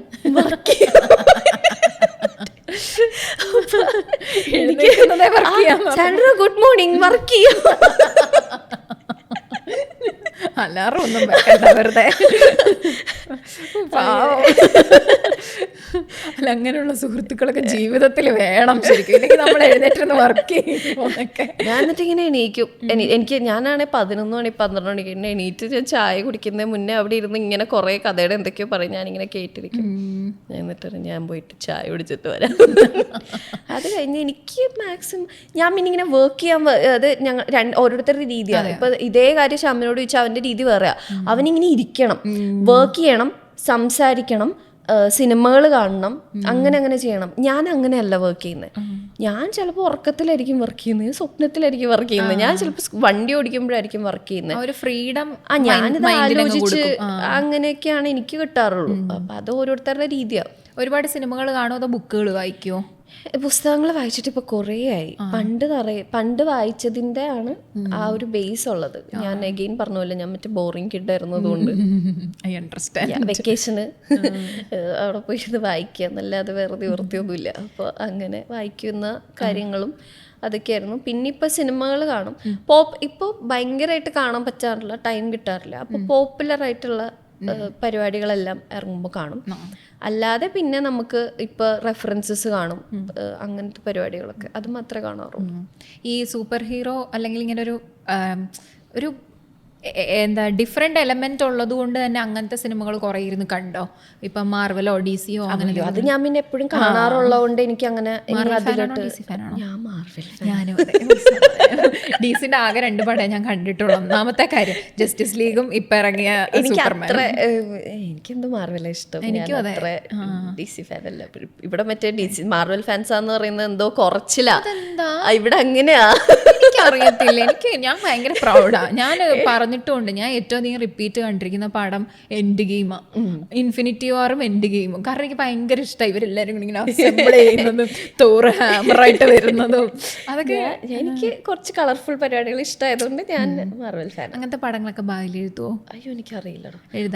സാൻഡ്ര ഗുഡ് മോർണിംഗ്, വർക്ക് ചെയ്യാം. അലാറം ഒന്നും വെക്കണ്ട വെറുതെ. അല്ല, അങ്ങനെയുള്ള സുഹൃത്തുക്കളൊക്കെ ജീവിതത്തിൽ വേണം ശരിക്കും, ഇല്ലെങ്കിൽ നമ്മൾ എഴുന്നേറ്റ് വർക്ക് ചെയ്യുമൊക്കെ. ഞാൻ എന്നിട്ട് ഇങ്ങനെ എണീക്കും. ഞാനാണെങ്കിൽ 11 മണി 12 മണിക്ക് എന്നെ എണീറ്റ് ഞാൻ ചായ കുടിക്കുന്നതിന് മുന്നേ അവിടെ ഇരുന്ന് ഇങ്ങനെ കുറേ കഥയുടെ എന്തൊക്കെയോ പറയും, ഞാനിങ്ങനെ കേട്ടിരിക്കും. എന്നിട്ട് ഞാൻ പോയിട്ട് ചായ കുടിച്ചിട്ട് വരാം. അത് കഴിഞ്ഞ് എനിക്ക് മാക്സിമം ഞാൻ പിന്നെ ഇങ്ങനെ വർക്ക് ചെയ്യാൻ, അത് ഞങ്ങൾ ഓരോരുത്തരുടെ രീതിയാണ്. ഇപ്പൊ ഇതേ കാര്യം ഷാമിനോട് ചോദിച്ചാൽ അവന്റെ രീതി വേറെ. അവനിങ്ങനെ ഇരിക്കണം, വർക്ക് ചെയ്യണം, സംസാരിക്കണം, സിനിമകൾ കാണണം, അങ്ങനെ ചെയ്യണം. ഞാൻ അങ്ങനെയല്ല വർക്ക് ചെയ്യുന്നത്. ഞാൻ ചിലപ്പോൾ ഉറക്കത്തിലായിരിക്കും വർക്ക് ചെയ്യുന്നത്, സ്വപ്നത്തിലായിരിക്കും വർക്ക് ചെയ്യുന്നത്, ഞാൻ ചിലപ്പോൾ വണ്ടി ഓടിക്കുമ്പോഴായിരിക്കും വർക്ക് ചെയ്യുന്നത്. ഒരു ഫ്രീഡം ഞാനിത് ആലോചിച്ച് അങ്ങനെയൊക്കെയാണ് എനിക്ക് കിട്ടാറുള്ളൂ. അപ്പം അത് ഓരോരുത്തരുടെ രീതിയാണ്. ഒരുപാട് സിനിമകൾ കാണുമോ അതോ ബുക്കുകൾ വായിക്കുമോ? പുസ്തകങ്ങൾ വായിച്ചിട്ട് ഇപ്പൊ കുറേ ആയി. പണ്ട് വായിച്ചതിന്റെ ആണ് ആ ഒരു ബേസ് ഉള്ളത്. ഞാൻ അഗെയിൻ പറഞ്ഞല്ലോ, ഞാൻ മറ്റേ ബോറിംഗ് കിഡായിരുന്നതുകൊണ്ട് വെക്കേഷന് അവിടെ പോയിരുന്ന് വായിക്കുക എന്നല്ലാതെ വേറെ നിവൃത്തിയൊന്നുമില്ല. അപ്പോൾ അങ്ങനെ വായിക്കുന്ന കാര്യങ്ങളും അതൊക്കെയായിരുന്നു. പിന്നെ ഇപ്പൊ സിനിമകൾ കാണും. ഇപ്പോൾ ഭയങ്കരമായിട്ട് കാണാൻ പറ്റാറില്ല, ടൈം കിട്ടാറില്ല. അപ്പോൾ പോപ്പുലർ ആയിട്ടുള്ള പരിപാടികളെല്ലാം ഇറങ്ങുമ്പോൾ കാണും. അല്ലാതെ പിന്നെ നമുക്ക് ഇപ്പോൾ റെഫറൻസസ് കാണും, അങ്ങനത്തെ പരിപാടികളൊക്കെ, അത് മാത്രമേ കാണാറുള്ളൂ. ഈ സൂപ്പർ ഹീറോ അല്ലെങ്കിൽ ഇങ്ങനെ ഒരു എന്താ ഡിഫറെൻ്റ് എലമെന്റ് ഉള്ളത് കൊണ്ട് തന്നെ അങ്ങനത്തെ സിനിമകൾ കുറേ ഇരുന്ന് കണ്ടോ? ഇപ്പം മാർവലോ ഡിസിയോ അങ്ങനെ? അത് ഞാൻ പിന്നെ എപ്പോഴും കാണാറുള്ളതുകൊണ്ട് എനിക്ക് അങ്ങനെ. ഞാനും ഡിസിന്റെ ആകെ 2 പടം ഞാൻ കണ്ടിട്ടുള്ളൂ. ഒന്നാമത്തെ കാര്യം ജസ്റ്റിസ് ലീഗും ഇപ്പൊ ഇറങ്ങിയ എനിക്കെന്തോ മാർവൽ ഇഷ്ടം. എനിക്കും അത്ര DC ഫാൻ അല്ല. ഇവിടെ മറ്റേ DC മാർവൽ ഫാൻസാന്ന് പറയുന്നത് എന്തോ കുറച്ചില്ല, ഇവിടെ അങ്ങനെയാ. എനിക്കറിയത്തില്ല, ഞാൻ ഭയങ്കര പ്രൗഡാ. ഞാൻ പറഞ്ഞിട്ടുണ്ട്, ഞാൻ ഏറ്റവും അധികം റിപ്പീറ്റ് കണ്ടിരിക്കുന്ന പടം എൻഡ് ഗെയിമാ, ഇൻഫിനിറ്റി വാറും എൻഡ് ഗെയിമും. കാരണം എനിക്ക് ഭയങ്കര ഇഷ്ടമായി ഇവരെല്ലാരും കൂടി ഇങ്ങനെ അസംബിൾ ചെയ്യുന്നതും തോറ് ഹാമറായിട്ട് വരുന്നതും അതൊക്കെ. എനിക്ക് കുറച്ച് കളർഫുൾ പരിപാടികൾ ഇഷ്ടമായതുകൊണ്ട് ഞാൻ മാർവൽ ഫാൻ. അങ്ങനത്തെ പടങ്ങളൊക്കെ ഭാവിയിൽ എഴുതുമോ? അയ്യോ, എനിക്കറിയില്ല.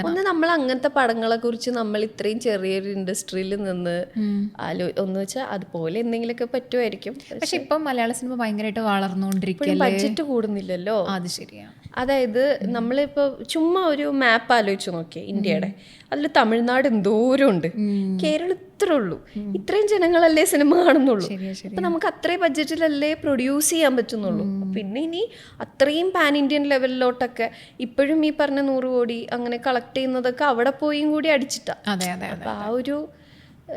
ഒന്ന് നമ്മൾ അങ്ങനത്തെ പടങ്ങളെ കുറിച്ച് നമ്മൾ ഇത്രയും ചെറിയൊരു ഇൻഡസ്ട്രിയിൽ നിന്ന് ഒന്ന് വെച്ചാൽ അതുപോലെ എന്തെങ്കിലുമൊക്കെ പറ്റുമായിരിക്കും. പക്ഷെ ഇപ്പം മലയാള സിനിമ ഭയങ്കരമായിട്ട് വളർന്നുകൊണ്ടിരിക്കുകയല്ലേ, ബഡ്ജറ്റ് കൂടുന്നില്ലല്ലോ. അത് ശരിയാണ്. അതായത് നമ്മളിപ്പോൾ ചുമ്മാ ഒരു മാപ്പ് ആലോചിച്ച് നോക്കിയേ ഇന്ത്യയുടെ, അതിൽ തമിഴ്നാട് എന്തോരം ഉണ്ട്, കേരളം ഇത്രേ ഉള്ളൂ. ഇത്രയും ജനങ്ങളല്ലേ സിനിമ കാണുന്നുള്ളൂ. അപ്പം നമുക്ക് അത്രയും ബഡ്ജറ്റിലല്ലേ പ്രൊഡ്യൂസ് ചെയ്യാൻ പറ്റുന്നുള്ളൂ. പിന്നെ ഇനി അത്രയും പാൻ ഇന്ത്യൻ ലെവലിലോട്ടൊക്കെ ഇപ്പോഴും ഈ പറഞ്ഞ 100 കോടി അങ്ങനെ കളക്ട് ചെയ്യുന്നതൊക്കെ അവിടെ പോയും കൂടി അടിച്ചിട്ടാ. അപ്പം ആ ഒരു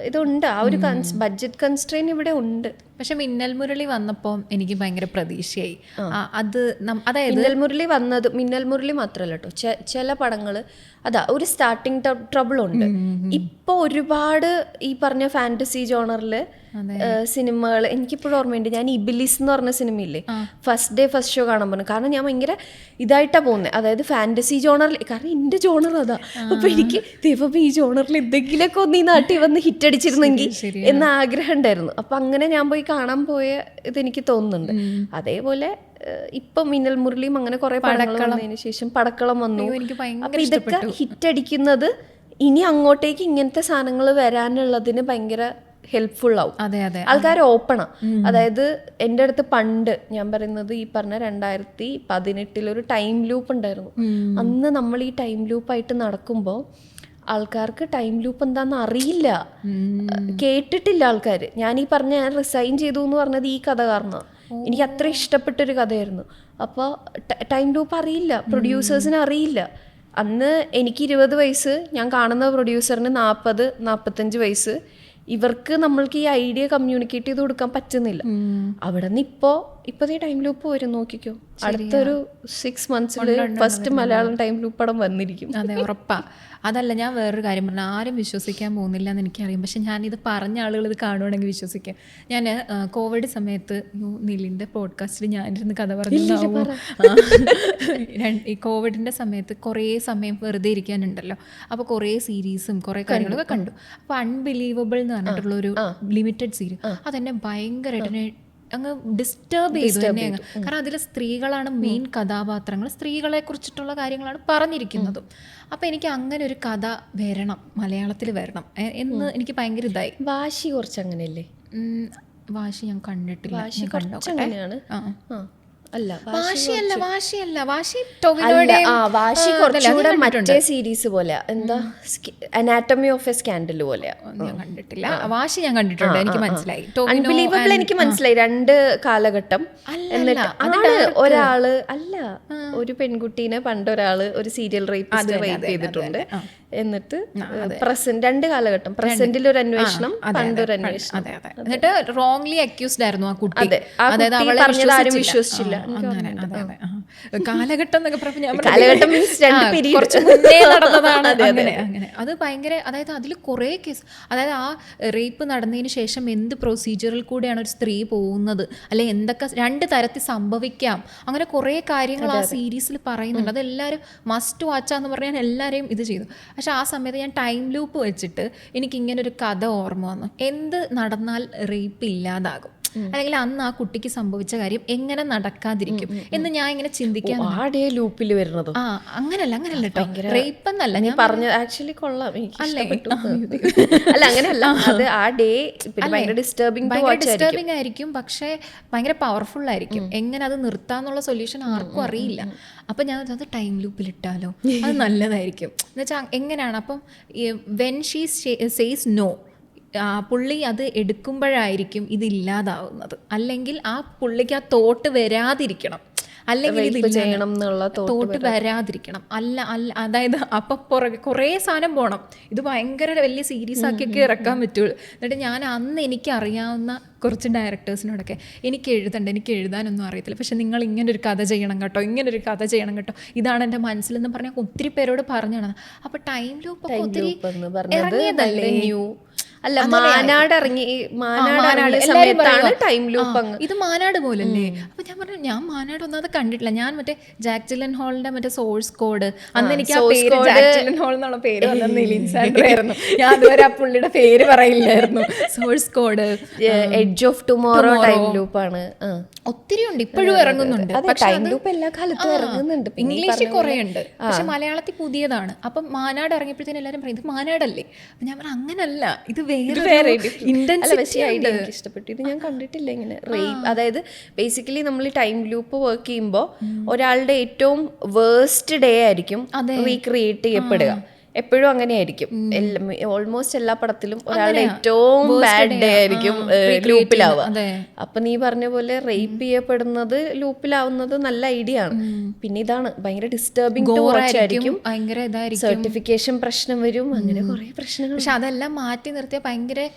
ഇതുണ്ട്, ആ ഒരു ബഡ്ജറ്റ് കൺസ്ട്രെയിൻ ഇവിടെ ഉണ്ട്. പക്ഷെ മിന്നൽ മുരളി വന്നപ്പോൾ എനിക്ക് ഭയങ്കര പ്രതീക്ഷയായി. അതായത് മിന്നൽ മുരളി മാത്രമല്ല കേട്ടോ, ചില പടങ്ങൾ അതാ ഒരു സ്റ്റാർട്ടിങ് ട്രബിൾ ഉണ്ട്. ഇപ്പോൾ ഒരുപാട് ഈ പറഞ്ഞ ഫാന്റസി ജോണറിൽ സിനിമകൾ എനിക്കിപ്പോഴും ഓർമ്മയുണ്ട്. ഞാൻ ഇബിലിസ് എന്ന് പറഞ്ഞ സിനിമയില്ലേ, ഫസ്റ്റ് ഷോ കാണാൻ പറഞ്ഞു. കാരണം ഞാൻ ഭയങ്കര ഇതായിട്ടാണ് പോകുന്നത്, അതായത് ഫാന്റസി ജോണറിൽ. കാരണം എൻ്റെ ജോണർ അതാ. അപ്പോൾ എനിക്ക് ദൈവം ഈ ജോണറിൽ എന്തെങ്കിലുമൊക്കെ ഒന്ന് ഈ നാട്ടിൽ വന്ന് ഹിറ്റ് അടിച്ചിരുന്നെങ്കിൽ എന്ന ആഗ്രഹം ഉണ്ടായിരുന്നു. അപ്പം അങ്ങനെ ഞാൻ പോയി കാണാൻ പോയ ഇതെനിക്ക് തോന്നുന്നുണ്ട്. അതേപോലെ ഇപ്പം മിന്നൽ മുരളിയും അങ്ങനെ കുറെ പടങ്ങൾ വന്നതിന് ശേഷം പടക്കളം വന്നു. അപ്പൊ ഇതൊക്കെ ഹിറ്റ് അടിക്കുന്നത് ഇനി അങ്ങോട്ടേക്ക് ഇങ്ങനത്തെ സാധനങ്ങൾ വരാനുള്ളതിന് ഭയങ്കര ഹെൽപ്ഫുൾ ആവും. ആൾക്കാർ ഓപ്പണാ. അതായത് എൻ്റെ അടുത്ത് പണ്ട് ഞാൻ പറയുന്നത് ഈ പറഞ്ഞ 2018 ഒരു ടൈം ലൂപ്പ് ഉണ്ടായിരുന്നു. അന്ന് നമ്മൾ ഈ ടൈം ലൂപ്പായിട്ട് നടക്കുമ്പോൾ ആൾക്കാർക്ക് ടൈം ലൂപ്പ് എന്താണെന്ന് അറിയില്ല, കേട്ടിട്ടില്ല ആൾക്കാർ. ഞാൻ റിസൈൻ ചെയ്തു എന്ന് പറഞ്ഞത് ഈ കഥ കാരണം. എനിക്ക് അത്ര ഇഷ്ടപ്പെട്ടൊരു കഥയായിരുന്നു. അപ്പോൾ ടൈം ലൂപ്പ് അറിയില്ല, പ്രൊഡ്യൂസേഴ്സിന് അറിയില്ല. അന്ന് എനിക്ക് 20 വയസ്സ്, ഞാൻ കാണുന്ന പ്രൊഡ്യൂസറിന് 40-45 വയസ്സ്. ഇവർക്ക് നമ്മൾക്ക് ഈ ഐഡിയ കമ്മ്യൂണിക്കേറ്റ് ചെയ്ത് കൊടുക്കാൻ പറ്റുന്നില്ല. അവിടെ നിന്ന് ഇപ്പോൾ ഇപ്പതേ ടൈം ലൂപ്പ് വരും, നോക്കിക്കോ. അടുത്തൊരു 6 months first Malayalam time loop പടം വന്നിരിക്കും. അതെ, ഉറപ്പാ. അതല്ല, ഞാൻ വേറൊരു കാര്യം പറഞ്ഞു, ആരും വിശ്വസിക്കാൻ പോകുന്നില്ല എന്ന് എനിക്കറിയാം, പക്ഷെ ഞാനിത് പറഞ്ഞ ആളുകൾ ഇത് കാണുവാണെങ്കിൽ വിശ്വസിക്കാം. ഞാൻ കോവിഡ് സമയത്ത് നിലിൻ്റെ പോഡ്കാസ്റ്റിൽ ഞാനിരുന്ന് കഥ പറഞ്ഞു. ഈ കോവിഡിൻ്റെ സമയത്ത് കുറേ സമയം വെറുതെ ഇരിക്കാനുണ്ടല്ലോ, അപ്പോൾ കുറേ സീരീസും കുറേ കാര്യങ്ങളൊക്കെ കണ്ടു. അപ്പോൾ അൺബിലീവബിൾ എന്ന് പറഞ്ഞിട്ടുള്ളൊരു ലിമിറ്റഡ് സീരീസ് അതെന്നെ ഭയങ്കരമായിട്ട് അങ്ങ് ഡിസ്റ്റർബ് ചെയ്തു തന്നെ അങ്ങ്. കാരണം അതിൽ സ്ത്രീകളാണ് മെയിൻ കഥാപാത്രങ്ങൾ, സ്ത്രീകളെ കുറിച്ചിട്ടുള്ള കാര്യങ്ങളാണ് പറഞ്ഞിരിക്കുന്നതും. അപ്പം എനിക്ക് അങ്ങനെ ഒരു കഥ വരണം, മലയാളത്തിൽ വരണം എന്ന് എനിക്ക് ഭയങ്കര ഇതായി. വാശി കുറച്ച് അങ്ങനെയല്ലേ? വാശി ഞാൻ കണ്ടിട്ടില്ല. വാശി കുറച്ചങ്ങനെയാണ്. അല്ല, വാശിയല്ല, വാശി വാശി കുറച്ചുകൂടെ മറ്റേ സീരീസ് പോലെ, എന്താ അനാറ്റമി ഓഫ് എ സ്കാൻഡൽ പോലെ. ഞാൻ കണ്ടിട്ടില്ല. വാശി ഞാൻ കണ്ടിട്ടുണ്ട്, എനിക്ക് മനസ്സിലായി. അൺബിലീവബിൾ എനിക്ക് മനസ്സിലായി. 2 കാലഘട്ടം. എന്നിട്ട് അതാണ് ഒരാള് അല്ല, ഒരു പെൺകുട്ടീനെ പണ്ടൊരാള് ഒരു സീരിയൽ റേപ്പിസ്റ്റ് റേപ്പ് ചെയ്തിട്ടുണ്ട്. എന്നിട്ട് പ്രസന്റ് 2 കാലഘട്ടം, പ്രസന്റിൽ ഒരു അന്വേഷണം, പണ്ടൊരു അന്വേഷണം. എന്നിട്ട് റോങ്ലി അക്യൂസ്ഡ് ആയിരുന്നു ആ കുട്ടി. അതായത് അവളെ ആരും വിശ്വസിച്ചില്ല. കാലഘട്ടം എന്നൊക്കെ പറഞ്ഞാൽ ഞാൻ കാലഘട്ടം മീൻസ് 2 പീരീഡ് കുറച്ച് മുന്നേ നടന്നതാണ്. അങ്ങനെ അത് ഭയങ്കര, അതായത് അതിൽ കുറേ കേസ്, അതായത് ആ റേപ്പ് നടന്നതിന് ശേഷം എന്ത് പ്രൊസീജിയറിൽ കൂടെയാണ് ഒരു സ്ത്രീ പോകുന്നത്, അല്ലെ എന്തൊക്കെ 2 തരത്തിൽ സംഭവിക്കാം, അങ്ങനെ കുറേ കാര്യങ്ങൾ ആ സീരീസിൽ പറയുന്നുണ്ട്. അതെല്ലാവരും മസ്റ്റ് വാച്ചാന്ന് പറഞ്ഞാൽ എല്ലാവരെയും ഇത് ചെയ്തു. പക്ഷെ ആ സമയത്ത് ഞാൻ ടൈം ലൂപ്പ് വെച്ചിട്ട് എനിക്കിങ്ങനൊരു കഥ ഓർമ്മ വന്നു. എന്ത് നടന്നാൽ റേപ്പ് ഇല്ലാതാകും, അല്ലെങ്കിൽ അന്ന് ആ കുട്ടിക്ക് സംഭവിച്ച കാര്യം എങ്ങനെ നടക്കാതിരിക്കും എന്ന് ഞാൻ ഇങ്ങനെ ചിന്തിക്കാൻ. ലൂപ്പിൽ വരുന്നത് അങ്ങനല്ല കേട്ടോ, റേപ്പ് എന്നല്ല ഞാൻ പറഞ്ഞ. ആക്ച്വലി കൊള്ളാം, അല്ല അങ്ങനെയല്ല, അത് ആ ഡേ ഭയങ്കര ഡിസ്റ്റർബിംഗ് ആയിരിക്കും, പക്ഷേ ഭയങ്കര പവർഫുൾ ആയിരിക്കും. എങ്ങനെ അത് നിർത്താന്നുള്ള സൊല്യൂഷൻ ആർക്കും അറിയില്ല. അപ്പം ഞാൻ അത് ടൈം ലൂപ്പിലിട്ടാലോ, അത് നല്ലതായിരിക്കും എന്ന് വെച്ചാൽ എങ്ങനെയാണ്. അപ്പം വെൻ ഷീ സേസ് നോ, പുള്ളി അത് എടുക്കുമ്പോഴായിരിക്കും ഇതില്ലാതാവുന്നത്. അല്ലെങ്കിൽ ആ പുള്ളിക്ക് ആ തോട്ട് വരാതിരിക്കണം, അല്ലെങ്കിൽ തോട്ട് വരാതിരിക്കണം. അതായത് അപ്പം പുറകെ കുറേ സാധനം പോകണം. ഇത് ഭയങ്കര വലിയ സീരീസ് ആക്കിയൊക്കെ ഇറക്കാൻ പറ്റുള്ളൂ. എന്നിട്ട് ഞാൻ അന്ന് എനിക്കറിയാവുന്ന കുറച്ച് ഡയറക്ടേഴ്സിനോടൊക്കെ എനിക്ക് എഴുതാനൊന്നും അറിയത്തില്ല, പക്ഷെ നിങ്ങൾ ഇങ്ങനൊരു കഥ ചെയ്യണം കേട്ടോ, ഇതാണ് എൻ്റെ മനസ്സിലെന്ന് പറഞ്ഞാൽ ഒത്തിരി പേരോട് പറഞ്ഞാണ്. അപ്പോൾ ടൈം ലൂപ്പ് ഒത്തിരി ഇറങ്ങിയതല്ലേ. അല്ല, മാനാട് ഇറങ്ങി സമയത്താണ് ടൈം ലൂപ്പ്. ഇത് മാനാട് പോലല്ലേ? അപ്പൊ ഞാൻ പറഞ്ഞു, ഞാൻ മാനാട് ഒന്നാമത് കണ്ടിട്ടില്ല. ഞാൻ മറ്റേ ജാക്ക് ജിലൻ ഹോളിന്റെ മറ്റേ സോഴ്സ് കോഡ്, അന്ന് എനിക്ക് ആ പേര് ജാക്ക് ജിലൻ ഹോൾ എന്നുള്ള പേര് വന്നത് നിലിൻ സാൻഡർ ആയിരുന്നു. ഞാൻ അതുവരെ ആ പുള്ളിയുടെ പേര് പറയില്ലായിരുന്നു. Source code, edge of tomorrow time ലൂപ്പാണ്. ഒത്തിരി ഉണ്ട്, ഇപ്പോഴും ഇറങ്ങുന്നുണ്ട്. ടൈം ലൂപ്പ് എല്ലാ കാലത്തും ഇറങ്ങുന്നുണ്ട്. ഇംഗ്ലീഷിൽ കുറേ ഉണ്ട്, പക്ഷെ മലയാളത്തിൽ പുതിയതാണ്. അപ്പം മാനാട് ഇറങ്ങിയപ്പോഴത്തേനും എല്ലാവരും പറയും ഇത് മാനാടല്ലേ. അപ്പൊ ഞാൻ പറഞ്ഞു അങ്ങനല്ല, ഇത് വേറെ എനിക്ക് ഇഷ്ടപ്പെട്ടു. ഇത് ഞാൻ കണ്ടിട്ടില്ല ഇങ്ങനെ റേപ്പ്. അതായത് ബേസിക്കലി നമ്മൾ ടൈം ലൂപ്പ് വർക്ക് ചെയ്യുമ്പോൾ ഒരാളുടെ ഏറ്റവും വേഴ്സ്റ്റ് ഡേ ആയിരിക്കും റീക്രിയേറ്റ് ചെയ്യപ്പെടുക. എപ്പോഴും അങ്ങനെയായിരിക്കും. ഓൾമോസ്റ്റ് എല്ലാ പടത്തിലും ഒരാളുടെ ഏറ്റവും ബാഡ് ഡേ ആയിരിക്കും ലൂപ്പിലാവുക. അപ്പൊ നീ പറഞ്ഞ പോലെ റേപ്പ് ചെയ്യപ്പെടുന്നത് ലൂപ്പിലാവുന്നത് നല്ല ഐഡിയ ആണ്. പിന്നെ ഇതാണ് ഭയങ്കര ഡിസ്റ്റർബിംഗ് ആയിരിക്കും, സർട്ടിഫിക്കേഷൻ പ്രശ്നം വരും, അങ്ങനെ കുറെ പ്രശ്നങ്ങൾ. പക്ഷെ അതെല്ലാം മാറ്റി നിർത്തിയ ഭയങ്കര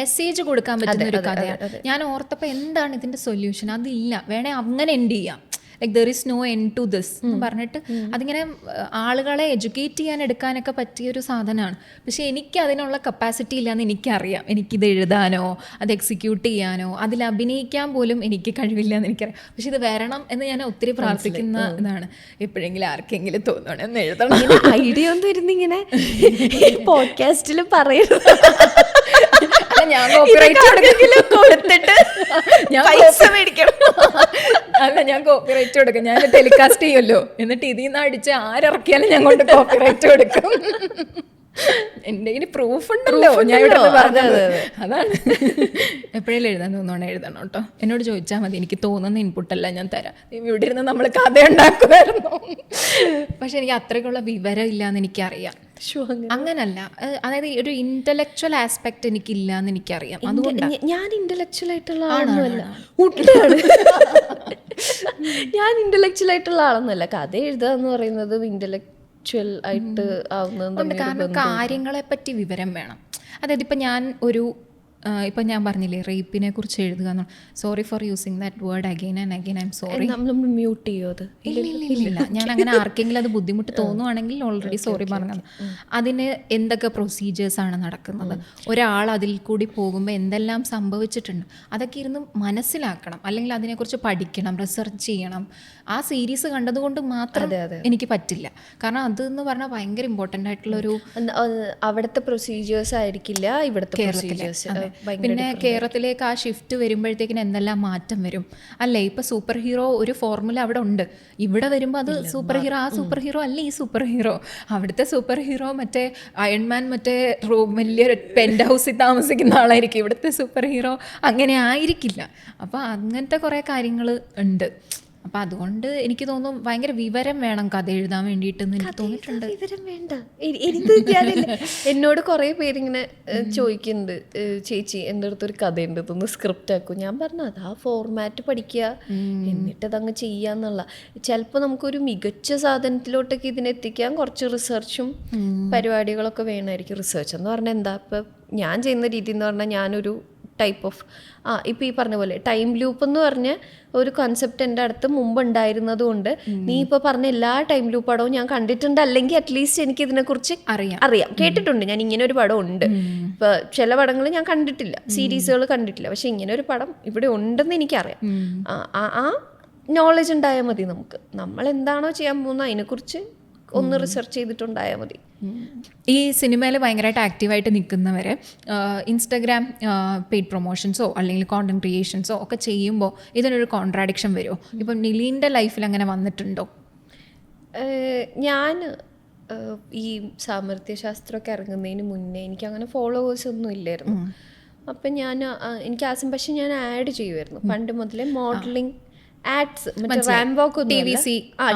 മെസ്സേജ് കൊടുക്കാൻ പറ്റുന്ന ഒരു കഥയാണ്. ഞാൻ ഓർത്തപ്പോൾ എന്താണ് ഇതിന്റെ സൊല്യൂഷൻ, അതില്ല, വേണേ അങ്ങനെ എൻഡ് ചെയ്യാം, like there is no end to this എന്ന് പറഞ്ഞിട്ട് അതിങ്ങനെ ആളുകളെ എഡ്യൂക്കേറ്റ് ചെയ്യാൻ എടുക്കാനൊക്കെ പറ്റിയൊരു സാധനമാണ്. പക്ഷെ എനിക്ക് അതിനുള്ള കപ്പാസിറ്റി ഇല്ലയെന്ന് എനിക്കറിയാം. എനിക്കിത് എഴുതാനോ അത് എക്സിക്യൂട്ട് ചെയ്യാനോ അതിൽ അഭിനയിക്കാൻ പോലും എനിക്ക് കഴിവില്ല എന്ന് എനിക്കറിയാം. പക്ഷെ ഇത് വരണം എന്ന് ഞാൻ ഒത്തിരി പ്രാർത്ഥിക്കുന്ന ഇതാണ്. എപ്പോഴെങ്കിലും ആർക്കെങ്കിലും തോന്നണമെന്ന് എഴുതണം. ഐഡിയ ഒന്നും ഇരുന്നിങ്ങനെ പോഡ്കാസ്റ്റിൽ പറയുന്നത് ഞാൻ കോപ്പിറൈറ്റ് കൊടുത്തിട്ട് ഞാൻ കോപ്പിറൈറ്റ് കൊടുക്കും. ഞാൻ ടെലികാസ്റ്റ് ചെയ്യുമല്ലോ, എന്നിട്ട് ഇതിൽ നിന്ന് അടിച്ച് ആരിറക്കിയാലും ഞാൻ കൊണ്ട് കോപ്പിറൈറ്റ് കൊടുക്കും. എൻ്റെ കയ്യിൽ പ്രൂഫ് ഉണ്ടല്ലോ, ഞാൻ ഇവിടെ പറഞ്ഞത്. അതാണ് എപ്പോഴേലും എഴുതാൻ തോന്നുവാണ് എഴുതണം കേട്ടോ. എന്നോട് ചോദിച്ചാൽ മതി, എനിക്ക് തോന്നുന്ന ഇൻപുട്ടല്ല ഞാൻ തരാം. ഇവിടെ ഇരുന്ന് നമ്മൾ കഥ ഉണ്ടാക്കുമായിരുന്നു. പക്ഷെ എനിക്ക് അത്രയ്ക്കുള്ള വിവരം ഇല്ലയെന്ന് എനിക്കറിയാം. അങ്ങനല്ല, അതായത് ഒരു ഇന്റലക്ച്വൽ ആസ്പെക്ട് എനിക്കില്ല എന്ന് എനിക്കറിയാം. അതുകൊണ്ട് ഞാൻ ഇന്റലക്ച്വൽ ആയിട്ടുള്ള ആളൊന്നുമല്ല. ഞാൻ ഇന്റലക്ച്വൽ ആയിട്ടുള്ള ആളൊന്നുമല്ല. കഥ എഴുതുക എന്ന് പറയുന്നത് ഇന്റലക്ച്വൽ ആയിട്ട് ആവുന്നത്. കാരണം കാര്യങ്ങളെ പറ്റി വിവരം വേണം. അതായത് ഇപ്പം ഞാൻ ഒരു ഇപ്പം ഞാൻ പറഞ്ഞില്ലേ റേപ്പിനെ കുറിച്ച് എഴുതുക എന്ന്, sorry four using that word again and again, I am sorry. നമ്മൾ മ്യൂട്ട് ചെയ്യോ അത്? ഇല്ല, ഞാൻ അങ്ങനെ ആർക്കെങ്കിലും അത് ബുദ്ധിമുട്ട് തോന്നുവാണെങ്കിൽ ഓൾറെഡി സോറി പറഞ്ഞത്. അതിന് എന്തൊക്കെ പ്രൊസീജിയേഴ്സാണ് നടക്കുന്നത്, ഒരാൾ അതിൽ കൂടി പോകുമ്പോൾ എന്തെല്ലാം സംഭവിച്ചിട്ടുണ്ട്, അതൊക്കെ ഇരുന്ന് മനസ്സിലാക്കണം, അല്ലെങ്കിൽ അതിനെക്കുറിച്ച് പഠിക്കണം, റിസർച്ച് ചെയ്യണം. ആ സീരീസ് കണ്ടതുകൊണ്ട് മാത്രം എനിക്ക് പറ്റില്ല. കാരണം അതെന്ന് പറഞ്ഞാൽ ഭയങ്കര ഇമ്പോർട്ടൻ്റ് ആയിട്ടുള്ളൊരു, അവിടുത്തെ പ്രൊസീജിയേഴ്സ് ആയിരിക്കില്ല ഇവിടുത്തെ പ്രൊസീജിയേഴ്സ്. പിന്നെ കേരളത്തിലേക്ക് ആ ഷിഫ്റ്റ് വരുമ്പോഴത്തേക്കിന് എന്തെല്ലാം മാറ്റം വരും അല്ലേ? ഇപ്പം സൂപ്പർ ഹീറോ ഒരു ഫോർമുല അവിടെ ഉണ്ട്, ഇവിടെ വരുമ്പോൾ അത് സൂപ്പർ ഹീറോ, ആ സൂപ്പർ ഹീറോ അല്ല ഈ സൂപ്പർ ഹീറോ. അവിടുത്തെ സൂപ്പർ ഹീറോ മറ്റേ അയൺമാൻ മറ്റേ വലിയൊരു പെൻറ്റ് ഹൗസിൽ താമസിക്കുന്ന ആളായിരിക്കും, ഇവിടുത്തെ സൂപ്പർ ഹീറോ അങ്ങനെ ആയിരിക്കില്ല. അപ്പോൾ അങ്ങനത്തെ കുറേ കാര്യങ്ങൾ ഉണ്ട്. അപ്പം അതുകൊണ്ട് എനിക്ക് തോന്നുന്നു ഭയങ്കര വിവരം വേണം കഥ എഴുതാൻ വേണ്ടിയിട്ടെന്ന് എനിക്ക് തോന്നിയിട്ടുണ്ട്. വിവരം വേണ്ട എന്നോട് കുറേ പേരിങ്ങനെ ചോദിക്കുന്നുണ്ട്, ചേച്ചി എൻ്റെ അടുത്തൊരു കഥയുണ്ട്, ഇതൊന്ന് സ്ക്രിപ്റ്റ് ആക്കും. ഞാൻ പറഞ്ഞു അത് ആ ഫോർമാറ്റ് പഠിക്കുക, എന്നിട്ട് അതങ്ങ് ചെയ്യാന്നുള്ള. ചിലപ്പോൾ നമുക്കൊരു മികച്ച സാധനത്തിലോട്ടൊക്കെ ഇതിനെത്തിക്കാൻ കുറച്ച് റിസർച്ചും പരിപാടികളൊക്കെ വേണമായിരിക്കും. റിസർച്ച് എന്ന് പറഞ്ഞാൽ എന്താ, ഇപ്പം ഞാൻ ചെയ്യുന്ന രീതി എന്ന് പറഞ്ഞാൽ ഞാനൊരു ടൈപ്പ് ഓഫ് ഇപ്പം ഈ പറഞ്ഞ പോലെ ടൈം ലൂപ്പ് എന്ന് പറഞ്ഞ ഒരു കോൺസെപ്റ്റ് എൻ്റെ അടുത്ത് മുമ്പ് ഉണ്ടായിരുന്നത് കൊണ്ട് നീ ഇപ്പോൾ പറഞ്ഞ എല്ലാ ടൈം ലൂപ്പ് പടവും ഞാൻ കണ്ടിട്ടുണ്ട്, അല്ലെങ്കിൽ അറ്റ്ലീസ്റ്റ് എനിക്ക് ഇതിനെക്കുറിച്ച് അറിയാം, കേട്ടിട്ടുണ്ട്. ഞാൻ ഇങ്ങനെ ഒരു പടം ഉണ്ട്. ഇപ്പോൾ ചില പടങ്ങൾ ഞാൻ കണ്ടിട്ടില്ല, സീരീസുകൾ കണ്ടിട്ടില്ല, പക്ഷെ ഇങ്ങനെ ഒരു പടം ഇവിടെ ഉണ്ടെന്ന് എനിക്കറിയാം. ആ നോളജ് ഉണ്ടായാൽ മതി നമുക്ക്. നമ്മൾ എന്താണോ ചെയ്യാൻ പോകുന്നത് അതിനെക്കുറിച്ച് ഒന്ന് റിസർച്ച് ചെയ്തിട്ടുണ്ടായാൽ മതി. ഈ സിനിമയിൽ ഭയങ്കരമായിട്ട് ആക്റ്റീവായിട്ട് നിൽക്കുന്നവർ ഇൻസ്റ്റഗ്രാം പെയ്ഡ് പ്രൊമോഷൻസോ അല്ലെങ്കിൽ കോണ്ടന്റ് ക്രിയേഷൻസോ ഒക്കെ ചെയ്യുമ്പോൾ ഇതിനൊരു കോൺട്രാഡിക്ഷൻ വരുമോ? ഇപ്പം നിലീൻ്റെ ലൈഫിൽ അങ്ങനെ വന്നിട്ടുണ്ടോ? ഞാൻ ഈ സാമർത്ഥ്യശാസ്ത്രമൊക്കെ ഇറങ്ങുന്നതിന് മുന്നേ എനിക്കങ്ങനെ ഫോളോവേഴ്സ് ഒന്നും ഇല്ലായിരുന്നു. അപ്പം എനിക്ക് പക്ഷെ ഞാൻ ആഡ് ചെയ്യുമായിരുന്നു പണ്ട് മുതലേ. മോഡലിംഗ് ആഡ്സ്, മറ്റേ റാംബോക്ക്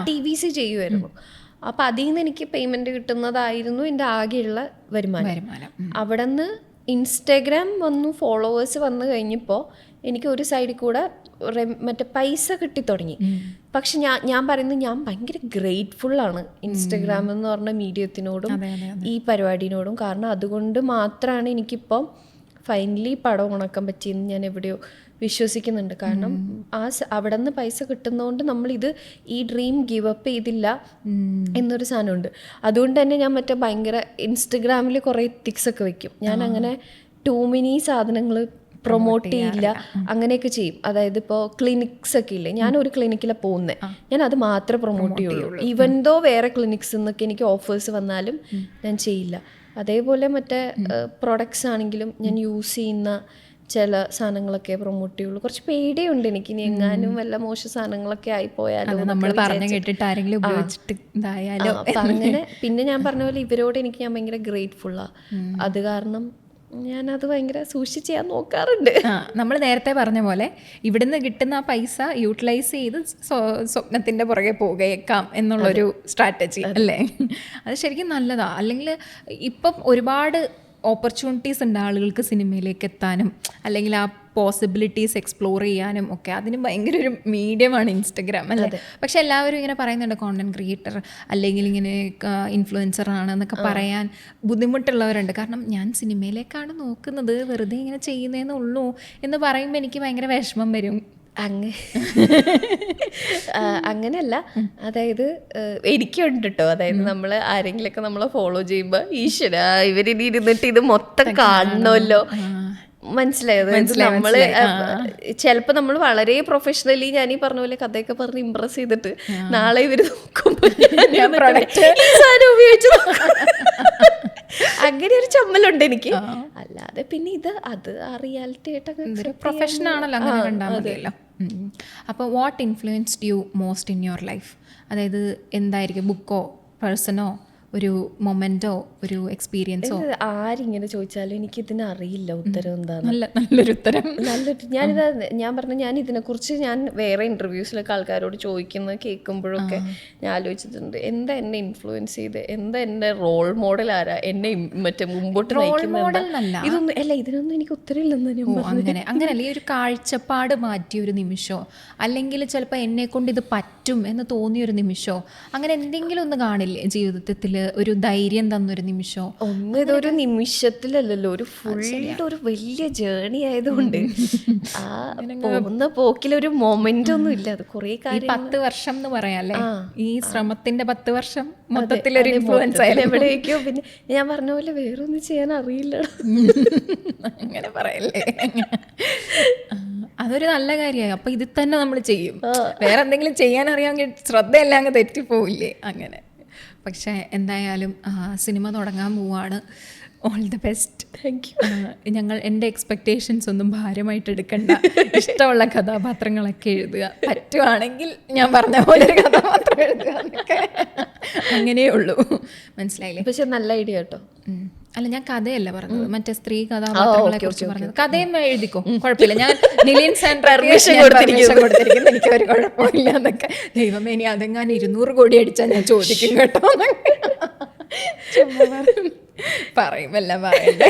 TVC ചെയ്യുമായിരുന്നു. അപ്പം അതിൽ നിന്ന് എനിക്ക് പേയ്മെൻറ്റ് കിട്ടുന്നതായിരുന്നു എൻ്റെ ആകെയുള്ള വരുമാനം. അവിടെ നിന്ന് ഇൻസ്റ്റഗ്രാം വന്നു, ഫോളോവേഴ്സ് വന്നു കഴിഞ്ഞപ്പോൾ എനിക്ക് ഒരു സൈഡിൽ കൂടെ മറ്റേ പൈസ കിട്ടി തുടങ്ങി. പക്ഷെ ഞാൻ പറയുന്നത് ഞാൻ ഭയങ്കര ഗ്രേറ്റ്ഫുള്ളാണ് ഇൻസ്റ്റഗ്രാം എന്ന് പറഞ്ഞ മീഡിയത്തിനോടും ഈ പരിപാടിനോടും. കാരണം അതുകൊണ്ട് മാത്രമാണ് എനിക്കിപ്പം ഫൈനലി പടം ഉണക്കാൻ പറ്റിയെന്ന് ഞാൻ എവിടെയോ വിശ്വസിക്കുന്നുണ്ട്. കാരണം അവിടെ നിന്ന് പൈസ കിട്ടുന്നതുകൊണ്ട് നമ്മളിത് ഈ ഡ്രീം ഗിവ് അപ്പ് ചെയ്തില്ല എന്നൊരു സാധനമുണ്ട്. അതുകൊണ്ട് തന്നെ ഞാൻ മറ്റേ ഭയങ്കര ഇൻസ്റ്റഗ്രാമിൽ കുറേ എത്തിക്സൊക്കെ വെക്കും. ഞാൻ അങ്ങനെ ടൂ മെനി സാധനങ്ങൾ പ്രൊമോട്ട് ചെയ്യില്ല, അങ്ങനെയൊക്കെ ചെയ്യും. അതായത് ഇപ്പോൾ ക്ലിനിക്സ് ഒക്കെ ഇല്ലേ, ഞാൻ ഒരു ക്ലിനിക്കിലാണ് പോകുന്നത്, ഞാൻ അത് മാത്രമേ പ്രൊമോട്ട് ചെയ്യുള്ളൂ. ഈവൻ ദോ വേറെ ക്ലിനിക്സ് എന്നൊക്കെ എനിക്ക് ഓഫേഴ്സ് വന്നാലും ഞാൻ ചെയ്യില്ല. അതേപോലെ മറ്റേ പ്രൊഡക്ട്സ് ആണെങ്കിലും ഞാൻ യൂസ് ചെയ്യുന്ന ചില സാധനങ്ങളൊക്കെ പ്രൊമോട്ട് ചെയ്യുള്ളൂ. കുറച്ച് പേടിയുണ്ട് എനിക്ക്, ഇനി എങ്ങാനും വല്ല മോശം സാധനങ്ങളൊക്കെ ആയിപ്പോയാലോ നമ്മൾ പറഞ്ഞു കേട്ടിട്ട് ആരെങ്കിലും ഉപയോഗിച്ചിട്ട് ഇതായാലോ. അപ്പം അങ്ങനെ പിന്നെ ഞാൻ പറഞ്ഞ പോലെ ഇവരോട് ഞാൻ ഭയങ്കര ഗ്രേറ്റ്ഫുള്ളാണ്. അത് കാരണം ഞാനത് ഭയങ്കര സൂക്ഷിച്ച് ചെയ്യാൻ നോക്കാറുണ്ട്. നമ്മൾ നേരത്തെ പറഞ്ഞ പോലെ ഇവിടുന്ന് കിട്ടുന്ന ആ പൈസ യൂട്ടിലൈസ് ചെയ്ത് സ്വപ്നത്തിൻ്റെ പുറകെ പോകേക്കാം എന്നുള്ളൊരു സ്ട്രാറ്റജി അല്ലേ? അത് ശരിക്കും നല്ലതാണ്. അല്ലെങ്കിൽ ഇപ്പം ഒരുപാട് ഓപ്പർച്യൂണിറ്റീസ് ഉണ്ട് ആളുകൾക്ക് സിനിമയിലേക്ക് എത്താനും, അല്ലെങ്കിൽ ആ പോസിബിലിറ്റീസ് എക്സ്പ്ലോർ ചെയ്യാനും ഒക്കെ. അതിന് ഭയങ്കര ഒരു മീഡിയമാണ് ഇൻസ്റ്റഗ്രാം അല്ലേ? പക്ഷെ എല്ലാവരും ഇങ്ങനെ പറയുന്നുണ്ട് കോണ്ടന്റ് ക്രിയേറ്റർ അല്ലെങ്കിൽ ഇങ്ങനെ ഇൻഫ്ലുവൻസർ ആണ് എന്നൊക്കെ പറയാൻ ബുദ്ധിമുട്ടുള്ളവരുണ്ട്. കാരണം ഞാൻ സിനിമയിലേക്കാണ് നോക്കുന്നത്, വെറുതെ ഇങ്ങനെ ചെയ്യുന്നതെന്നുള്ളൂ എന്ന് പറയുമ്പോൾ എനിക്ക് ഭയങ്കര വിഷമം വരും. അങ്ങനെയല്ല, അതായത് എനിക്കുണ്ട് കേട്ടോ. അതായത് നമ്മൾ ആരെങ്കിലൊക്കെ നമ്മളെ ഫോളോ ചെയ്യുമ്പോൾ ഈശ്വര ഇവരിനി ഇരുന്നിട്ട് ഇത് മൊത്തം കാണണമല്ലോ, മനസ്സിലായത്? നമ്മള് ചിലപ്പോൾ നമ്മൾ വളരെ പ്രൊഫഷണലി ഞാൻ ഈ പറഞ്ഞ പോലെ കഥയൊക്കെ പറഞ്ഞ് ഇമ്പ്രസ് ചെയ്തിട്ട് നാളെ ഇവർ നോക്കുമ്പോൾ ഉപയോഗിച്ചു അങ്ങനെ ഒരു ചമ്മലുണ്ട് എനിക്ക്. അല്ലാതെ പിന്നെ അത് ആ റിയാലിറ്റി ആയിട്ട് പ്രൊഫഷൻ ആണല്ലോ, അങ്ങനെ കണ്ടാൽ മതിയല്ലോ. അപ്പോൾ what influenced U most in your life? അതായത് എന്തായിരിക്കും, ബുക്കോ പേഴ്സണോ ഒരു മൊമെന്റോ ഒരു എക്സ്പീരിയൻസോ? ആരിങ്ങനെ ചോദിച്ചാലും എനിക്കിതിന് അറിയില്ല ഉത്തരം എന്താണ്. നല്ലൊരു ഉത്തരം. ഞാൻ പറഞ്ഞ ഞാൻ ഇതിനെക്കുറിച്ച് ഞാൻ വേറെ ഇൻ്റർവ്യൂസിലൊക്കെ ആൾക്കാരോട് ചോദിക്കുന്നത് കേൾക്കുമ്പോഴൊക്കെ ഞാൻ ആലോചിച്ചിട്ടുണ്ട്, എന്താ എന്നെ ഇൻഫ്ലുവൻസ് ചെയ്ത്, എന്താ എൻ്റെ റോൾ മോഡൽ ആരാ, എന്നെ മറ്റേ മുമ്പോട്ട് നയിക്കുന്നത്, ഇതൊന്നും അല്ല, ഇതിനൊന്നും എനിക്ക് ഉത്തരമില്ലെന്ന് ഞാൻ പറഞ്ഞു. അങ്ങനെയല്ല, ഈ ഒരു കാഴ്ചപ്പാട് മാറ്റിയൊരു നിമിഷമോ, അല്ലെങ്കിൽ ചിലപ്പോൾ എന്നെ കൊണ്ട് ഇത് പറ്റും എന്ന് തോന്നിയൊരു നിമിഷമോ, അങ്ങനെ എന്തെങ്കിലും ഒന്ന് കാണില്ലേ ജീവിതത്തിൽ? ഒരു ധൈര്യം തന്നൊരു നിമിഷമോ? ഒന്ന് ഇതൊരു നിമിഷത്തിലല്ലല്ലോ, ഒരു ഫുൾ ഒരു വലിയ ജേണി ആയതുകൊണ്ട് ആ പോകുന്ന പോക്കിലൊരു മൊമെന്റ് ഒന്നും ഇല്ല. അത് കുറെ കാര്യം 10 വർഷം എന്ന് പറയാല്ലേ, ഈ ശ്രമത്തിന്റെ 10 വർഷം മൊത്തത്തിലൊരു ഇൻഫ്ലുവൻസ് ആയാലും എവിടേക്കോ. പിന്നെ ഞാൻ പറഞ്ഞ പോലെ വേറൊന്നും ചെയ്യാൻ അറിയില്ല. അങ്ങനെ പറയല്ലേ, അതൊരു നല്ല കാര്യമായി. അപ്പൊ ഇത് തന്നെ നമ്മൾ ചെയ്യും. വേറെ എന്തെങ്കിലും ചെയ്യാൻ അറിയാമെങ്കിൽ ശ്രദ്ധയെല്ലാം അങ്ങ് തെറ്റിപ്പോവില്ലേ അങ്ങനെ. പക്ഷെ എന്തായാലും സിനിമ തുടങ്ങാൻ പോവാണ്. All the best. Thank you. എൻ്റെ എക്സ്പെക്റ്റേഷൻസ് ഒന്നും ഭാരമായിട്ട് എടുക്കണ്ട. ഇഷ്ടമുള്ള കഥാപാത്രങ്ങളൊക്കെ എഴുതുക, പറ്റുവാണെങ്കിൽ ഞാൻ പറഞ്ഞ പോലെ ഒരു കഥാപാത്രം എഴുതുക എന്നൊക്കെ, അങ്ങനെയേ ഉള്ളൂ. മനസ്സിലായില്ലേ? പക്ഷെ നല്ല ഐഡിയ കേട്ടോ. അല്ല, ഞാൻ കഥയല്ല പറഞ്ഞത്, മറ്റേ സ്ത്രീ കഥാപാത്രങ്ങളെ കുറിച്ച് പറഞ്ഞത്. കഥയും എഴുതിക്കോ, കുഴപ്പമില്ല. ഞാൻ നിലിൻ പെർമിഷൻ കൊടുത്തിരിക്കുന്നു, എനിക്ക് ഒരു കുഴപ്പമില്ല എന്നൊക്കെ. ദൈവമേ, ഇനി അതെങ്ങാനും 200 കോടി അടിച്ചാൽ ഞാൻ ചോദിക്കും കേട്ടോ. പറയുമല്ല പറയണ്ടേ.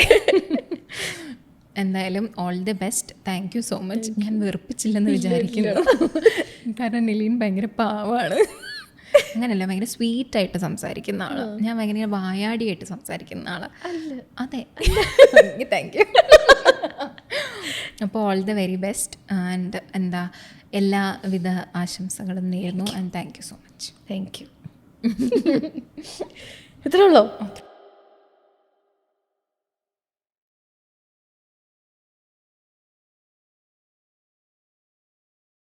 എന്തായാലും all the best. Thank you so much. ഞാൻ വെറുപ്പിച്ചില്ലെന്ന് വിചാരിക്കുന്നു. കാരണം നിലിൻ ഭയങ്കര പാവാണ്. അങ്ങനെയല്ല, ഭയങ്കര സ്വീറ്റായിട്ട് സംസാരിക്കുന്ന ആള്. ഞാൻ ഭയങ്കര വായാടിയായിട്ട് സംസാരിക്കുന്ന ആള്. അതെ, താങ്ക് യു. അപ്പോൾ all the very best and എന്താ എല്ലാവിധ ആശംസകളും നേരുന്നു. And thank you so much. Thank you. ഇത്രേ ഉള്ളോ?